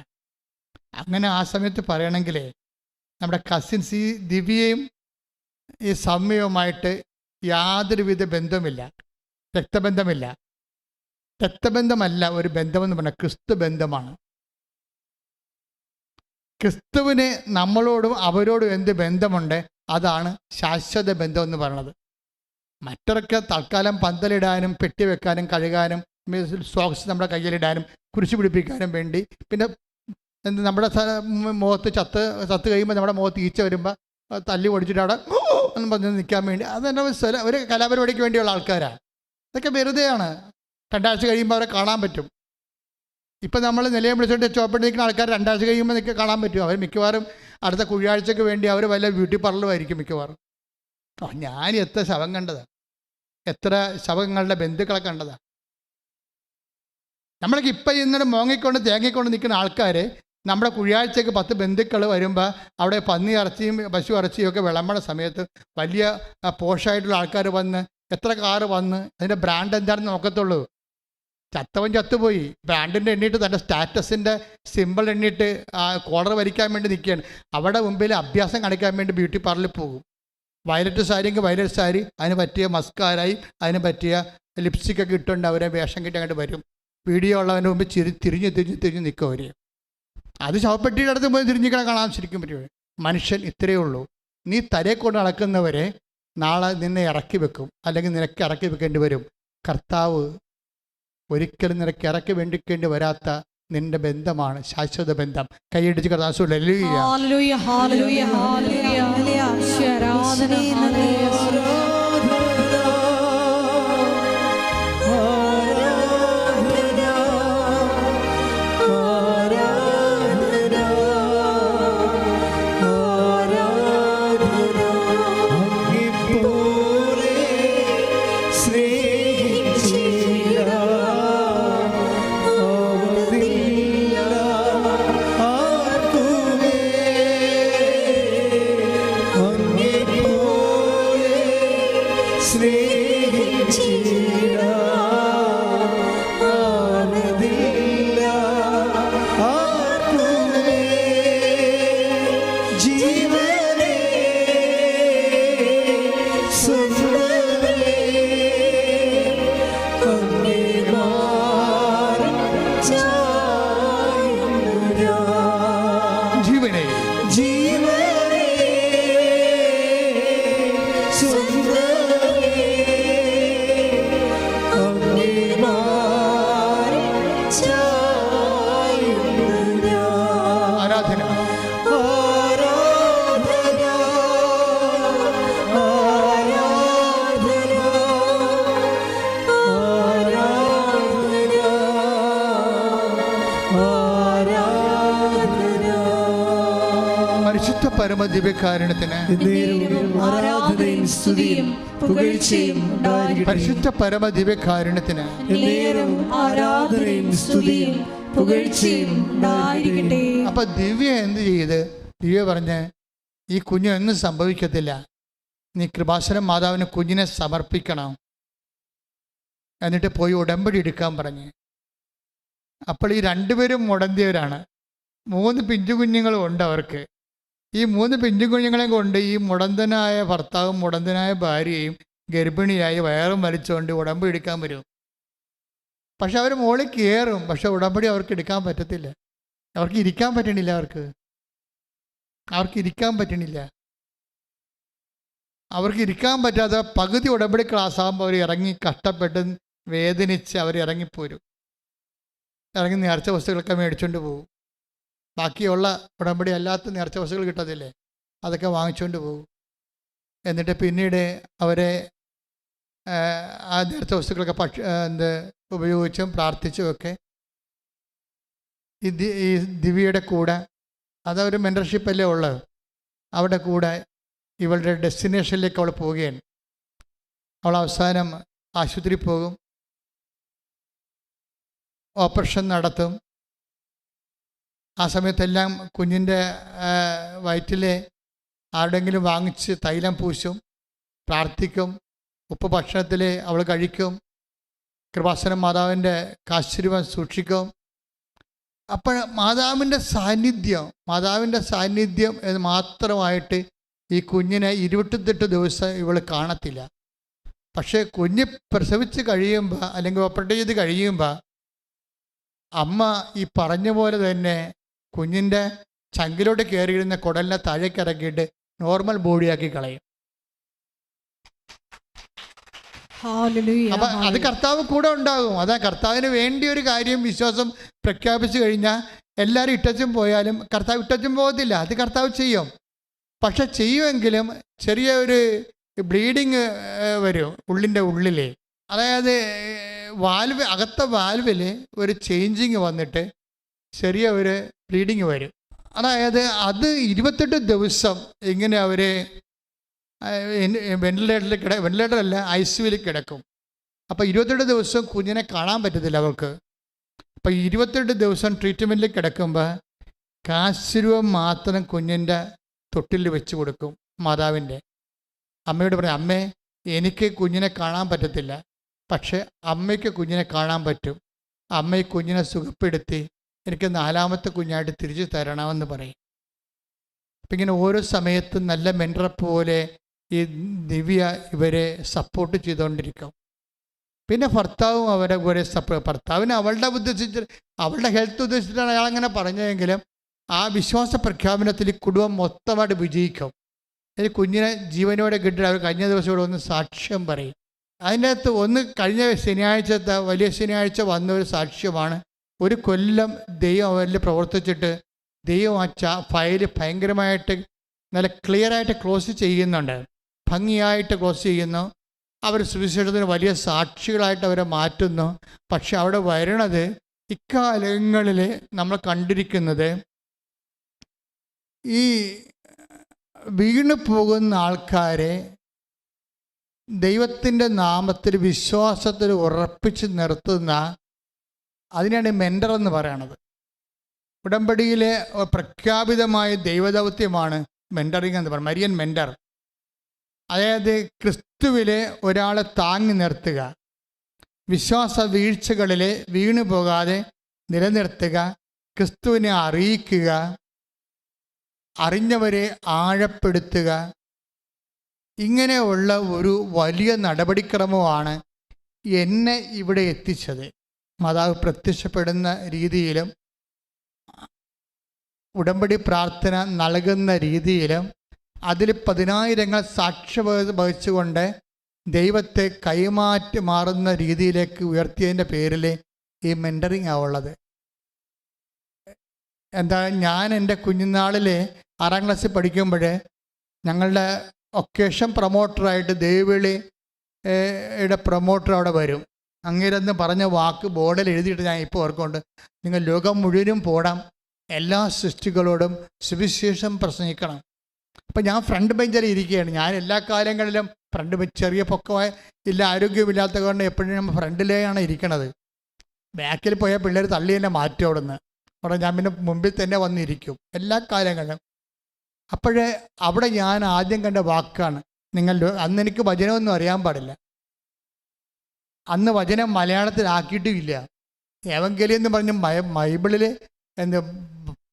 അങ്ങനെ ആ സമയത്ത് പറയണമെങ്കിലേ നമ്മുടെ കസിൻസ് ഈ ദിവ്യയും ഈ സൗമ്യവുമായിട്ട് യാതൊരുവിധ ബന്ധവുമില്ല, രക്തബന്ധമില്ല. രക്തബന്ധമല്ല ഒരു ബന്ധമെന്ന് പറഞ്ഞാൽ ക്രിസ്തു ബന്ധമാണ്. ക്രിസ്തുവിന് നമ്മളോടും അവരോടും എന്ത് ബന്ധമുണ്ട് അതാണ് ശാശ്വത ബന്ധം എന്ന് പറയുന്നത്. മറ്റൊക്കെ തൽക്കാലം പന്തലിടാനും പെട്ടി വെക്കാനും കഴുകാനും സോക്സ് നമ്മുടെ കയ്യിലിടാനും കുരിശ് പിടിപ്പിക്കാനും വേണ്ടി, പിന്നെ നമ്മുടെ മുഖത്ത് ചത്ത് കഴിയുമ്പോൾ നമ്മുടെ മുഖത്ത് ഈച്ച വരുമ്പോൾ തല്ലി ഓടിച്ചിട്ട് അവിടെ എന്ന് പറഞ്ഞ് നിൽക്കാൻ വേണ്ടി, അതെന്നെ ഒരു കലാപരിപാടിക്ക് വേണ്ടിയുള്ള ആൾക്കാരാണ്. ഇതൊക്കെ വെറുതെയാണ്. 2 ആഴ്ച കഴിയുമ്പോൾ അവരെ കാണാൻ പറ്റും. ഇപ്പം നമ്മൾ നിലയം വിളിച്ചിട്ട് ചോപ്പിട്ട് നിൽക്കുന്ന ആൾക്കാർ 2 ആഴ്ച കഴിയുമ്പോൾ കാണാൻ പറ്റും. അവർ മിക്കവാറും അടുത്ത കുഴിയാഴ്ചക്ക് വേണ്ടി അവർ വല്ല ബ്യൂട്ടി പാർലറുമായിരിക്കും മിക്കവാറും. ഞാൻ എത്ര ശവം കണ്ടതാ, എത്ര ശവങ്ങളുടെ ബന്ധുക്കളെ കണ്ടതാ. നമ്മളൊക്കെ ഇപ്പം ഇന്നലെ മോങ്ങിക്കൊണ്ട് തേങ്ങിക്കൊണ്ട് നിൽക്കുന്ന ആൾക്കാർ നമ്മുടെ കുഴിയാഴ്ചയ്ക്ക് 10 ബന്ധുക്കൾ വരുമ്പോൾ അവിടെ പന്നി ഇറച്ചിയും പശു ഇറച്ചിയും ഒക്കെ വിളമ്പണ സമയത്ത് വലിയ പോഷായിട്ടുള്ള ആൾക്കാർ വന്ന് എത്ര കാറ് വന്ന് അതിൻ്റെ ബ്രാൻഡ് എന്താണെന്ന് നോക്കത്തുള്ളൂ. ചത്തവൻ ചത്തുപോയി, ബ്രാൻഡിൻ്റെ എണ്ണിയിട്ട് തൻ്റെ സ്റ്റാറ്റസിൻ്റെ സിമ്പിൾ എണ്ണിയിട്ട് കോളർ വരിക്കാൻ വേണ്ടി നിൽക്കുകയാണ്. അവിടെ മുമ്പിൽ അഭ്യാസം കാണിക്കാൻ വേണ്ടി ബ്യൂട്ടി പാർലറിൽ പോകും. വയലറ്റ് സാരിയെങ്കിൽ വയലറ്റ് സാരി, അതിന് പറ്റിയ മസ്കാരായി അതിന് പറ്റിയ ലിപ്സ്റ്റിക്കൊക്കെ ഇട്ടുകൊണ്ട് അവരെ വേഷം കിട്ടി അങ്ങോട്ട് വരും. വീഡിയോ ഉള്ളവൻ്റെ മുമ്പ് തിരിഞ്ഞ് നിൽക്കും അവർ. അത് ശവപ്പെട്ടിയുടെ അടുത്ത് പോയി തിരിഞ്ഞിക്കണം കാണാൻ ശരിക്കും പറ്റുമോ? മനുഷ്യൻ ഇത്രയേ ഉള്ളൂ. നീ തലയെ കൊണ്ട് നടക്കുന്നവരെ നാളെ നിന്നെ ഇറക്കി വെക്കും, അല്ലെങ്കിൽ നിനക്ക് ഇറക്കി വെക്കേണ്ടി വരും. കർത്താവ് ഒരിക്കലും നിനക്ക് ഇറക്കി വേണ്ടിക്കേണ്ടി വരാത്ത നിന്റെ ബന്ധമാണ് ശാശ്വത ബന്ധം. കൈയടിച്ച് കർത്താവ് ഹല്ലേലൂയ ഹല്ലേലൂയ ഹല്ലേലൂയ ആരാധന പരിശുദ്ധ പരമദിവ്യകാരുണ്യത്തിന് ആരാധനയും സ്തുതിയും പുകഴ്ചയും ഉണ്ടായിരിക്കട്ടെ. പരിശുദ്ധ പരമദിവ്യകാരുണ്യത്തിന് ആരാധനയും സ്തുതിയും പുകഴ്ചയും ഉണ്ടായിരിക്കട്ടെ. അപ്പൊ ദിവ്യ എന്ത് ചെയ്ത്? ദിവ്യ പറഞ്ഞ് ഈ കുഞ്ഞ് ഒന്നും സംഭവിക്കത്തില്ല, നീ കൃപാസനം മാതാവിന് കുഞ്ഞിനെ സമർപ്പിക്കണം, എന്നിട്ട് പോയി ഉടമ്പടി എടുക്കാൻ പറഞ്ഞ്. അപ്പോൾ ഈ 2 പേരും മുടന്തിയവരാണ്. 3 പിഞ്ചു കുഞ്ഞുങ്ങളും ഉണ്ട് അവർക്ക്. ഈ 3 പിഞ്ചു കുഞ്ഞുങ്ങളെ കൊണ്ട് ഈ മുടന്തനായ ഭർത്താവും മുടന്തനായ ഭാര്യയും ഗർഭിണിയായി വയറും വലിച്ചുകൊണ്ട് ഉടമ്പടി എടുക്കാൻ വരും. പക്ഷെ അവർ മുകളിൽ കയറും, പക്ഷെ ഉടമ്പടി അവർക്ക് എടുക്കാൻ പറ്റത്തില്ല. അവർക്ക് ഇരിക്കാൻ പറ്റണില്ല. അവർക്ക് ഇരിക്കാൻ പറ്റണില്ല. അവർക്ക് ഇരിക്കാൻ പറ്റാതെ പകുതി ഉടമ്പടി ക്ലാസ് ആകുമ്പോൾ അവർ ഇറങ്ങി കഷ്ടപ്പെട്ട് വേദനിച്ച് അവർ ഇറങ്ങിപ്പോരും. ഇറങ്ങി നേർച്ച വസ്തുക്കളൊക്കെ മേടിച്ചുകൊണ്ട് പോകും. ബാക്കിയുള്ള ഉടമ്പടി അല്ലാത്ത നേർച്ച വസ്തുക്കൾ കിട്ടത്തില്ലേ, അതൊക്കെ വാങ്ങിച്ചുകൊണ്ട് പോകും. എന്നിട്ട് പിന്നീട് അവരെ ആ നേർച്ച വസ്തുക്കളൊക്കെ ഉപയോഗിച്ചും പ്രാർത്ഥിച്ചുമൊക്കെ ഈ ദിവ്യയുടെ കൂടെ, അതൊരു മെൻറ്റർഷിപ്പല്ലേ ഉള്ളത്, അവിടെ കൂടെ ഇവളുടെ ഡെസ്റ്റിനേഷനിലേക്ക് അവൾ പോവുകയാണ്. അവൾ അവസാനം ആശുപത്രി പോകും, ഓപ്പറേഷൻ നടത്തും. ആ സമയത്തെല്ലാം കുഞ്ഞിൻ്റെ വയറ്റിലെ ആരുടെങ്കിലും വാങ്ങിച്ച് തൈലം പൂശും, പ്രാർത്ഥിക്കും, ഉപ്പ് ഭക്ഷണത്തിൽ അവൾ കഴിക്കും, കൃപാസനം മാതാവിൻ്റെ കാശുരൂപം സൂക്ഷിക്കും. അപ്പോൾ മാതാവിൻ്റെ സാന്നിധ്യം എന്ന് മാത്രമായിട്ട് ഈ കുഞ്ഞിനെ 28 ദിവസം ഇവൾ കാണത്തില്ല. പക്ഷേ കുഞ്ഞ് പ്രസവിച്ച് കഴിയുമ്പോൾ അല്ലെങ്കിൽ ഓപ്പറേറ്റ് ചെയ്ത് കഴിയുമ്പോൾ അമ്മ ഈ പറഞ്ഞ പോലെ തന്നെ കുഞ്ഞിൻ്റെ ചങ്കിലോട്ട് കയറിയിരുന്ന കുടലിനെ താഴേക്ക് ഇറക്കിയിട്ട് നോർമൽ ബോഡിയാക്കി കളയും. അപ്പം അത് കർത്താവ് കൂടെ ഉണ്ടാകും. അതാ കർത്താവിന് വേണ്ടി ഒരു കാര്യം വിശ്വാസം പ്രഖ്യാപിച്ചു കഴിഞ്ഞാൽ എല്ലാവരും ഇട്ടച്ചും പോയാലും കർത്താവ് ഇട്ടച്ചും പോകത്തില്ല. അത് കർത്താവ് ചെയ്യും. പക്ഷെ ചെയ്യുമെങ്കിലും ചെറിയ ഒരു ബ്ലീഡിങ് വരും ഉള്ളിൻ്റെ ഉള്ളിൽ. അതായത് അകത്തെ വാൽവിൽ ഒരു ചേഞ്ചിങ് വന്നിട്ട് ചെറിയ ഒരു ബ്ലീഡിങ് വരും. അതായത് അത് 28 ദിവസം ഇങ്ങനെ അവർ വെന്റിലേറ്ററല്ല ICUവിൽ കിടക്കും. അപ്പോൾ 22 ദിവസം കുഞ്ഞിനെ കാണാൻ പറ്റത്തില്ല അവൾക്ക്. അപ്പോൾ 22 ദിവസം ട്രീറ്റ്മെൻറ്റിൽ കിടക്കുമ്പോൾ കാശുരൂപം മാത്രം കുഞ്ഞിൻ്റെ തൊട്ടിൽ വെച്ച് കൊടുക്കും. മാതാവിൻ്റെ അമ്മയോട് പറയും, അമ്മേ എനിക്ക് കുഞ്ഞിനെ കാണാൻ പറ്റത്തില്ല, പക്ഷേ അമ്മയ്ക്ക് കുഞ്ഞിനെ കാണാൻ പറ്റും. അമ്മ ഈ കുഞ്ഞിനെ സുഖപ്പെടുത്തി എനിക്ക് 4ാമത്തെ കുഞ്ഞായിട്ട് തിരിച്ചു തരണമെന്ന് പറയും. അപ്പം ഇങ്ങനെ ഓരോ സമയത്തും നല്ല മെൻറ്ററെ പോലെ ഈ ദിവ്യ ഇവരെ സപ്പോർട്ട് ചെയ്തുകൊണ്ടിരിക്കും. പിന്നെ ഭർത്താവും അവരെ പോലെ ഭർത്താവിന് അവളുടെ ഹെൽത്ത് ഉദ്ദേശിച്ചിട്ടാണ് അയാളങ്ങനെ പറഞ്ഞതെങ്കിലും ആ വിശ്വാസ പ്രഖ്യാപനത്തിൽ ഈ കുടുംബം മൊത്തമായിട്ട് വിജയിക്കും. ഈ കുഞ്ഞിനെ ജീവനോടെ കിട്ടിയിട്ട് അവർ കഴിഞ്ഞ ദിവസം ഇവിടെ ഒന്ന് സാക്ഷ്യം പറയും. അതിൻ്റെ അകത്ത് ഒന്ന് കഴിഞ്ഞ ശനിയാഴ്ചത്തെ വലിയ ശനിയാഴ്ച വന്ന ഒരു സാക്ഷ്യമാണ്. 1 കൊല്ലം ദൈവം അവരിൽ പ്രവർത്തിച്ചിട്ട് ദൈവം ആ ഫയൽ ഭയങ്കരമായിട്ട് നല്ല ക്ലിയറായിട്ട് ക്ലോസ് ചെയ്യുന്നുണ്ട്, ഭംഗിയായിട്ട് ക്ലോസ് ചെയ്യുന്നു. അവർ സുവിശേഷത്തിന് വലിയ സാക്ഷികളായിട്ട് അവരെ മാറ്റുന്നു. പക്ഷെ അവിടെ വരണത് ഇക്കാലങ്ങളിൽ നമ്മൾ കണ്ടിരിക്കുന്നത് ഈ വീണു പോകുന്ന ആൾക്കാരെ ദൈവത്തിൻ്റെ നാമത്തിൽ വിശ്വാസത്തിൽ ഉറപ്പിച്ച് നിർത്തുന്ന, അതിനാണ് മെൻറ്റർ എന്ന് പറയണത്. ഉടമ്പടിയിലെ പ്രഖ്യാപിതമായ ദൈവദൗത്യമാണ് മെൻറ്ററിങ് എന്ന് പറയുന്നത്. മരിയൻ മെൻറ്റർ, അതായത് ക്രിസ്തുവിലെ ഒരാളെ താങ്ങി നിർത്തുക, വിശ്വാസ വീഴ്ചകളിൽ വീണു പോകാതെ നിലനിർത്തുക, ക്രിസ്തുവിനെ അറിയിക്കുക, അറിഞ്ഞവരെ ആഴപ്പെടുത്തുക. ഇങ്ങനെയുള്ള ഒരു വലിയ നടപടിക്രമമാണ് എന്നെ ഇവിടെ എത്തിച്ചത്. മാതാവ് പ്രത്യക്ഷപ്പെടുന്ന രീതിയിലും ഉടമ്പടി പ്രാർത്ഥന നൽകുന്ന രീതിയിലും അതിൽ 10,000 സാക്ഷ്യം വഹിച്ചുകൊണ്ട് ദൈവത്തെ കൈമാറ്റി മാറുന്ന രീതിയിലേക്ക് ഉയർത്തിയതിൻ്റെ പേരിൽ ഈ മെൻറ്ററിങ് ആവുള്ളത്. എന്താ, ഞാൻ എൻ്റെ കുഞ്ഞുനാളിൽ 6ാം ക്ലാസ്സിൽ പഠിക്കുമ്പോൾ ഞങ്ങളുടെ ഒക്കേഷൻ പ്രൊമോട്ടറായിട്ട് ദേവിളിയുടെ പ്രൊമോട്ടർ അവിടെ വരും. അങ്ങേരെന്ന് പറഞ്ഞ വാക്ക് ബോർഡിൽ എഴുതിയിട്ട് ഞാൻ ഇപ്പോൾ ഓർക്കുന്നുണ്ട്. നിങ്ങൾ ലോകം മുഴുവനും പോകണം, എല്ലാ സൃഷ്ടികളോടും സുവിശേഷം പ്രസംഗിക്കണം. അപ്പം ഞാൻ ഫ്രണ്ട് ബെഞ്ചിൽ ഇരിക്കുകയാണ്. ഞാൻ എല്ലാ കാലങ്ങളിലും ഫ്രണ്ട് ബെഞ്ച്, ചെറിയ പൊക്കമായ ഇല്ല, ആരോഗ്യമില്ലാത്ത കൊണ്ട് എപ്പോഴും നമ്മൾ ഫ്രണ്ടിലെയാണ് ഇരിക്കണത്. ബാക്കിൽ പോയാൽ പിള്ളേർ തള്ളി തന്നെ മാറ്റും അവിടെ ഞാൻ പിന്നെ മുമ്പിൽ തന്നെ വന്നിരിക്കും എല്ലാ കാലങ്ങളിലും. അപ്പോഴേ അവിടെ ഞാൻ ആദ്യം കണ്ട വാക്കാണ് നിങ്ങൾ. അന്ന് എനിക്ക് വചനമൊന്നും അറിയാൻ പാടില്ല. അന്ന് വചനം മലയാളത്തിലാക്കിയിട്ടുമില്ല. ഏവങ്കേലിയം എന്ന് പറഞ്ഞ് ബൈബിളിൽ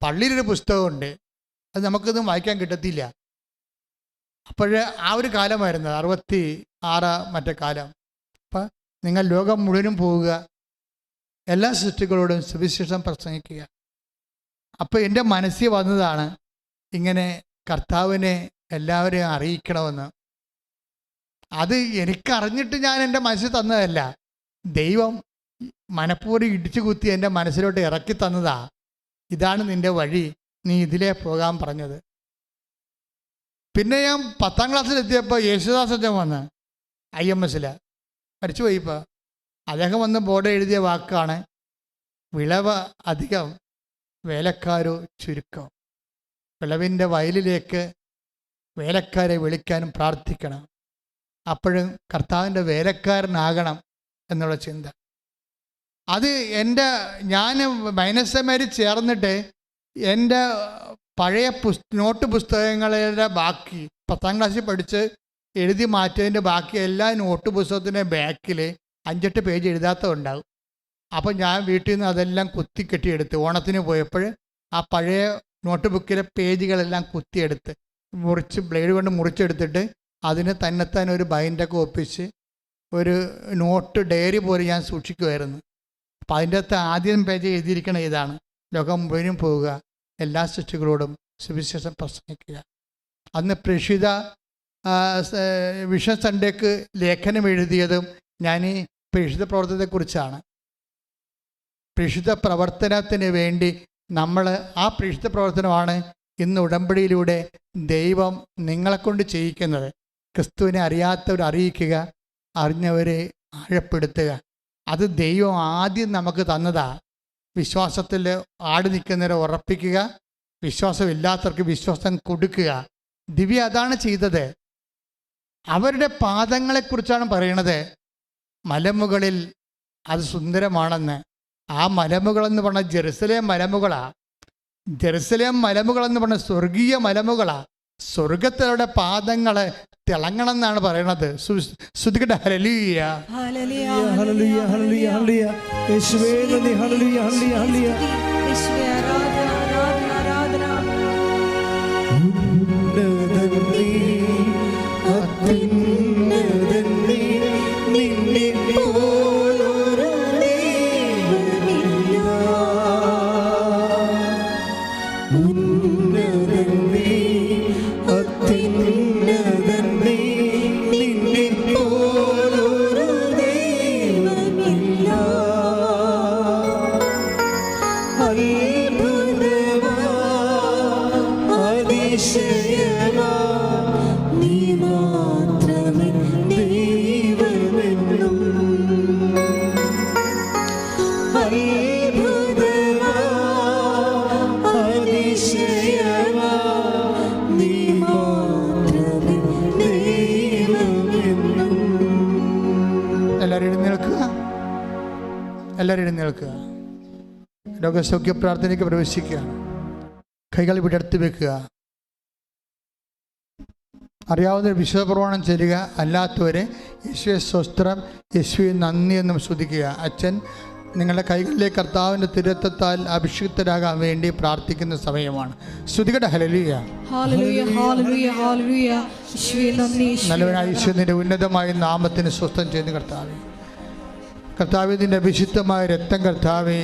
പള്ളിയിലൊരു പുസ്തകമുണ്ട്, അത് നമുക്കൊന്നും വായിക്കാൻ കിട്ടത്തില്ല. അപ്പോഴേ ആ ഒരു കാലമായിരുന്നു 66 മറ്റേ കാലം. അപ്പം നിങ്ങൾ ലോകം മുഴുവനും പോവുക, എല്ലാ സൃഷ്ടികളോടും സുവിശേഷം പ്രസംഗിക്കുക. അപ്പോൾ എൻ്റെ മനസ്സിൽ വന്നതാണ് ഇങ്ങനെ കർത്താവിനെ എല്ലാവരെയും അറിയിക്കണമെന്ന്. അത് എനിക്കറിഞ്ഞിട്ട് ഞാൻ എൻ്റെ മനസ്സിൽ തന്നതല്ല, ദൈവം മനഃപൂർവ്വം ഇടിച്ചു കുത്തി എൻ്റെ മനസ്സിലോട്ട് ഇറക്കി തന്നതാ. ഇതാണ് നിൻ്റെ വഴി, നീ ഇതിലേ പോകാൻ പറഞ്ഞത്. പിന്നെ ഞാൻ 10ാം ക്ലാസ്സിലെത്തിയപ്പോൾ യേശുദാസൻ വന്ന് IMS മരിച്ചു പോയി. ഇപ്പോൾ അദ്ദേഹം വന്ന് ബോർഡ് എഴുതിയ വാക്കാണ്, വിളവ് അധികം വേലക്കാരോ ചുരുക്കം. വിളവിൻ്റെ വയലിലേക്ക് വേലക്കാരെ വിളിക്കാനും പ്രാർത്ഥിക്കണം, അപ്പോഴും കർത്താവിൻ്റെ വേലക്കാരനാകണം എന്നുള്ള ചിന്ത. അത് ഞാൻ മൈനസ്സമാരി ചേർന്നിട്ട് എൻ്റെ പഴയ നോട്ട് പുസ്തകങ്ങളുടെ ബാക്കി 10ാം ക്ലാസ്സിൽ പഠിച്ച് എഴുതി മാറ്റിയതിൻ്റെ ബാക്കി എല്ലാ നോട്ട് പുസ്തകത്തിൻ്റെ ബാക്കിൽ 5-8 പേജ് എഴുതാത്തതുണ്ടാകും. അപ്പം ഞാൻ വീട്ടിൽ നിന്ന് അതെല്ലാം കുത്തിക്കെട്ടിയെടുത്ത് ഓണത്തിന് പോയപ്പോൾ ആ പഴയ നോട്ട് ബുക്കിലെ പേജുകളെല്ലാം കുത്തിയെടുത്ത് ബ്ലേഡ് കൊണ്ട് മുറിച്ചെടുത്തിട്ട് അതിന് തന്നെത്താൻ ഒരു ബൈൻഡൊക്കെ ഒപ്പിച്ച് ഒരു നോട്ട് ഡയറി പോലെ ഞാൻ സൂക്ഷിക്കുമായിരുന്നു. അപ്പം അതിൻ്റെ അകത്ത് ആദ്യം പേജ് എഴുതിയിരിക്കണ ഇതാണ്, ലോകം മുഴുവനും പോവുക, എല്ലാ സൃഷ്ടികളോടും സുവിശേഷം പ്രസംഗിക്കുക. അന്ന് പ്രേക്ഷിത വിഷൻ സൺഡേക്ക് ലേഖനം എഴുതിയതും ഞാൻ ഈ പ്രേക്ഷിത പ്രവർത്തനത്തെക്കുറിച്ചാണ്. പ്രേക്ഷിത പ്രവർത്തനത്തിന് വേണ്ടി നമ്മൾ ആ പ്രേക്ഷിത പ്രവർത്തനമാണ് ഇന്ന് ഉടമ്പടിയിലൂടെ ദൈവം നിങ്ങളെക്കൊണ്ട് ചെയ്യിക്കുന്നത്. ക്രിസ്തുവിനെ അറിയാത്തവരെ അറിയിക്കുക, അറിഞ്ഞവരെ ആഴപ്പെടുത്തുക. അത് ദൈവം ആദ്യം നമുക്ക് തന്നതാ. വിശ്വാസത്തിൽ ആടി നിൽക്കുന്നവരെ ഉറപ്പിക്കുക, വിശ്വാസമില്ലാത്തവർക്ക് വിശ്വാസം കൊടുക്കുക. ദിവ്യ അതാണ് ചെയ്തത്. അവരുടെ പാദങ്ങളെക്കുറിച്ചാണ് പറയണത്. മലമുകളിൽ അത് സുന്ദരമാണെന്ന്. ആ മലമുകളെന്ന് പറഞ്ഞ ജെറുസലേം മലമുകളാണ്. ജെറുസലേം മലമുകളെന്ന് പറഞ്ഞ സ്വർഗീയ മലമുകളാണ്. സ്വർഗത്തിലൂടെ പാദങ്ങൾ തിളങ്ങണം എന്നാണ് പറയണത്. ശ്രുതികട്ടെ ഹല്ലേലൂയ. Hallelujah hallelujah hallelujah. യേശുവേ നന്ദി. Hallelujah hallelujah hallelujah. യേശുവേ ആരാധന ആരാധന ആരാധന. ഉന്നതൻ നീ, അത്യുന്നതൻ നീ, നിന്നെ പോലൊരു ദൈവമില്ല. ഉന്നതൻ നീ, അത്യുന്നതൻ നീ, നിന്നെ പോലൊരു ദൈവമില്ല. അത്ഭുതമാ, അതിശയമാ, നീ മാത്രമേ ദൈവമെന്നും. അത്ഭുതമാ, അതിശയമാ, നീ മാത്രമേ ദൈവമെന്നും. എല്ലാവരും എഴുന്നേൽക്കുക. എല്ലാവരും എഴുന്നേൽക്കുക. രോഗസൗഖ്യ പ്രാർത്ഥനയ്ക്ക് പ്രവേശിക്കുകയാണ്. കൈകൾ ഇവിടെ അടുത്ത് വെക്കുക. അറിയാവുന്ന വിശുദ്ധ പ്രമാണം ചെയ്യുക. അല്ലാത്തവരെ യേശുവെ സ്വസ്ത്രം, യേശുവെ നന്ദി എന്നും സ്തുതിക്കുക. അച്ഛൻ നിങ്ങളുടെ കൈകളിലെ കർത്താവിൻ്റെ തിരുരക്തത്താൽ അഭിഷിക്തരാകാൻ വേണ്ടി പ്രാർത്ഥിക്കുന്ന സമയമാണ്. സ്തുതികട്ടെ ഹല്ലേലൂയ. Hallelujah hallelujah hallelujah. യേശുവേ നന്ദി. നല്ലവനായ ഈശോയുടെ ഉന്നതമായ നാമത്തിന് സ്വസ്ഥം ചെയ്യുന്ന കർത്താവേ, കർത്താവേ നിൻ്റെ വിശുദ്ധമായ രക്തം കർത്താവേ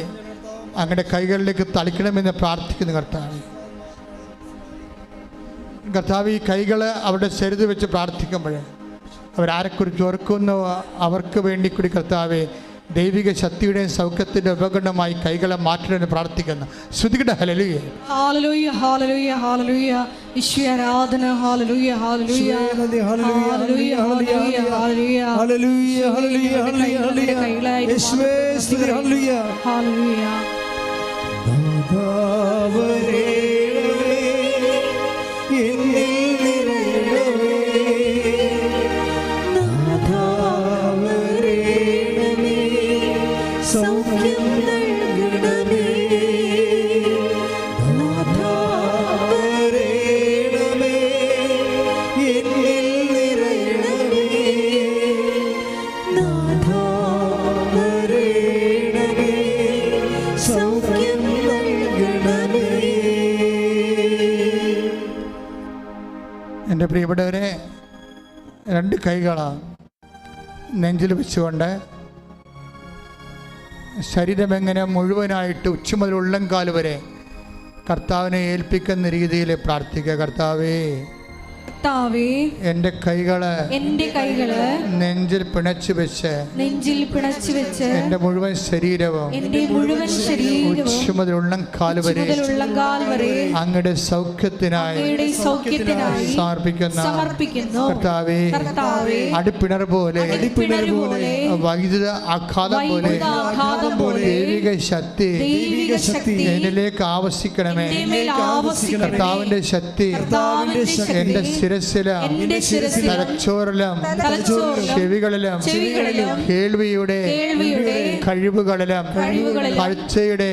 അങ്ങയുടെ കൈകളിലേക്ക് തളിക്കണമെന്ന് പ്രാർത്ഥിക്കുന്ന കർത്താവേ. കർത്താവ് ഈ കൈകൾ അവരുടെ ശരീരത്തിൽ വെച്ച് പ്രാർത്ഥിക്കുമ്പോൾ അവരാരെക്കുറിച്ച് ഓർക്കുന്നു അവർക്ക് വേണ്ടി കൂടി കർത്താവെ ദൈവിക ശക്തിയുടെയും സൗഖ്യത്തിൻ്റെ ഉപകരണമായി കൈകളെ മാറ്റണമെന്ന് പ്രാർത്ഥിക്കുന്നു. ശ്രുതികട്ടെ ഹല്ലേലൂയ. Hallelujah hallelujah hallelujah. യേശുവേ ആരാധന. Hallelujah hallelujah hallelujah hallelujah hallelujah hallelujah hallelujah hallelujah. യേശുവേ സ്തുതി. Hallelujah hallelujah. നാഥാവരേണമേ, എന്നിൽ നിറയണമേ. നാഥാവരേണമേ, സൗഖ്യം നൽകണമേ. നാഥാവരേണമേ, എന്നിൽ നിറയണമേ. നാഥാവരേണമേ, സൗഖ്യം നൽകണമേ. എൻ്റെ പ്രിയപ്പെട്ടവരെ, രണ്ട് കൈകളാണ് നെഞ്ചിൽ വെച്ചുകൊണ്ട് ശരീരമെങ്ങനെ മുഴുവനായിട്ട് ഉച്ച മുതൽ ഉള്ളംകാൽ വരെ കർത്താവിനെ ഏൽപ്പിക്കുന്ന രീതിയിൽ പ്രാർത്ഥിക്കുക. കർത്താവേ, കർത്താവേ, എൻ്റെ കൈകള് നെഞ്ചിൽ പിണച്ചു വെച്ച് എൻ്റെ മുഴുവൻ ശരീരവും ഉച്ച മുതൽ ഉള്ളംകാൽ വരെ അങ്ങയുടെ സൗഖ്യത്തിനായി സമർപ്പിക്കുന്നു. കർത്താവേ, അടിപ്പിണർ പോലെ വൈദ്യുത ആഘാതം പോലെ ദൈവിക ശക്തി എന്നിലേക്ക് ആവശ്യിക്കണമേ. കർത്താവിന്റെ ശക്തി എൻ്റെ ശിരസിലും തലച്ചോറിലും ചെവികളിലും കേൾവിയുടെ കഴിവുകളിലും കാഴ്ചയുടെ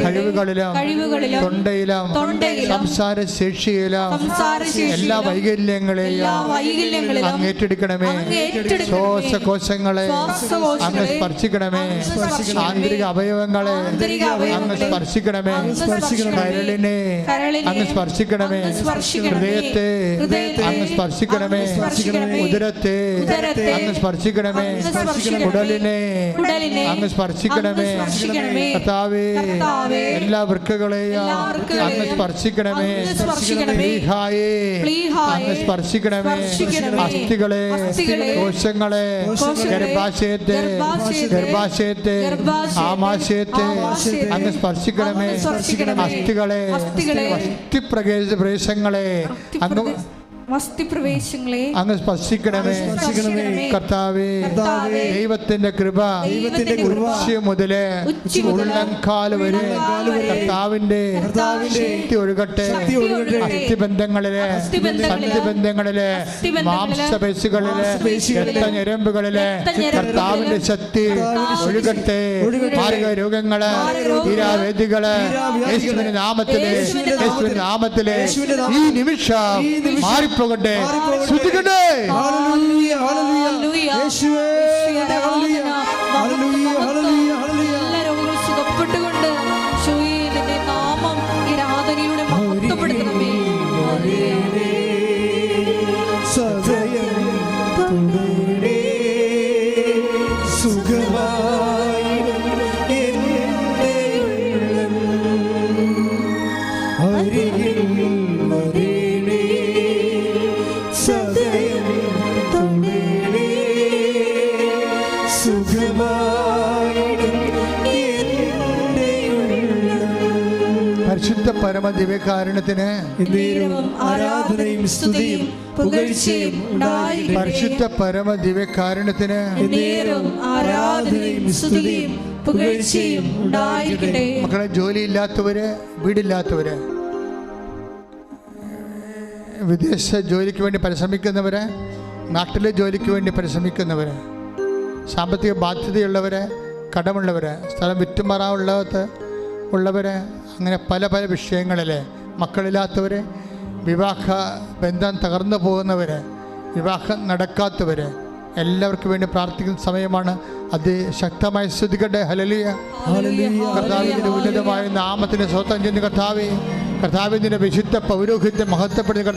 കഴിവുകളിലും തൊണ്ടയിലും സംസാര ശേഷിയിലും എല്ലാ വൈകല്യങ്ങളെയും അങ്ങ് ഏറ്റെടുക്കണമേ. ശ്വാസകോശങ്ങളെ അങ്ങ് സ്പർശിക്കണമേ. ആന്തരിക അവയവങ്ങളെ അങ്ങ് സ്പർശിക്കണമേ. കരളിനെ അങ്ങ് സ്പർശിക്കണമേ. ഹൃദയത്തെ അങ്ങ് സ്പർശിക്കണമേ. ഉദരത്തെ അങ്ങ് സ്പർശിക്കണമേ. കുടലിനെ അങ്ങ് സ്പർശിക്കണമേ. കർത്താവേ, എല്ലാ വൃക്കകളെയും അങ്ങ് സ്പർശിക്കണമേ. പ്ലീഹായേ അങ്ങ് സ്പർശിക്കണമേ. അസ്ഥികളെ, കോശങ്ങളെ, ഗർഭാശയത്തെ ആമാശയത്തെ അങ്ങ് സ്പർശിക്കണമേ. അസ്ഥികളെ, അസ്ഥിപ്രദേശങ്ങളെ അങ്ങ് വസ്തിപ്രവേശങ്ങളെ അങ്ങ് സ്പർശിക്കണമേ. കർത്താവേ, ദൈവത്തിന്റെ കൃപ ഉച്ച മുതല് ഉള്ളംകാല് വരെ കർത്താവിന്റെ ശക്തി ഒഴുകട്ടെ. അസ്ഥിബന്ധങ്ങളിലെ സന്ധിബന്ധങ്ങളിലെ മാംസപേശികളിലെ രക്തഞരമ്പുകളിലെ കർത്താവിന്റെ ശക്തി ഒഴുകട്ടെ. മാർഗ രോഗങ്ങള്, തീരാവേദികള് യേശുവിന്റെ നാമത്തിലെ ഈ നിമിഷം മാറിപ്പോകട്ടെ. ശ്രദ്ധിക്കട്ടെ. എല്ലാ രോഗങ്ങളും സുഖപ്പെട്ടുകൊണ്ട് നിന്റെ നാമം ഈ ആരാധനയിലൂടെ മഹത്വപ്പെടുത്തണമേ. പരിശുദ്ധ പരമദിവ്യകാരുണ്യത്തിന് ആരാധനയും സ്തുതിയും പുകഴ്ചയും ഉണ്ടായിരിക്കട്ടെ. പരിശുദ്ധ പരമദിവ്യകാരുണ്യത്തിന് ആരാധനയും സ്തുതിയും പുകഴ്ചയും ഉണ്ടായിരിക്കട്ടെ. മക്കളെ, ജോലിയില്ലാത്തവര്, വീടില്ലാത്തവര്, വിദേശ ജോലിക്ക് വേണ്ടി പരിശ്രമിക്കുന്നവര്, നാട്ടിലെ ജോലിക്ക് വേണ്ടി പരിശ്രമിക്കുന്നവര്, സാമ്പത്തിക ബാധ്യതയുള്ളവര്, കടമുള്ളവര്, സ്ഥലം വിറ്റുമാറാവുള്ളവര്, അങ്ങനെ പല പല വിഷയങ്ങളിൽ, മക്കളില്ലാത്തവർ, വിവാഹ ബന്ധം തകർന്നു പോകുന്നവർ, വിവാഹം നടക്കാത്തവർ, എല്ലാവർക്കും വേണ്ടി പ്രാർത്ഥിക്കുന്ന സമയമാണ്. അത് ശക്തമായി സ്തുതിക്കട്ടെ. ഹല്ലേലൂയ. കർത്താവിന്റെ ഉന്നതമായ നാമത്തിന് സ്വന്തം ചെയ്യുന്ന കർത്താവേ, കർത്താവിൻ്റെ വിശുദ്ധ പൗരോഹിത്യം മഹത്വപ്പെടുന്ന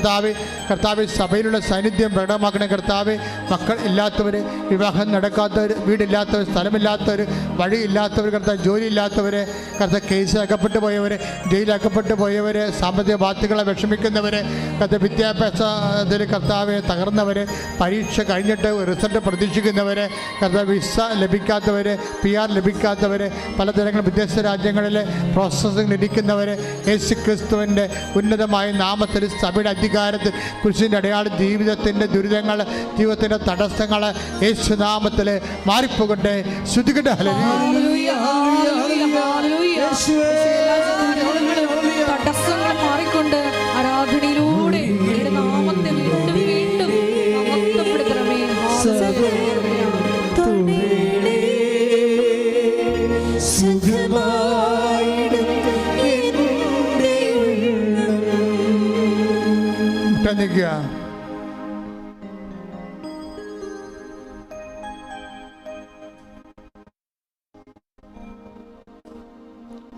കർത്താവ് സഭയിലുള്ള സാന്നിധ്യം പ്രകടമാക്കണ കർത്താവ്. മക്കൾ ഇല്ലാത്തവർ, വിവാഹം നടക്കാത്തവർ, വീടില്ലാത്തവർ, സ്ഥലമില്ലാത്തവർ, വഴിയില്ലാത്തവർ, കർത്താവ് ജോലിയില്ലാത്തവർ, കർത്താവ് കേസിലകപ്പെട്ടു പോയവർ, ജയിലകപ്പെട്ടു പോയവർ, സാമ്പത്തിക ബാധ്യതകളെ വിഷമിക്കുന്നവർ, കർത്താവ് വിദ്യാഭ്യാസത്തിൽ കർത്താവ് തകർന്നവർ, പരീക്ഷ കഴിഞ്ഞിട്ട് റിസൾട്ട് പ്രതീക്ഷിക്കുന്നവർ, കർത്താവ് വിസ ലഭിക്കാത്തവർ, PR ലഭിക്കാത്തവർ, പലതരങ്ങൾ വിദേശ രാജ്യങ്ങളിൽ പ്രോസസ്സിംഗ് ഇരിക്കുന്നവർ, യേശു ക്രിസ്തുവിൻ്റെ ഉന്നതമായ നാമത്തിൽ സഭയുടെ അധികാരത്തിൽ കുരിശിൻ്റെ അടയാളം ജീവിതത്തിൻ്റെ ദുരിതങ്ങൾ, ജീവിതത്തിൻ്റെ തടസ്സങ്ങൾ യേശുനാമത്തിൽ മാറിപ്പോകട്ടെ. ശ്രുതികട്ടെ. തടസ്സങ്ങൾ മാറിക്കൊണ്ട് ആരാധനയിലൂടെ നാമത്തെ വീണ്ടും വീണ്ടും മഹത്വപ്പെടുത്തണമേ.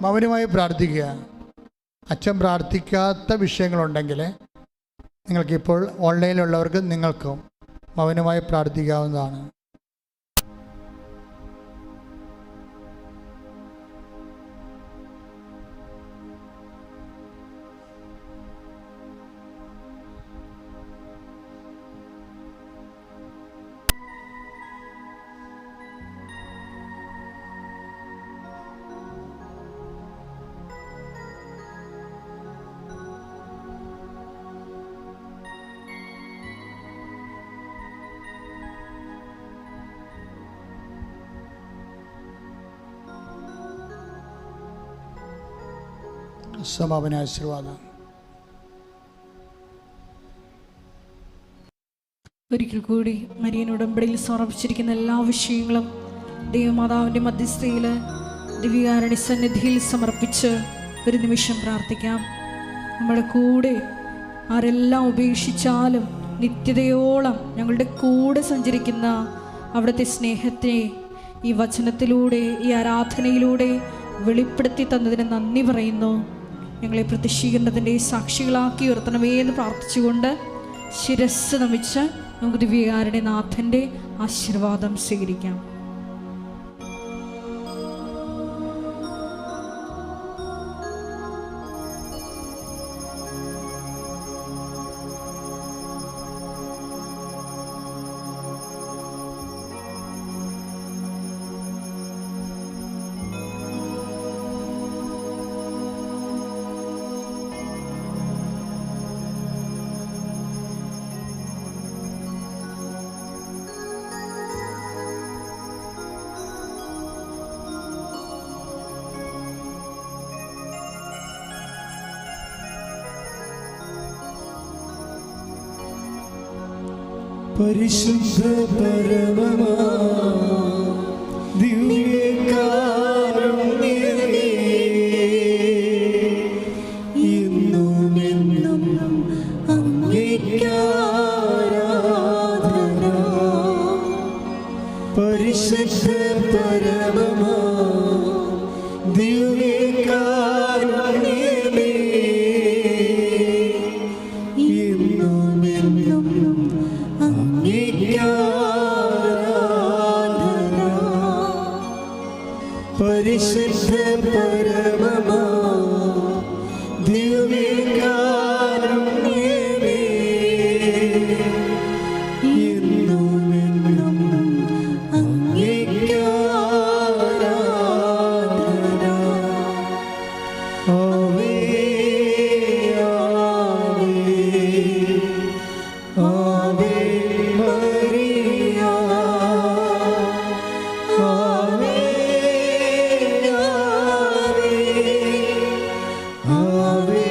മൗനമായി പ്രാർത്ഥിക്കുക. അച്ഛൻ പ്രാർത്ഥിക്കാത്ത വിഷയങ്ങളുണ്ടെങ്കിൽ നിങ്ങൾക്കിപ്പോൾ ഓൺലൈനിലുള്ളവർക്ക് നിങ്ങൾക്കും മൗനമായി പ്രാർത്ഥിക്കാവുന്നതാണ്. സമാപന ആശീർവാദം. ഒരിക്കൽ കൂടി മരിയൻ ഉടമ്പടിയിൽ സമർപ്പിച്ചിരിക്കുന്ന എല്ലാ വിഷയങ്ങളും ദൈവമാതാവിൻ്റെ മധ്യസ്ഥയിൽ ദിവ്യകാരുണ്യ സന്നിധിയിൽ സമർപ്പിച്ച് ഒരു നിമിഷം പ്രാർത്ഥിക്കാം. നമ്മുടെ കൂടെ ആരെല്ലാം ഉപേക്ഷിച്ചാലും നിത്യതയോളം ഞങ്ങളുടെ കൂടെ സഞ്ചരിക്കുന്ന അവിടുത്തെ സ്നേഹത്തെ ഈ വചനത്തിലൂടെ, ഈ ആരാധനയിലൂടെ വെളിപ്പെടുത്തി തന്നതിന് നന്ദി പറയുന്നു. ഞങ്ങളെ പ്രത്യക്ഷീകരണത്തിൻ്റെ സാക്ഷികളാക്കി ഉയർത്തണമേ എന്ന് പ്രാർത്ഥിച്ചുകൊണ്ട് ശിരസ് നമിച്ച് നമുക്ക് ദിവ്യകാരുണ്യ നാഥൻ്റെ ആശീർവാദം സ്വീകരിക്കാം. പരിശുദ്ധ പരമമാ ദിവ്യകാരുണ്യമേ, എന്നുമെന്നും അങ്ങേയ്ക്കാരാധന. പരിശുദ്ധ പരമമാ ദിവ്യകാരുണ്യമേ, എന്നുമെന്നും അങ്ങേയ്ക്കാരാധന. പരിശുദ്ധ പരമമാ ദിവ്യകാരുണ്യമേ, എന്നുമെന്നും അങ്ങേയ്ക്കാരാധന. ആവേ ആവേ ആവേ മരിയ, ആവേ ആവേ ആവേ